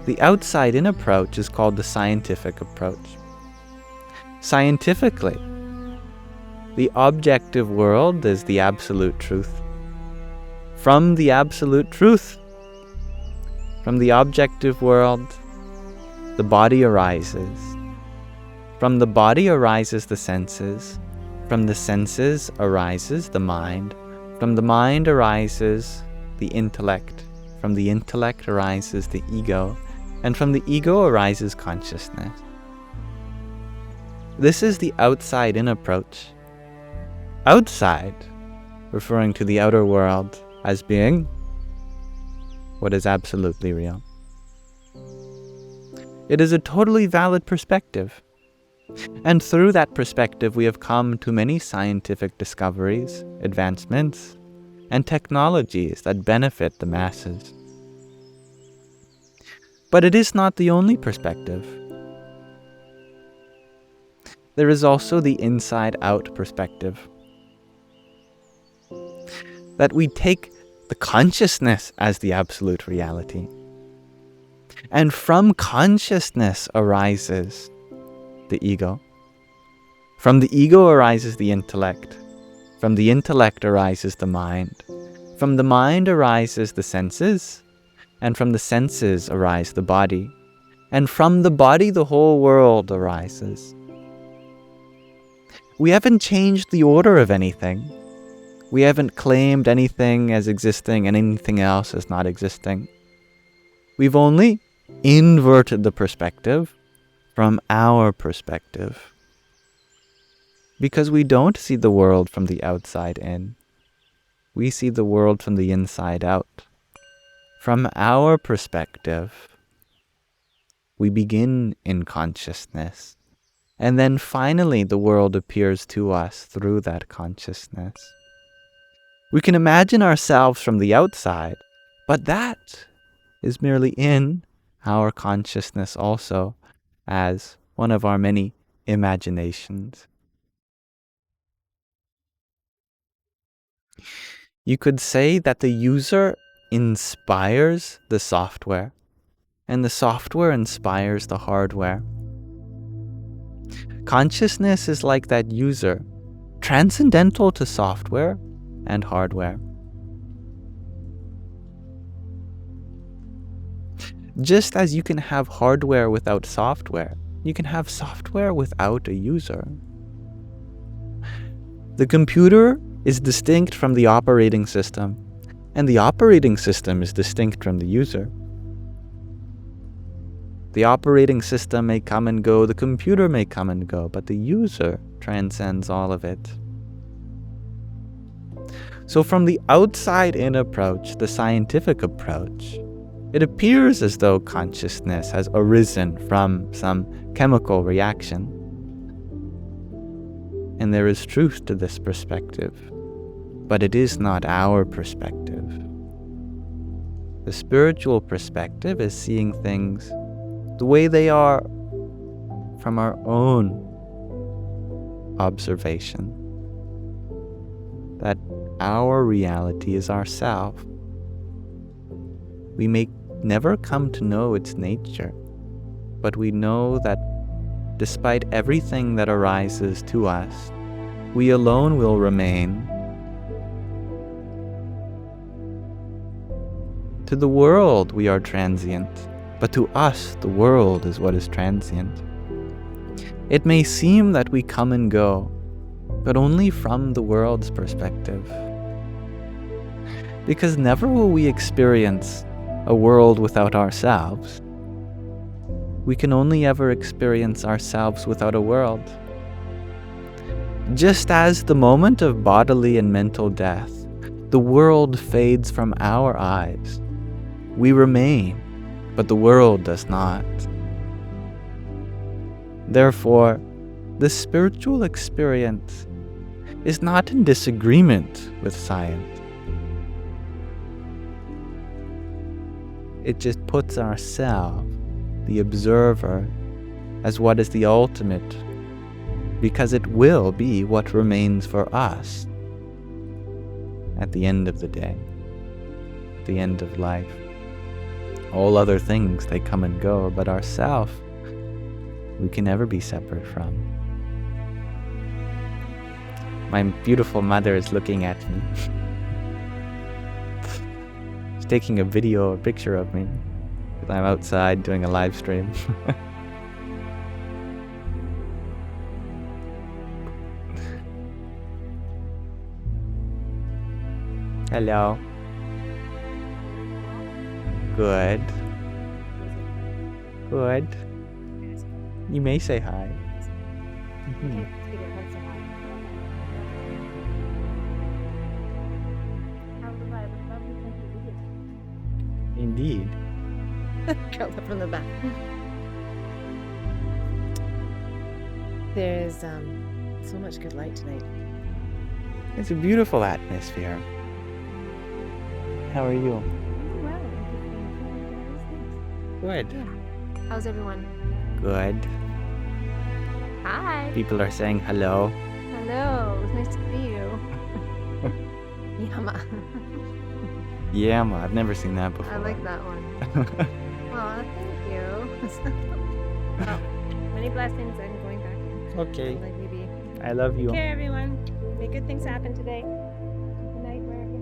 The outside-in approach is called the scientific approach. Scientifically, the objective world is the absolute truth. From the absolute truth, from the objective world, the body arises. From the body arises the senses. From the senses arises the mind. From the mind arises the intellect. From the intellect arises the ego. And from the ego arises consciousness. This is the outside-in approach. Outside, referring to the outer world as being what is absolutely real. It is a totally valid perspective. And through that perspective, we have come to many scientific discoveries, advancements, and technologies that benefit the masses. But it is not the only perspective. There is also the inside-out perspective. That we take the consciousness as the absolute reality. And from consciousness arises the ego. From the ego arises the intellect. From the intellect arises the mind. From the mind arises the senses. And from the senses arise the body. And from the body the whole world arises. We haven't changed the order of anything. We haven't claimed anything as existing and anything else as not existing. We've only inverted the perspective from our perspective. Because we don't see the world from the outside in. We see the world from the inside out. From our perspective, we begin in consciousness, and then finally the world appears to us through that consciousness. We can imagine ourselves from the outside, but that is merely in our consciousness also, as one of our many imaginations. You could say that the user inspires the software, and the software inspires the hardware. Consciousness is like that user, transcendental to software and hardware. Just as you can have hardware without software, you can have software without a user. The computer is distinct from the operating system, and the operating system is distinct from the user. The operating system may come and go, the computer may come and go, but the user transcends all of it. So from the outside-in approach, the scientific approach, it appears as though consciousness has arisen from some chemical reaction. And there is truth to this perspective, but it is not our perspective. The spiritual perspective is seeing things the way they are from our own observation. That our reality is ourself. We may never come to know its nature, but we know that despite everything that arises to us, we alone will remain. To the world we are transient, but to us the world is what is transient. It may seem that we come and go, but only from the world's perspective. Because never will we experience a world without ourselves. We can only ever experience ourselves without a world. Just as the moment of bodily and mental death, the world fades from our eyes. We remain, but the world does not. Therefore, the spiritual experience is not in disagreement with science. It just puts ourselves, the observer, as what is the ultimate, because it will be what remains for us at the end of the day, at the end of life. All other things, they come and go, but ourself, we can never be separate from. My beautiful mother is looking at me. She's taking a picture of me, because I'm outside doing a live stream. Hello. Good. Good. You may say hi. Mm-hmm. Indeed. Curled up from the back. There is so much good light tonight. It's a beautiful atmosphere. How are you? Well, Good. yeah. How's everyone? Good. Hi. People are saying hello. Hello. It's nice to see you. Yama. Yeah, I've never seen that before. I like that one. Aw, thank you. Well, many blessings. I'm going back in. Okay. Like maybe. I love you. Take care, everyone. May good things happen today. Good night, America.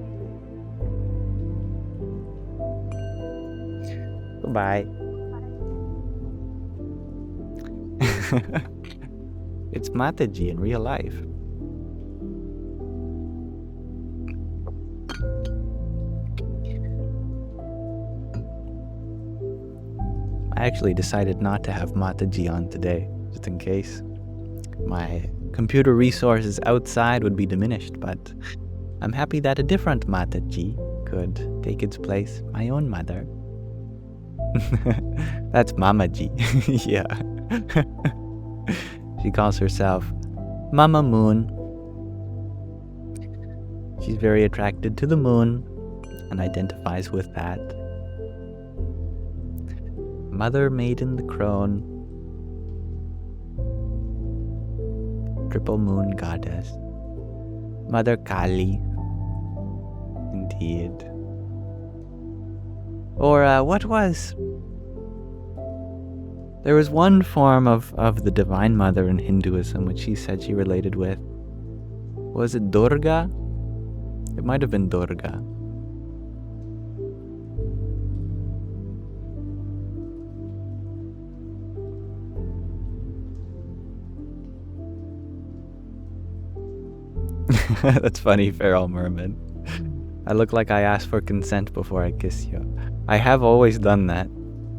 Goodbye. It's Mataji in real life. I actually decided not to have Mataji on today, just in case. My computer resources outside would be diminished, but I'm happy that a different Mataji could take its place, my own mother. That's Mamaji. Yeah. She calls herself Mama Moon. She's very attracted to the moon and identifies with that. Mother Maiden the Crone. Triple Moon Goddess. Mother Kali. Indeed. Or what was... There was one form of the Divine Mother in Hinduism which she said she related with. Was it Durga? It might have been Durga. That's funny, Feral Mermaid. I look like I asked for consent before I kiss you. I have always done that,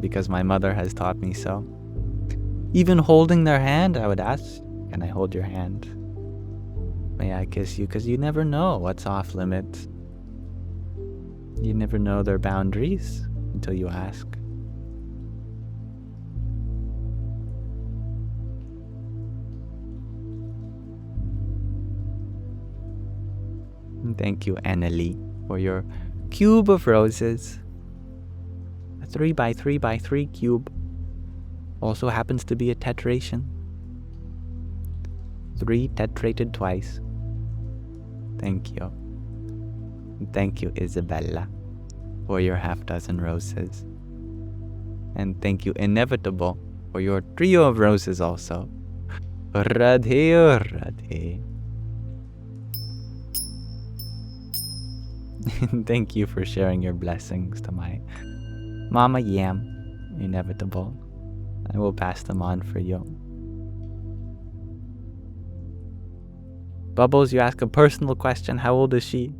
because my mother has taught me so. Even holding their hand, I would ask, can I hold your hand? May I kiss you? Because you never know what's off limits. You never know their boundaries until you ask. And thank you, Annalie, for your cube of roses. A 3x3x3 cube. Also happens to be a tetration. 3 tetrated twice. Thank you. And thank you, Isabella, for your half-dozen roses. And thank you, Inevitable, for your trio of roses also. Radhe, Radhe. Thank you for sharing your blessings to my Mama Yam, Inevitable. I will pass them on for you. Bubbles, you ask a personal question. How old is she?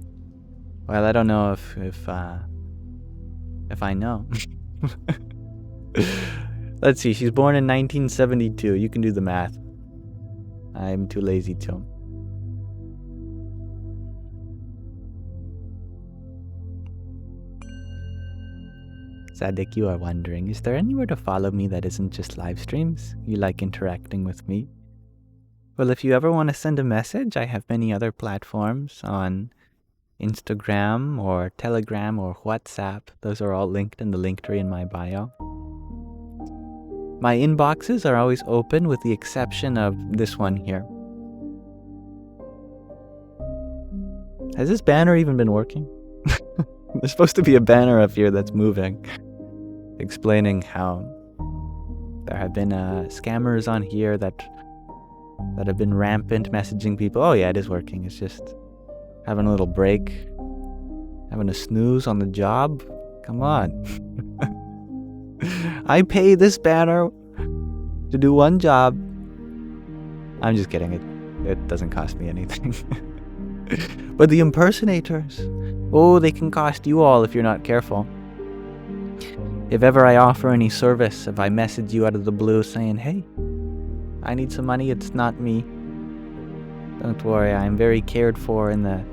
Well, I don't know if I know. Let's see. She's born in 1972. You can do the math. I'm too lazy to. Sadik, you are wondering, is there anywhere to follow me that isn't just live streams? You like interacting with me? Well, if you ever want to send a message, I have many other platforms on Instagram or Telegram or WhatsApp. Those are all linked in the link tree in my bio. My inboxes are always open with the exception of this one here. Has this banner even been working? There's supposed to be a banner up here that's moving, explaining how there have been scammers on here that have been rampant, messaging people. Oh yeah, it is working. It's just having a little break, having a snooze on the job. Come on. I pay this banner to do one job. I'm just kidding. It doesn't cost me anything. But the impersonators, oh, they can cost you all if you're not careful. If ever I offer any service, if I message you out of the blue saying, hey, I need some money, it's not me. Don't worry, I'm very cared for in the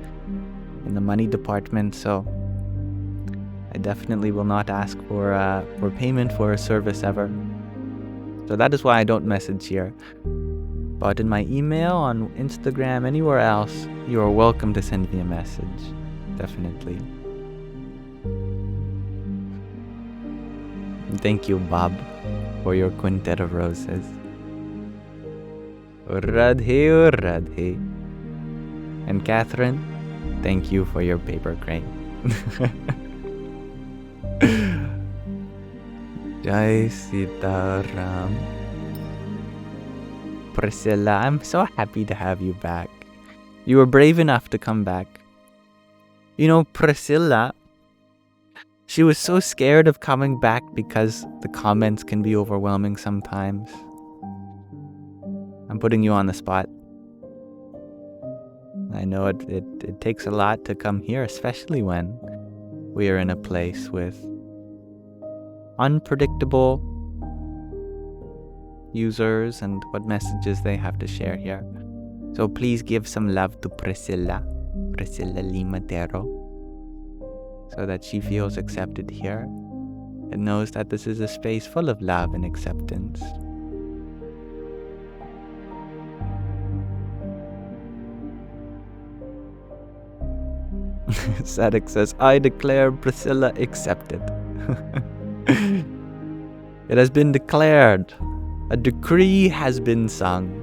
money department, so I definitely will not ask for payment for a service ever. So that is why I don't message here. But in my email, on Instagram, anywhere else, you are welcome to send me a message. Definitely. Thank you, Bob, for your quintet of roses. Radhe, Radhe. And Catherine, thank you for your paper crane. Jai Sitaram. Priscilla, I'm so happy to have you back. You were brave enough to come back. You know, Priscilla, she was so scared of coming back because the comments can be overwhelming sometimes. I'm putting you on the spot. I know it takes a lot to come here, especially when we are in a place with unpredictable users and what messages they have to share here. So please give some love to Priscilla Limatero, so that she feels accepted here and knows that this is a space full of love and acceptance. Sattvic says, I declare Priscilla accepted. It has been declared. A decree has been sung.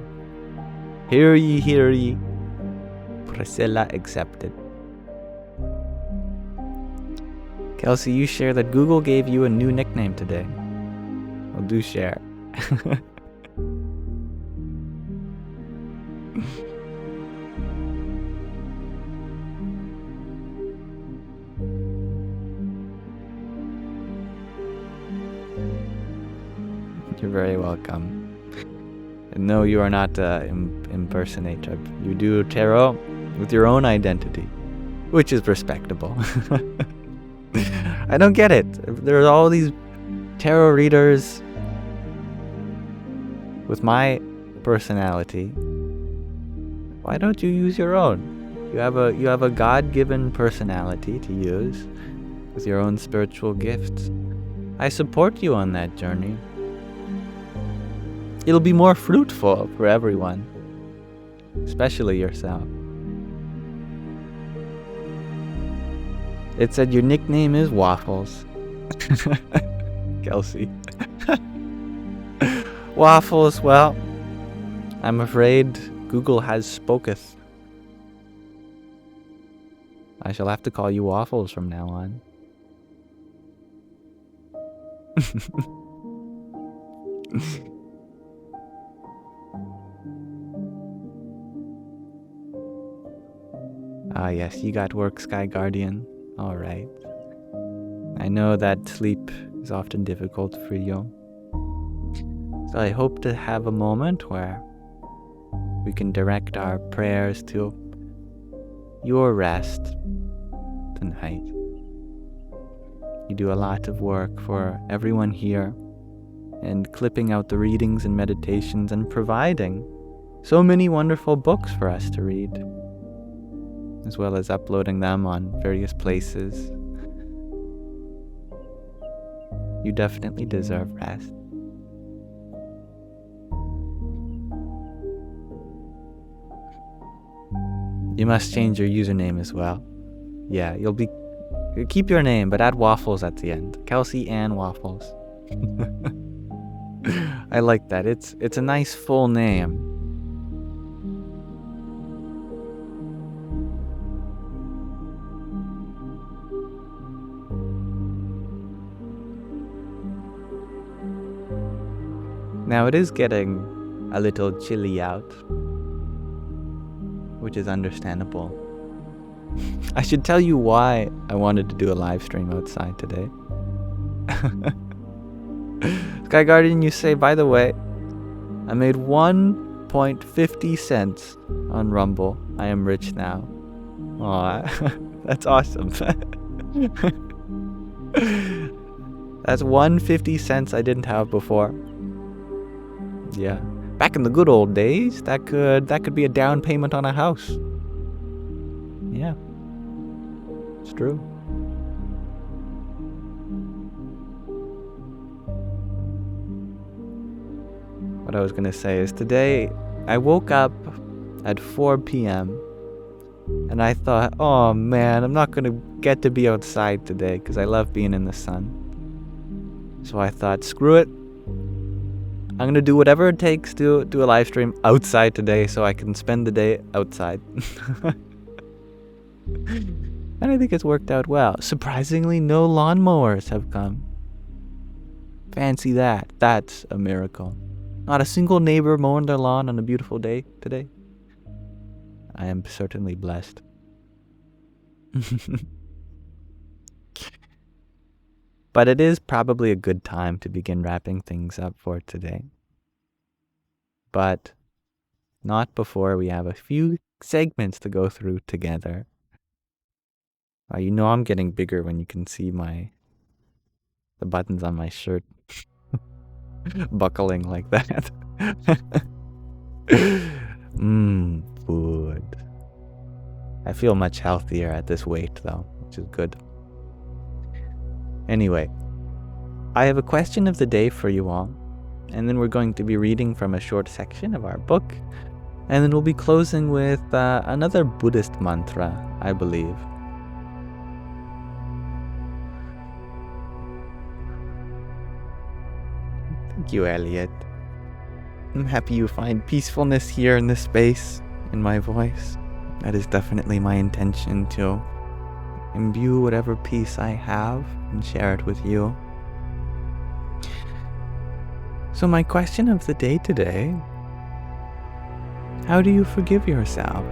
Hear ye, Priscilla accepted. Kelsey, you share that Google gave you a new nickname today. Well, do share. You're very welcome. And no, you are not an impersonator. You do tarot with your own identity, which is respectable. I don't get it. There are all these tarot readers with my personality. Why don't you use your own? You have a God-given personality to use with your own spiritual gifts. I support you on that journey. It'll be more fruitful for everyone, especially yourself. It said your nickname is Waffles. Kelsey. Waffles, well, I'm afraid Google has spoketh. I shall have to call you Waffles from now on. Ah yes, you got work, Sky Guardian. Alright. I know that sleep is often difficult for you. So I hope to have a moment where we can direct our prayers to your rest tonight. You do a lot of work for everyone here, and clipping out the readings and meditations and providing so many wonderful books for us to read, as well as uploading them on various places. You definitely deserve rest. You must change your username as well. Yeah, keep your name, but add Waffles at the end. Kelsey Ann Waffles. I like that. It's a nice full name. Now it is getting a little chilly out, which is understandable. I should tell you why I wanted to do a live stream outside today. Sky Guardian, you say, by the way, I made 1.50 cents on Rumble. I am rich now. Aw, that's awesome. That's 1.50 cents I didn't have before. Yeah. Back in the good old days, that could be a down payment on a house. Yeah. It's true. What I was going to say is today I woke up at 4 p.m. and I thought, oh man, I'm not going to get to be outside today because I love being in the sun. So I thought, screw it. I'm going to do whatever it takes to do a live stream outside today so I can spend the day outside. And I think it's worked out well. Surprisingly, no lawnmowers have come. Fancy that. That's a miracle. Not a single neighbor mowing their lawn on a beautiful day today. I am certainly blessed. But it is probably a good time to begin wrapping things up for today. But not before we have a few segments to go through together. You know I'm getting bigger when you can see the buttons on my shirt buckling like that. Food. I feel much healthier at this weight though, which is good. Anyway, I have a question of the day for you all, and then we're going to be reading from a short section of our book, and then we'll be closing with another Buddhist mantra, I believe. Thank you, Elliot. I'm happy you find peacefulness here in this space, in my voice. That is definitely my intention to imbue whatever peace I have and share it with you. So my question of the day today, how do you forgive yourself?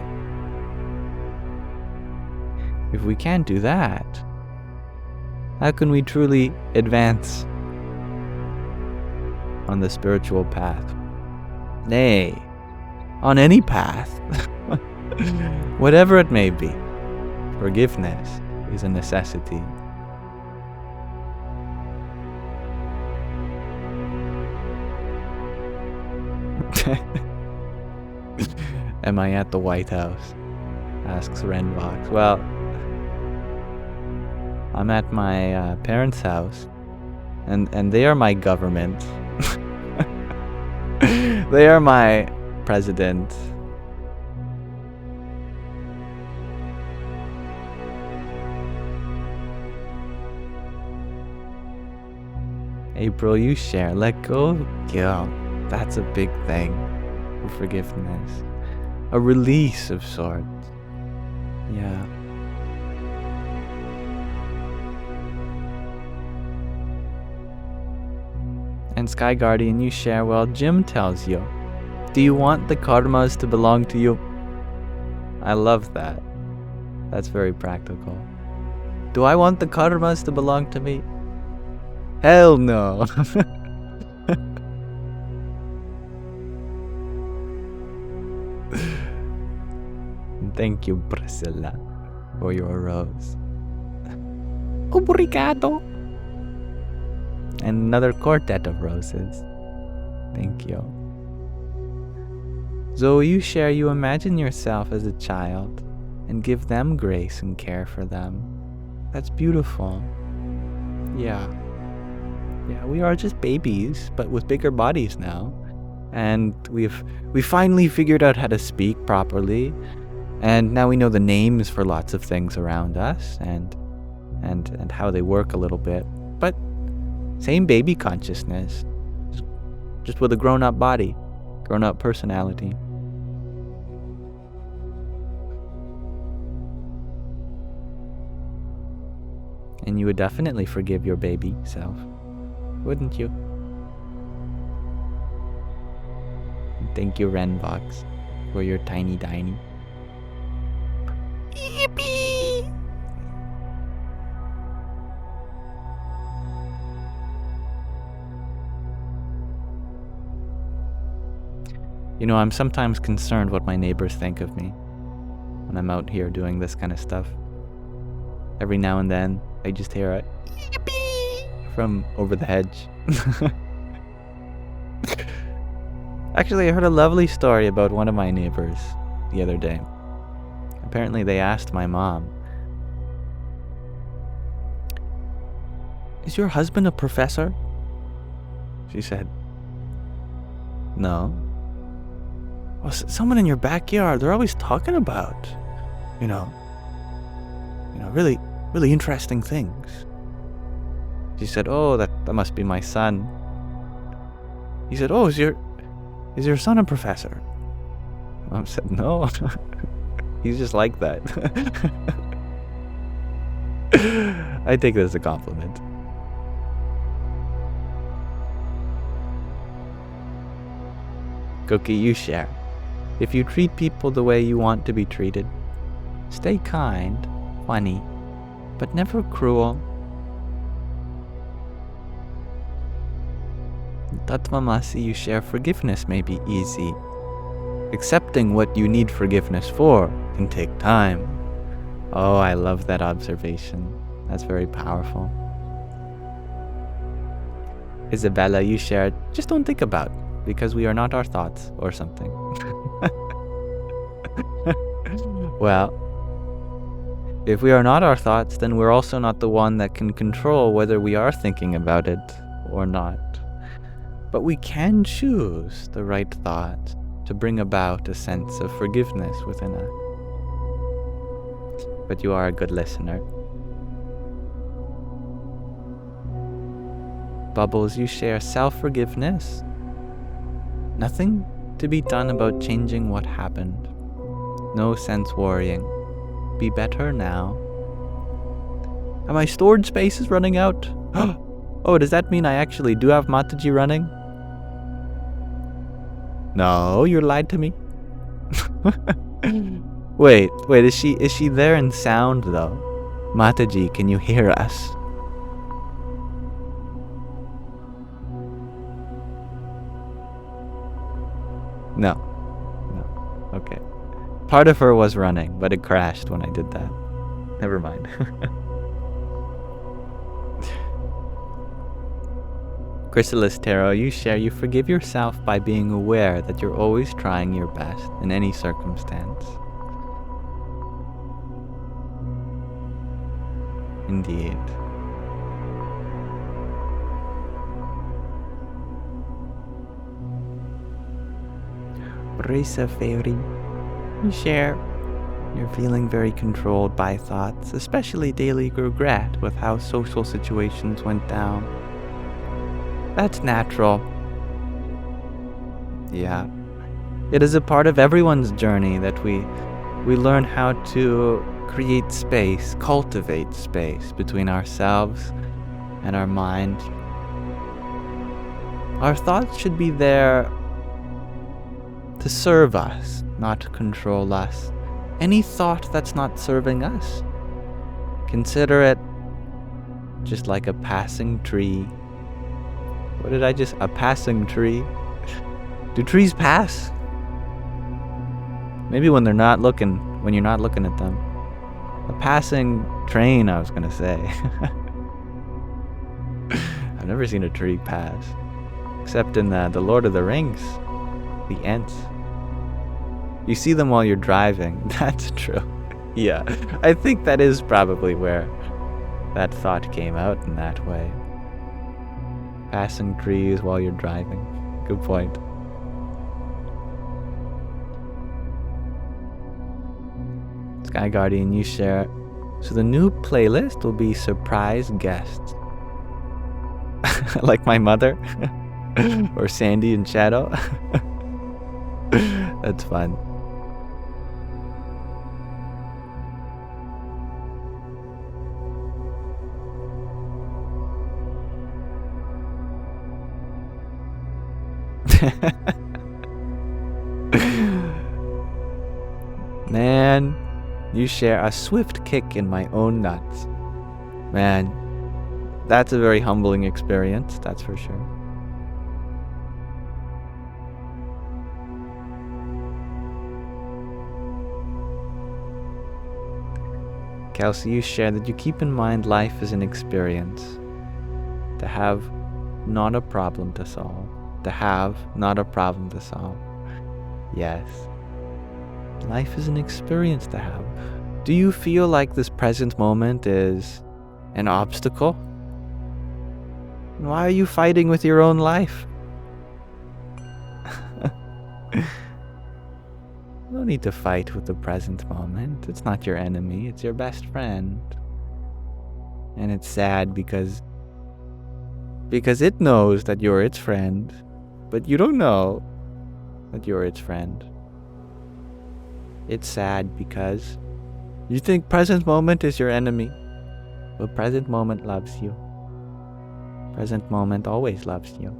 If we can't do that, how can we truly advance on the spiritual path? Nay, on any path, whatever it may be, forgiveness is a necessity. Am I at the White House? Asks Renvox. Well, I'm at my parents' house, and they are my government. They are my president. April, you share. Let go of guilt. That's a big thing for forgiveness. A release of sorts. Yeah. And Sky Guardian, you share. Well, Jim tells you, do you want the karmas to belong to you? I love that. That's very practical. Do I want the karmas to belong to me? Hell no. Thank you, Priscilla, for your rose. Obrigado. And another quartet of roses. Thank you. Zoe, you share, you imagine yourself as a child and give them grace and care for them. That's beautiful. Yeah. Yeah, we are just babies, but with bigger bodies now. And we finally figured out how to speak properly. And now we know the names for lots of things around us and how they work a little bit. But same baby consciousness, just with a grown-up body, grown-up personality. And you would definitely forgive your baby self, wouldn't you? Thank you, Renbox, for your tiny. Yippee! You know, I'm sometimes concerned what my neighbors think of me when I'm out here doing this kind of stuff. Every now and then, I just hear a yippee from over the hedge. Actually, I heard a lovely story about one of my neighbors the other day. Apparently, they asked my mom, "Is your husband a professor?" She said, "No." "Well, someone in your backyard, they're always talking about, you know, really, really interesting things." She said, "Oh, that must be my son." He said, "Oh, is your son a professor?" Mom said, "No." He's just like that. I take this as a compliment. Cookie, you share. If you treat people the way you want to be treated, stay kind, funny, but never cruel. Tatmamasi, you share. Forgiveness may be easy. Accepting what you need forgiveness for can take time. Oh, I love that observation. That's very powerful. Isabella, you shared. Just don't think about, because we are not our thoughts or something. Well, if we are not our thoughts, then we're also not the one that can control whether we are thinking about it or not. But we can choose the right thought to bring about a sense of forgiveness within us. But you are a good listener. Bubbles, you share self-forgiveness. Nothing to be done about changing what happened. No sense worrying. Be better now. And my storage space is running out. Oh, does that mean I actually do have Mataji running? No, you lied to me. Wait, is she there in sound though? Mataji, can you hear us? No. Okay. Part of her was running, but it crashed when I did that. Never mind. Chrysalis Tarot, you share. You forgive yourself by being aware that you're always trying your best in any circumstance. Indeed. Brisa Fairy, you share. You're feeling very controlled by thoughts, especially daily regret with how social situations went down. That's natural. Yeah. It is a part of everyone's journey that we learn how to create space, cultivate space between ourselves and our mind. Our thoughts should be there to serve us, not to control us. Any thought that's not serving us, consider it just like a passing tree. What did I just... A passing tree? Do trees pass? Maybe when they're not looking, when you're not looking at them. A passing train, I was gonna say. I've never seen a tree pass. Except in the Lord of the Rings. The Ents. You see them while you're driving. That's true. Yeah, I think that is probably where that thought came out in that way. Passing trees while you're driving. Good point. Sky Guardian, you share. So the new playlist will be surprise guests. Like my mother. Or Sandy and Shadow. That's fun. Man, you share a swift kick in my own nuts. Man, that's a very humbling experience, that's for sure. Kelsey, you share that you keep in mind life as an experience. To have, not a problem to solve. To have, not a problem to solve. Yes. Life is an experience to have. Do you feel like this present moment is an obstacle? Why are you fighting with your own life? No need to fight with the present moment. It's not your enemy, it's your best friend. And it's sad because it knows that you're its friend, but you don't know that you're its friend. It's sad because you think present moment is your enemy, but present moment loves you. Present moment always loves you.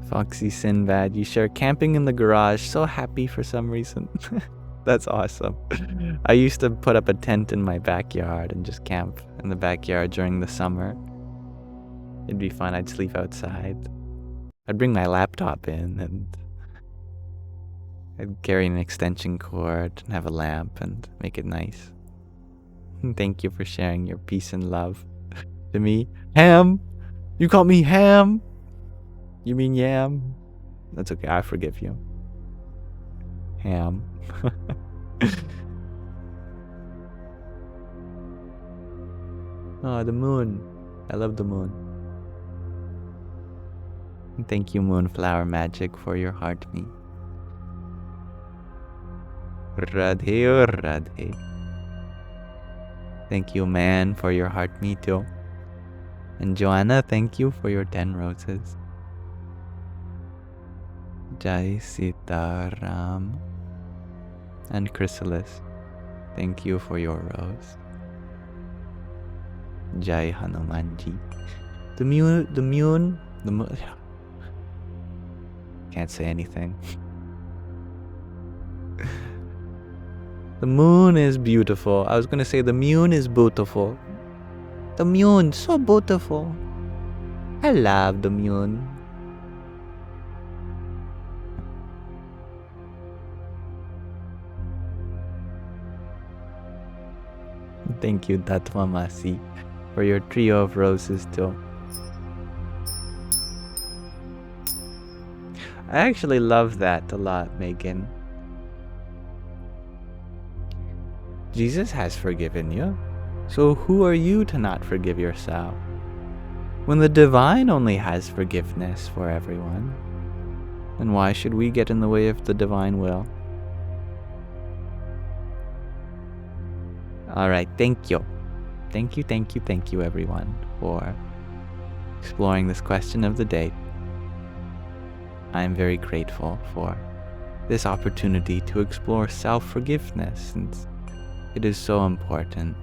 Foxy Sinbad, you share camping in the garage, so happy for some reason. That's awesome. I used to put up a tent in my backyard and just camp in the backyard during the summer. It'd be fun. I'd sleep outside. I'd bring my laptop in and I'd carry an extension cord and have a lamp and make it nice. Thank you for sharing your peace and love to me. Ham! You call me Ham! You mean Yam? That's okay, I forgive you. Ham. Oh, the moon. I love the moon. Thank you, Moonflower Magic, for your heartmeat. Radhe or Radhe. Thank you, Man, for your heartmeat too. And Joanna, thank you for your 10 roses. Jai Sitaram. And Chrysalis, thank you for your rose. Jai Hanumanji. The moon, can't say anything. The moon is beautiful. I was gonna say the moon is beautiful. The moon, so beautiful. I love the moon. Thank you, Tatmamasi, for your trio of roses too. I actually love that a lot, Megan. Jesus has forgiven you, so who are you to not forgive yourself? When the divine only has forgiveness for everyone, then why should we get in the way of the divine will? Alright, thank you. Thank you everyone for exploring this question of the day. I'm very grateful for this opportunity to explore self-forgiveness since it is so important.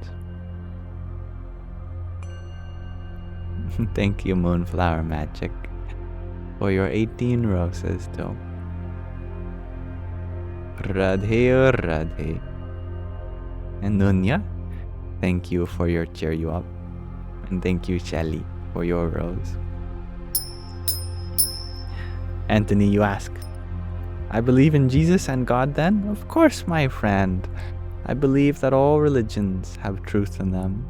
Thank you, Moonflower Magic, for your 18 roses too. Radhe Radhe. And Nunya, thank you for your cheer you up. And thank you, Shelly, for your rose. Anthony, you ask, I believe in Jesus and God then? Of course, my friend. I believe that all religions have truth in them.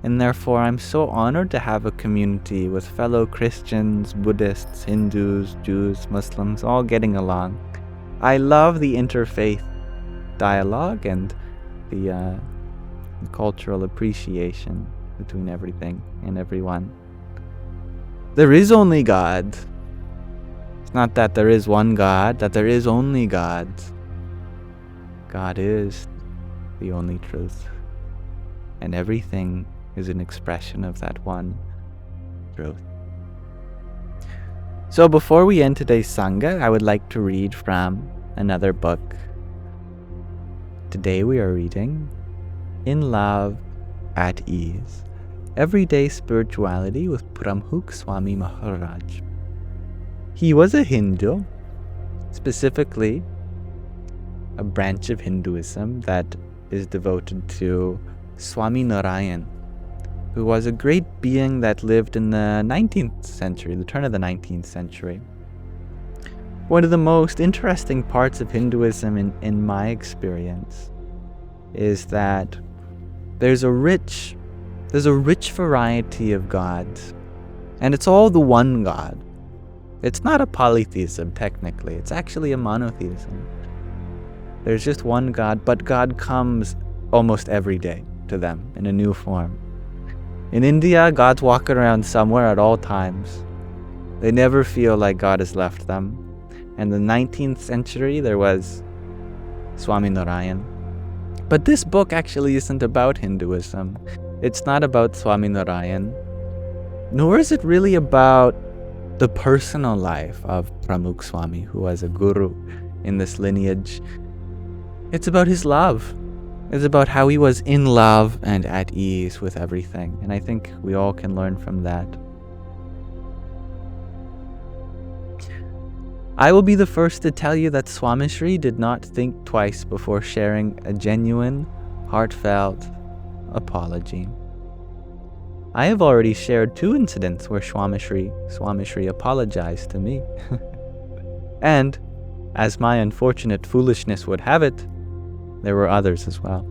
And therefore, I'm so honored to have a community with fellow Christians, Buddhists, Hindus, Jews, Muslims, all getting along. I love the interfaith dialogue and the cultural appreciation between everything and everyone. There is only God. It's not that there is one God, that there is only God. God is the only truth. And everything is an expression of that one truth. So before we end today's Sangha, I would like to read from another book. Today we are reading In Love, at Ease, Everyday Spirituality with Pramukh Swami Maharaj. He was a Hindu, specifically a branch of Hinduism that is devoted to Swami Narayan, who was a great being that lived in the 19th century, the turn of the 19th century. One of the most interesting parts of Hinduism in my experience is that there's a rich variety of gods, and it's all the one God. It's not a polytheism, technically. It's actually a monotheism. There's just one God, but God comes almost every day to them in a new form. In India, God's walking around somewhere at all times. They never feel like God has left them. And in the 19th century, there was Swami Narayan. But this book actually isn't about Hinduism. It's not about Swami Narayan, nor is it really about the personal life of Pramukh Swami, who was a guru in this lineage. It's about his love. It's about how he was in love and at ease with everything. And I think we all can learn from that. I will be the first to tell you that Swamishri did not think twice before sharing a genuine, heartfelt apology. I have already shared 2 incidents where Swamishri apologized to me. And, as my unfortunate foolishness would have it, there were others as well.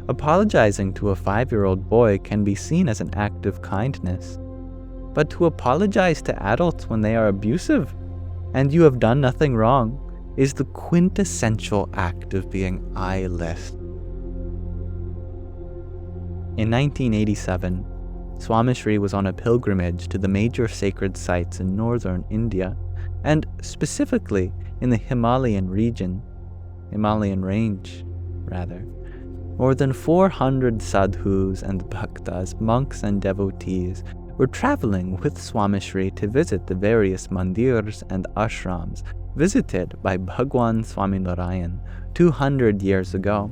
Apologizing to a 5-year-old boy can be seen as an act of kindness. But to apologize to adults when they are abusive and you have done nothing wrong is the quintessential act of being eyeless. In 1987, Swamishri was on a pilgrimage to the major sacred sites in northern India, and specifically in the Himalayan range. More than 400 sadhus and bhaktas, monks and devotees, were traveling with Swamishri to visit the various mandirs and ashrams visited by Bhagwan Swami Narayan 200 years ago.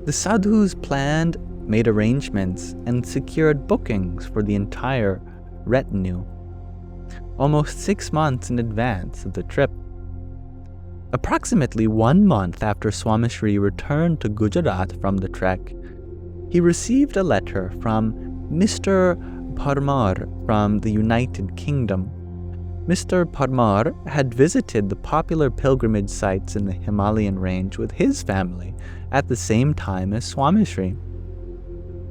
The sadhus planned, made arrangements, and secured bookings for the entire retinue, almost 6 months in advance of the trip. Approximately 1 month after Swamishri returned to Gujarat from the trek, he received a letter from Mr. Parmar from the United Kingdom. Mr. Parmar had visited the popular pilgrimage sites in the Himalayan range with his family at the same time as Swamishri.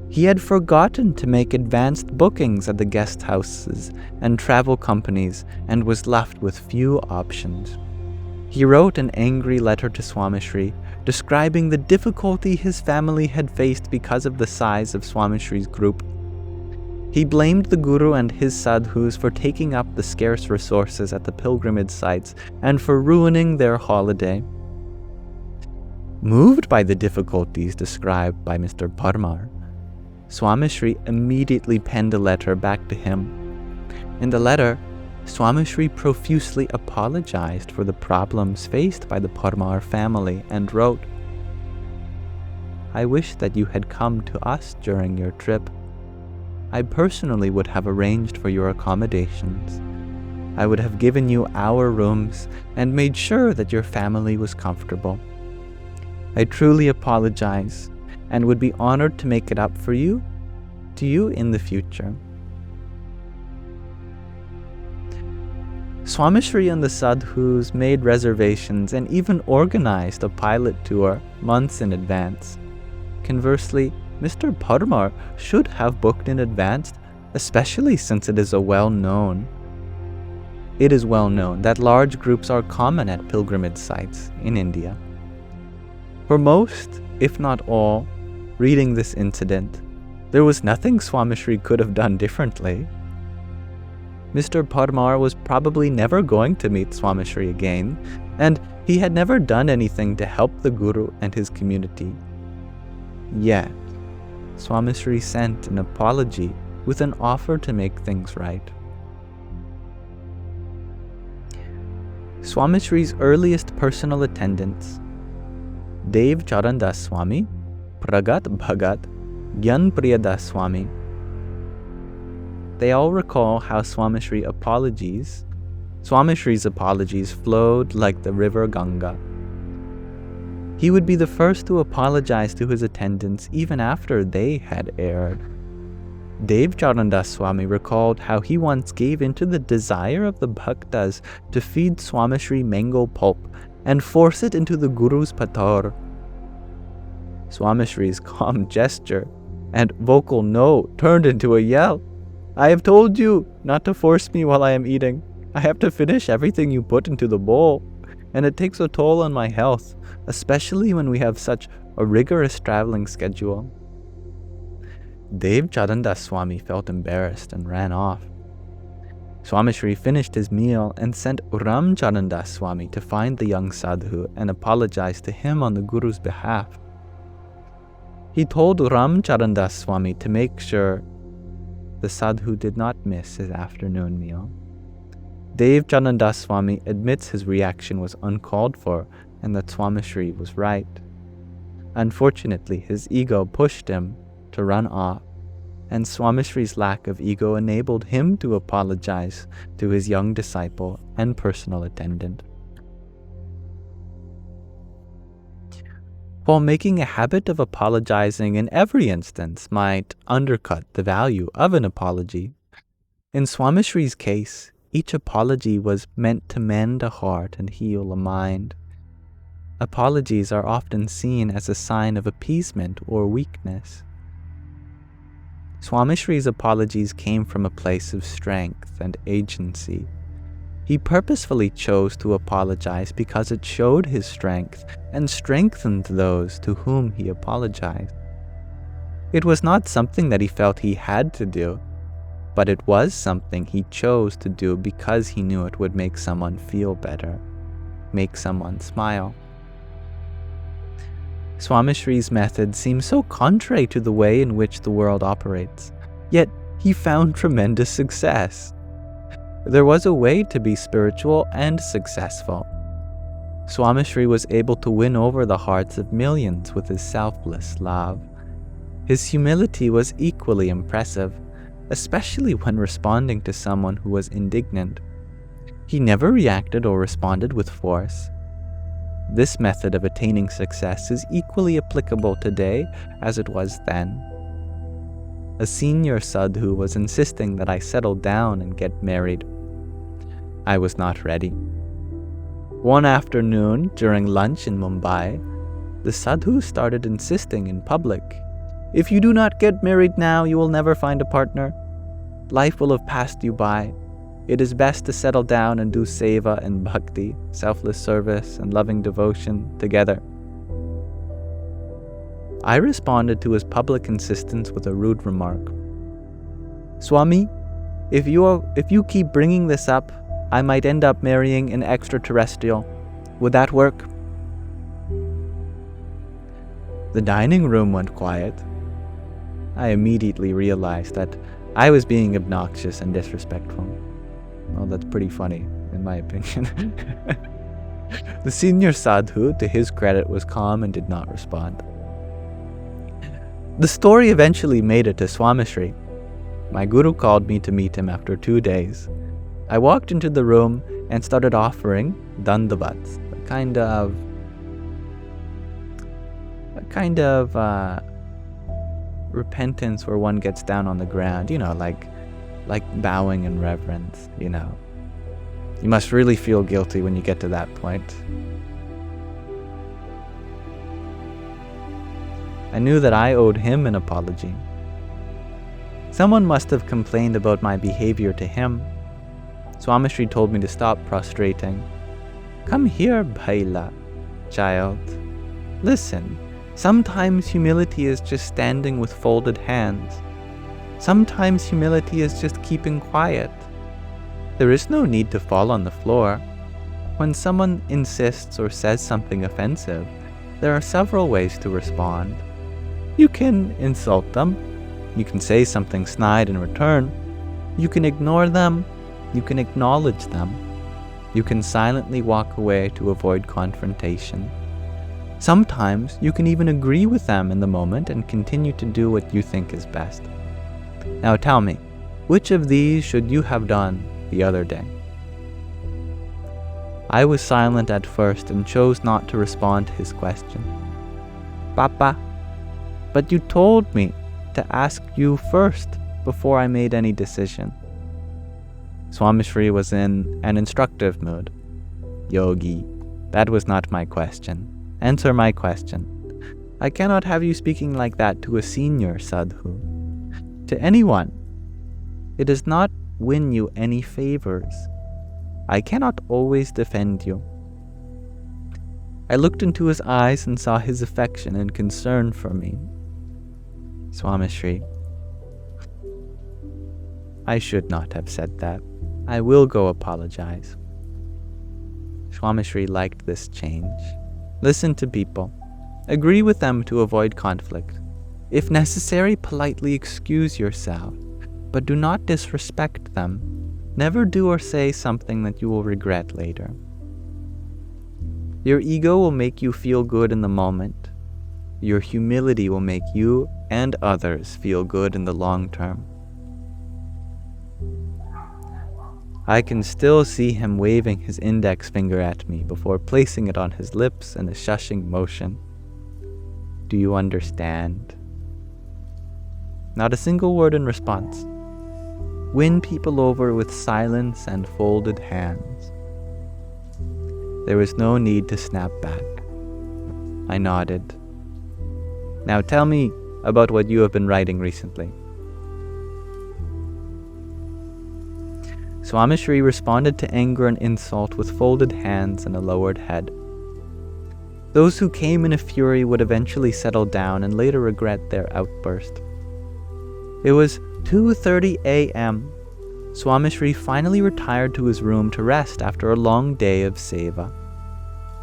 He had forgotten to make advanced bookings at the guest houses and travel companies and was left with few options. He wrote an angry letter to Swamishri, describing the difficulty his family had faced because of the size of Swamishri's group. He blamed the Guru and his sadhus for taking up the scarce resources at the pilgrimage sites and for ruining their holiday. Moved by the difficulties described by Mr. Parmar, Swamishri immediately penned a letter back to him. In the letter, Swamishri profusely apologized for the problems faced by the Parmar family and wrote, "I wish that you had come to us during your trip. I personally would have arranged for your accommodations. I would have given you our rooms and made sure that your family was comfortable. I truly apologize and would be honored to make it up to you in the future." Swamishri and the sadhus made reservations and even organized a pilot tour months in advance. Conversely, Mr. Parmar should have booked in advance, especially since it is well known that large groups are common at pilgrimage sites in India. For most, if not all, reading this incident, there was nothing Swamishri could have done differently. Mr. Parmar was probably never going to meet Swamishri again, and he had never done anything to help the Guru and his community. Yet, Swamishri sent an apology with an offer to make things right. Swamishri's earliest personal attendants, Dev Charandas Swami, Pragat Bhagat, Gyan Priyadas Swami. They all recall how Swamishri's apologies flowed like the river Ganga. He would be the first to apologize to his attendants even after they had erred. Dev Charandas Swami recalled how he once gave into the desire of the bhaktas to feed Swamishri mango pulp and force it into the Guru's patar. Swamishri's calm gesture and vocal no turned into a yell. "I have told you not to force me while I am eating. I have to finish everything you put into the bowl, and it takes a toll on my health, especially when we have such a rigorous traveling schedule." Dev Charandas Swami felt embarrassed and ran off. Swamishri finished his meal and sent Ram Charandas Swami to find the young sadhu and apologize to him on the Guru's behalf. He told Ram Charandas Swami to make sure the sadhu did not miss his afternoon meal. Dev Charandas Swami admits his reaction was uncalled for and that Swamishri was right. Unfortunately, his ego pushed him to run off, and Swamishri's lack of ego enabled him to apologize to his young disciple and personal attendant. While making a habit of apologizing in every instance might undercut the value of an apology, in Swamishri's case, each apology was meant to mend a heart and heal a mind. Apologies are often seen as a sign of appeasement or weakness. Swamishri's apologies came from a place of strength and agency. He purposefully chose to apologize because it showed his strength and strengthened those to whom he apologized. It was not something that he felt he had to do, but it was something he chose to do because he knew it would make someone feel better, make someone smile. Swamishri's method seems so contrary to the way in which the world operates, yet he found tremendous success. There was a way to be spiritual and successful. Swamishri was able to win over the hearts of millions with his selfless love. His humility was equally impressive, especially when responding to someone who was indignant. He never reacted or responded with force. This method of attaining success is equally applicable today as it was then. A senior sadhu was insisting that I settle down and get married. I was not ready. One afternoon, during lunch in Mumbai, the sadhu started insisting in public, "If you do not get married now, you will never find a partner. Life will have passed you by. It is best to settle down and do seva and bhakti, selfless service and loving devotion together." I responded to his public insistence with a rude remark. "Swami, if you keep bringing this up, I might end up marrying an extraterrestrial. Would that work?" The dining room went quiet. I immediately realized that I was being obnoxious and disrespectful. Well, that's pretty funny, in my opinion. The senior sadhu, to his credit, was calm and did not respond. The story eventually made it to Swamishri. My guru called me to meet him after 2 days. I walked into the room and started offering dandavats, a kind of repentance where one gets down on the ground, like bowing in reverence, You must really feel guilty when you get to that point. I knew that I owed him an apology. Someone must have complained about my behavior to him. Swamishri told me to stop prostrating. "Come here, Bhaila, child. Listen, sometimes humility is just standing with folded hands. Sometimes humility is just keeping quiet. There is no need to fall on the floor. When someone insists or says something offensive, there are several ways to respond. You can insult them. You can say something snide in return. You can ignore them. You can acknowledge them. You can silently walk away to avoid confrontation. Sometimes you can even agree with them in the moment and continue to do what you think is best. Now tell me, which of these should you have done the other day? I was silent at first and chose not to respond to his question. Papa, but you told me to ask you first before I made any decision. Swamishri was in an instructive mood. Yogi, that was not my question. Answer my question. I cannot have you speaking like that to a senior sadhu. To anyone. It does not win you any favors. I cannot always defend you. I looked into his eyes and saw his affection and concern for me. Swamishri, I should not have said that. I will go apologize. Swamishri liked this change. Listen to people. Agree with them to avoid conflict. If necessary, politely excuse yourself, but do not disrespect them. Never do or say something that you will regret later. Your ego will make you feel good in the moment. Your humility will make you and others feel good in the long term. I can still see him waving his index finger at me before placing it on his lips in a shushing motion. Do you understand? Not a single word in response. Win people over with silence and folded hands. There was no need to snap back. I nodded. Now tell me about what you have been writing recently. Swamishri responded to anger and insult with folded hands and a lowered head. Those who came in a fury would eventually settle down and later regret their outburst. It was 2:30 a.m. Swamishri finally retired to his room to rest after a long day of seva.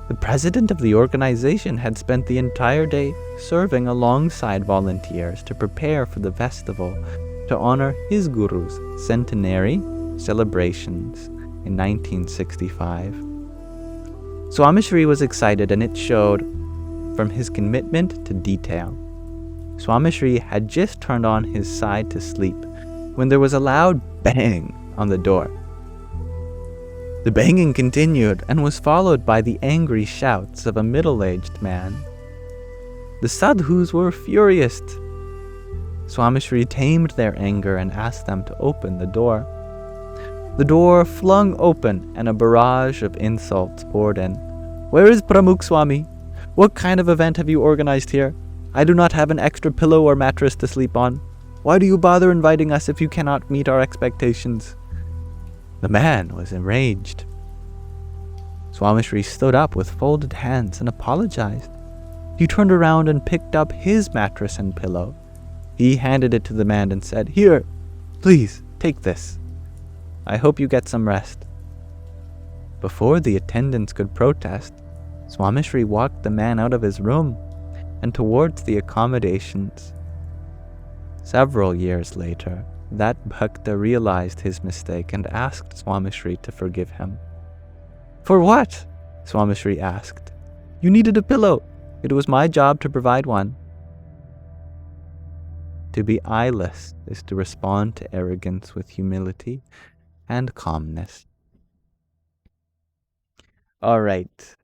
The president of the organization had spent the entire day serving alongside volunteers to prepare for the festival to honor his guru's centenary celebrations in 1965. Swamishri was excited, and it showed from his commitment to detail. Swamishri had just turned on his side to sleep when there was a loud bang on the door. The banging continued and was followed by the angry shouts of a middle-aged man. The sadhus were furious. Swamishri tamed their anger and asked them to open the door. The door flung open and a barrage of insults poured in. Where is Pramukh Swami? What kind of event have you organized here? I do not have an extra pillow or mattress to sleep on. Why do you bother inviting us if you cannot meet our expectations? The man was enraged. Swamishri stood up with folded hands and apologized. He turned around and picked up his mattress and pillow. He handed it to the man and said, Here, please, take this. I hope you get some rest. Before the attendants could protest, Swamishri walked the man out of his room and towards the accommodations. Several years later, that bhakta realized his mistake and asked Swamishri to forgive him. For what? Swamishri asked. You needed a pillow. It was my job to provide one. To be eyeless is to respond to arrogance with humility and calmness. All right,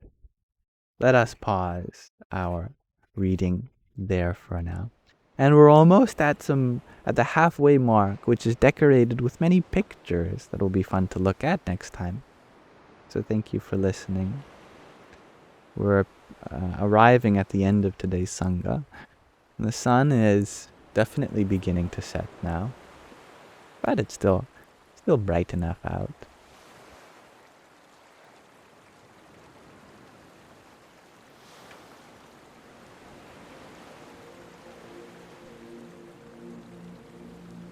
let us pause our reading there for now. And we're almost at the halfway mark, which is decorated with many pictures that will be fun to look at next time. So thank you for listening. We're arriving at the end of today's Sangha. And the sun is definitely beginning to set now, but it's still bright enough out.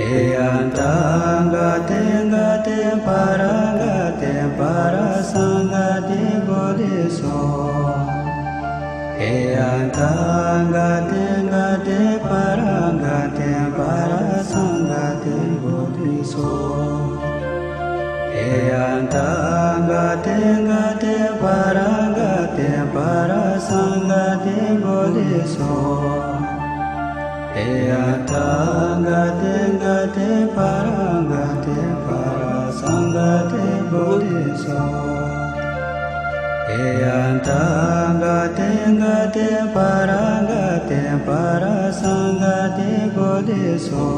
Eyantangate ngate parangate parasangate bodhiso. Eyantangate ngate parangate parasangate bodhiso. Eyantangate ngate parangate parasangate bodhiso. Eyantangate ngate parangate parasangate bodhiso. Eyantangate ngate parangate parasangate bodhiso.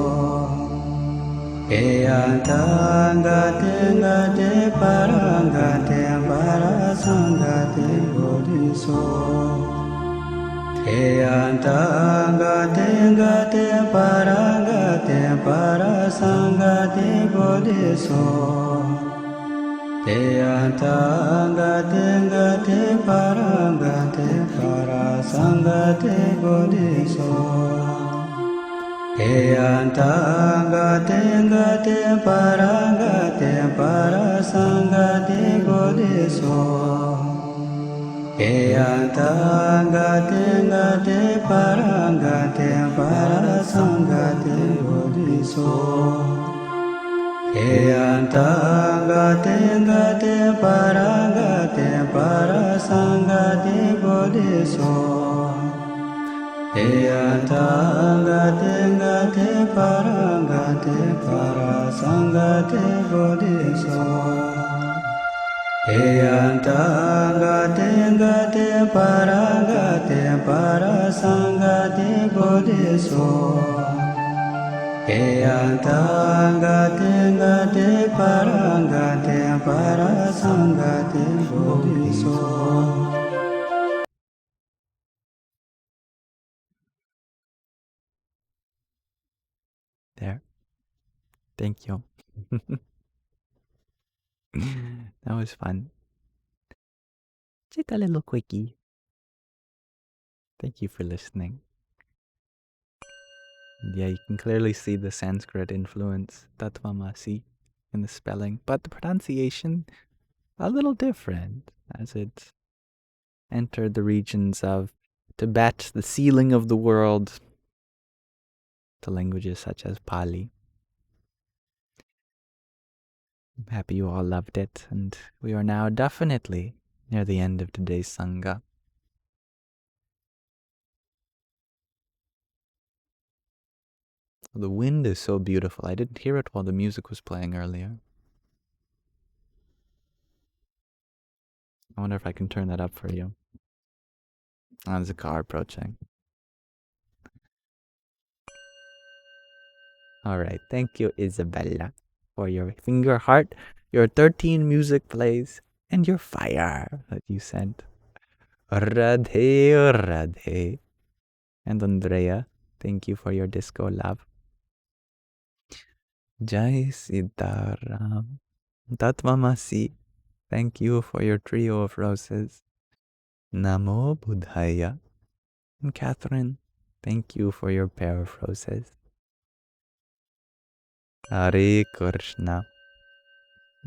Eyantangate ngate parangate parasangate bodhiso. Eyantangate ngate parangate parasangate bodhiso. Eyantangate ngate parangate parasangate bodhiso. Eyantangate ngate parangate parasangate bodhiso. Eyantangate ngate parangate parasangate bodhiso. Eyantangate ngate parangate parasangate bodhiso. Eyantangate ngate parangate parasangate bodhiso. Eyantangate ngate parangate parasangate bodhiso. Eyantangate ngate parangate parasangate bodhiso. There. Thank you. That was fun. Just a little quickie. Thank you for listening. Yeah, you can clearly see the Sanskrit influence, Tattvamasi, in the spelling, but the pronunciation a little different as it entered the regions of Tibet, the ceiling of the world, to languages such as Pali. I'm happy you all loved it, and we are now definitely near the end of today's Sangha. The wind is so beautiful. I didn't hear it while the music was playing earlier. I wonder if I can turn that up for you. Oh, there's a car approaching. All right. Thank you, Isabella, for your finger heart, your 13 music plays, and your fire that you sent. Radhe, Radhe. And Andrea, thank you for your disco love. Jai Siddharam. Tattvamasi, thank you for your trio of roses. Namo Buddhaya. And Catherine, thank you for your pair of roses. Hare Krishna.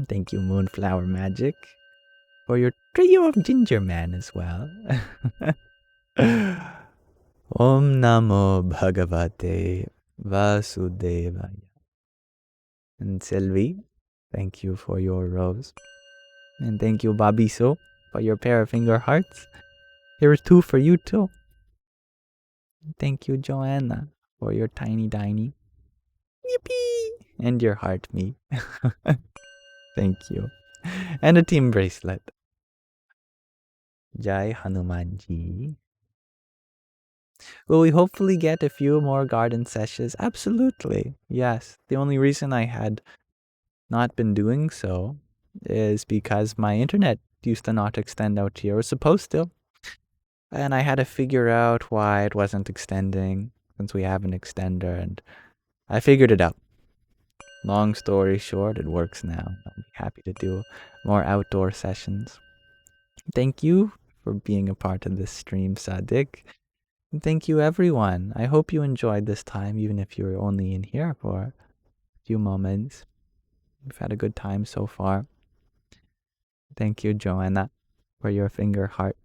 Thank you, Moonflower Magic, for your trio of ginger man as well. Om Namo Bhagavate Vasudevaya. And Sylvie, thank you for your rose. And thank you, Babiso, for your pair of finger hearts. Here is 2 for you too. Thank you, Joanna, for your tiny diny. Yippee! And your heart me. Thank you. And a team bracelet. Jai Hanumanji. Will we hopefully get a few more garden sessions? Absolutely. Yes. The only reason I had not been doing so is because my internet used to not extend out here. It was supposed to. And I had to figure out why it wasn't extending since we have an extender, and I figured it out. Long story short, it works now. I'll be happy to do more outdoor sessions. Thank you for being a part of this stream, Sattvic. And thank you, everyone. I hope you enjoyed this time, even if you were only in here for few moments. We've had a good time so far. Thank you, Joanna, for your finger heart,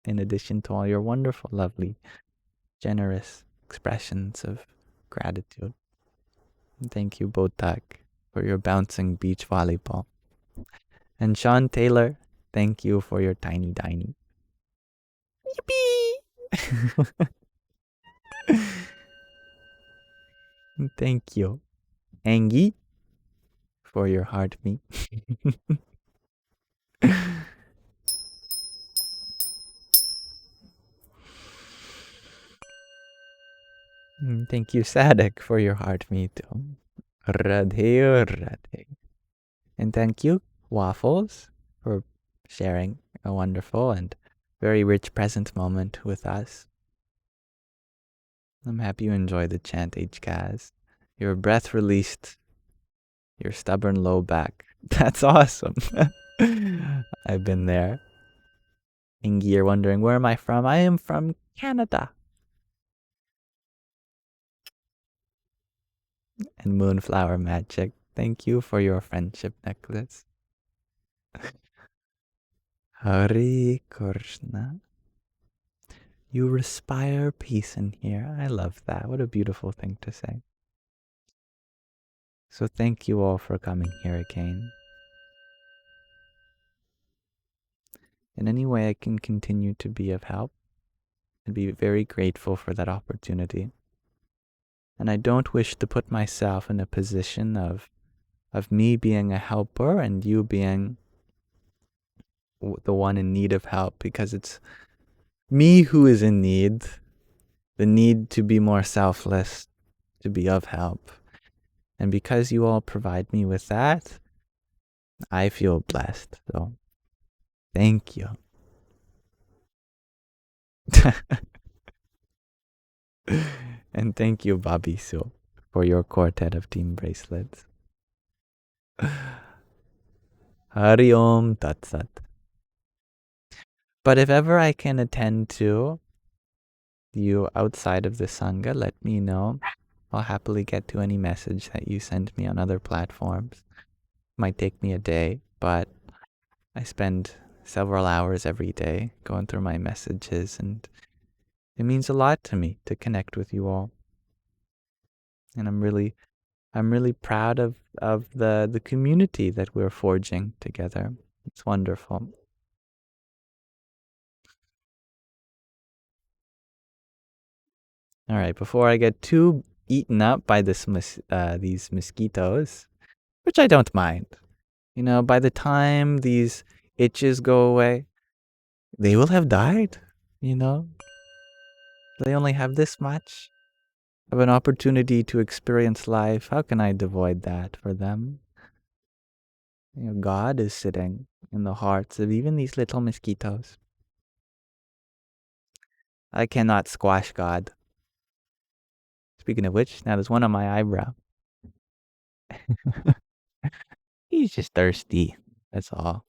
in addition to all your wonderful, lovely, generous expressions of gratitude. And thank you, Botak, for your bouncing beach volleyball. And Sean Taylor, thank you for your tiny. Yippee! Thank you, Angie, for your heartbeat. Thank you, Sattvic, for your heartbeat. Radhe. And thank you, Waffles, for sharing a wonderful and very rich present moment with us. I'm happy you enjoyed the chant, HKaz. Your breath released your stubborn low back. That's awesome. I've been there. Ingi, you're wondering, where am I from? I am from Canada. And Moonflower Magic, thank you for your friendship necklace. Hare Krishna. You respire peace in here. I love that. What a beautiful thing to say. So thank you all for coming here again. In any way I can continue to be of help, I'd be very grateful for that opportunity. And I don't wish to put myself in a position of me being a helper and you being the one in need of help, because it's me who is in need, the need to be more selfless, to be of help. And because you all provide me with that, I feel blessed. So thank you. And thank you, Bobby Sue, for your quartet of team bracelets. Hari Om Tat Sat. But if ever I can attend to you outside of the Sangha, let me know. I'll happily get to any message that you send me on other platforms. Might take me a day, but I spend several hours every day going through my messages, and it means a lot to me to connect with you all. And I'm really proud of the community that we're forging together. It's wonderful. All right, before I get too eaten up by these mosquitoes, which I don't mind. You know, by the time these itches go away, they will have died, you know. They only have this much of an opportunity to experience life. How can I avoid that for them? You know, God is sitting in the hearts of even these little mosquitoes. I cannot squash God. Speaking of which, now there's one on my eyebrow. He's just thirsty. That's all.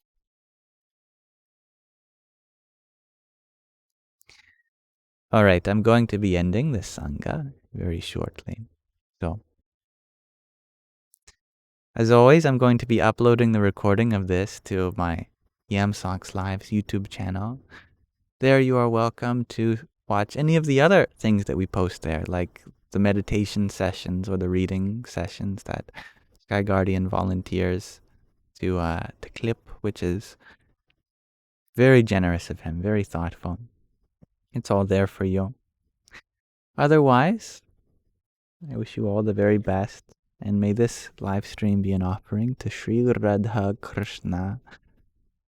All right, I'm going to be ending this Sangha very shortly. So, as always, I'm going to be uploading the recording of this to my Yamsox Live's YouTube channel. There you are welcome to watch any of the other things that we post there, like the meditation sessions or the reading sessions that Sky Guardian volunteers to clip, which is very generous of him, very thoughtful. It's all there for you. Otherwise, I wish you all the very best, and may this live stream be an offering to Sri Radha Krishna,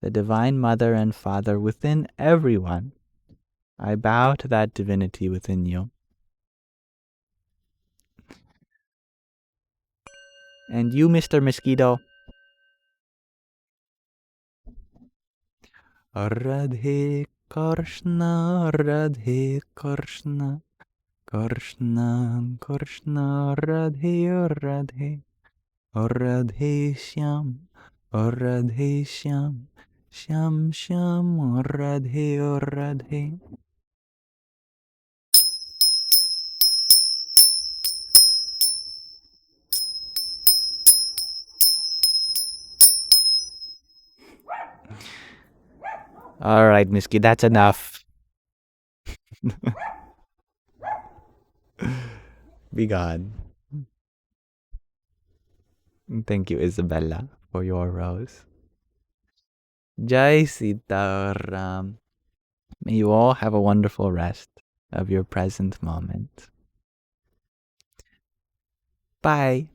the Divine Mother and Father within everyone. I bow to that divinity within you. And you, Mr. Mosquito. Radhe Krishna, Radhe Krishna, Krishna Krishna, Radhe Radhe, Radhe Shyam, Radhe Shyam, Shyam Shyam, Radhe Radhe. All right, Miski, that's enough. Be gone. Thank you, Isabella, for your rose. Jai Sitaram. May you all have a wonderful rest of your present moment. Bye.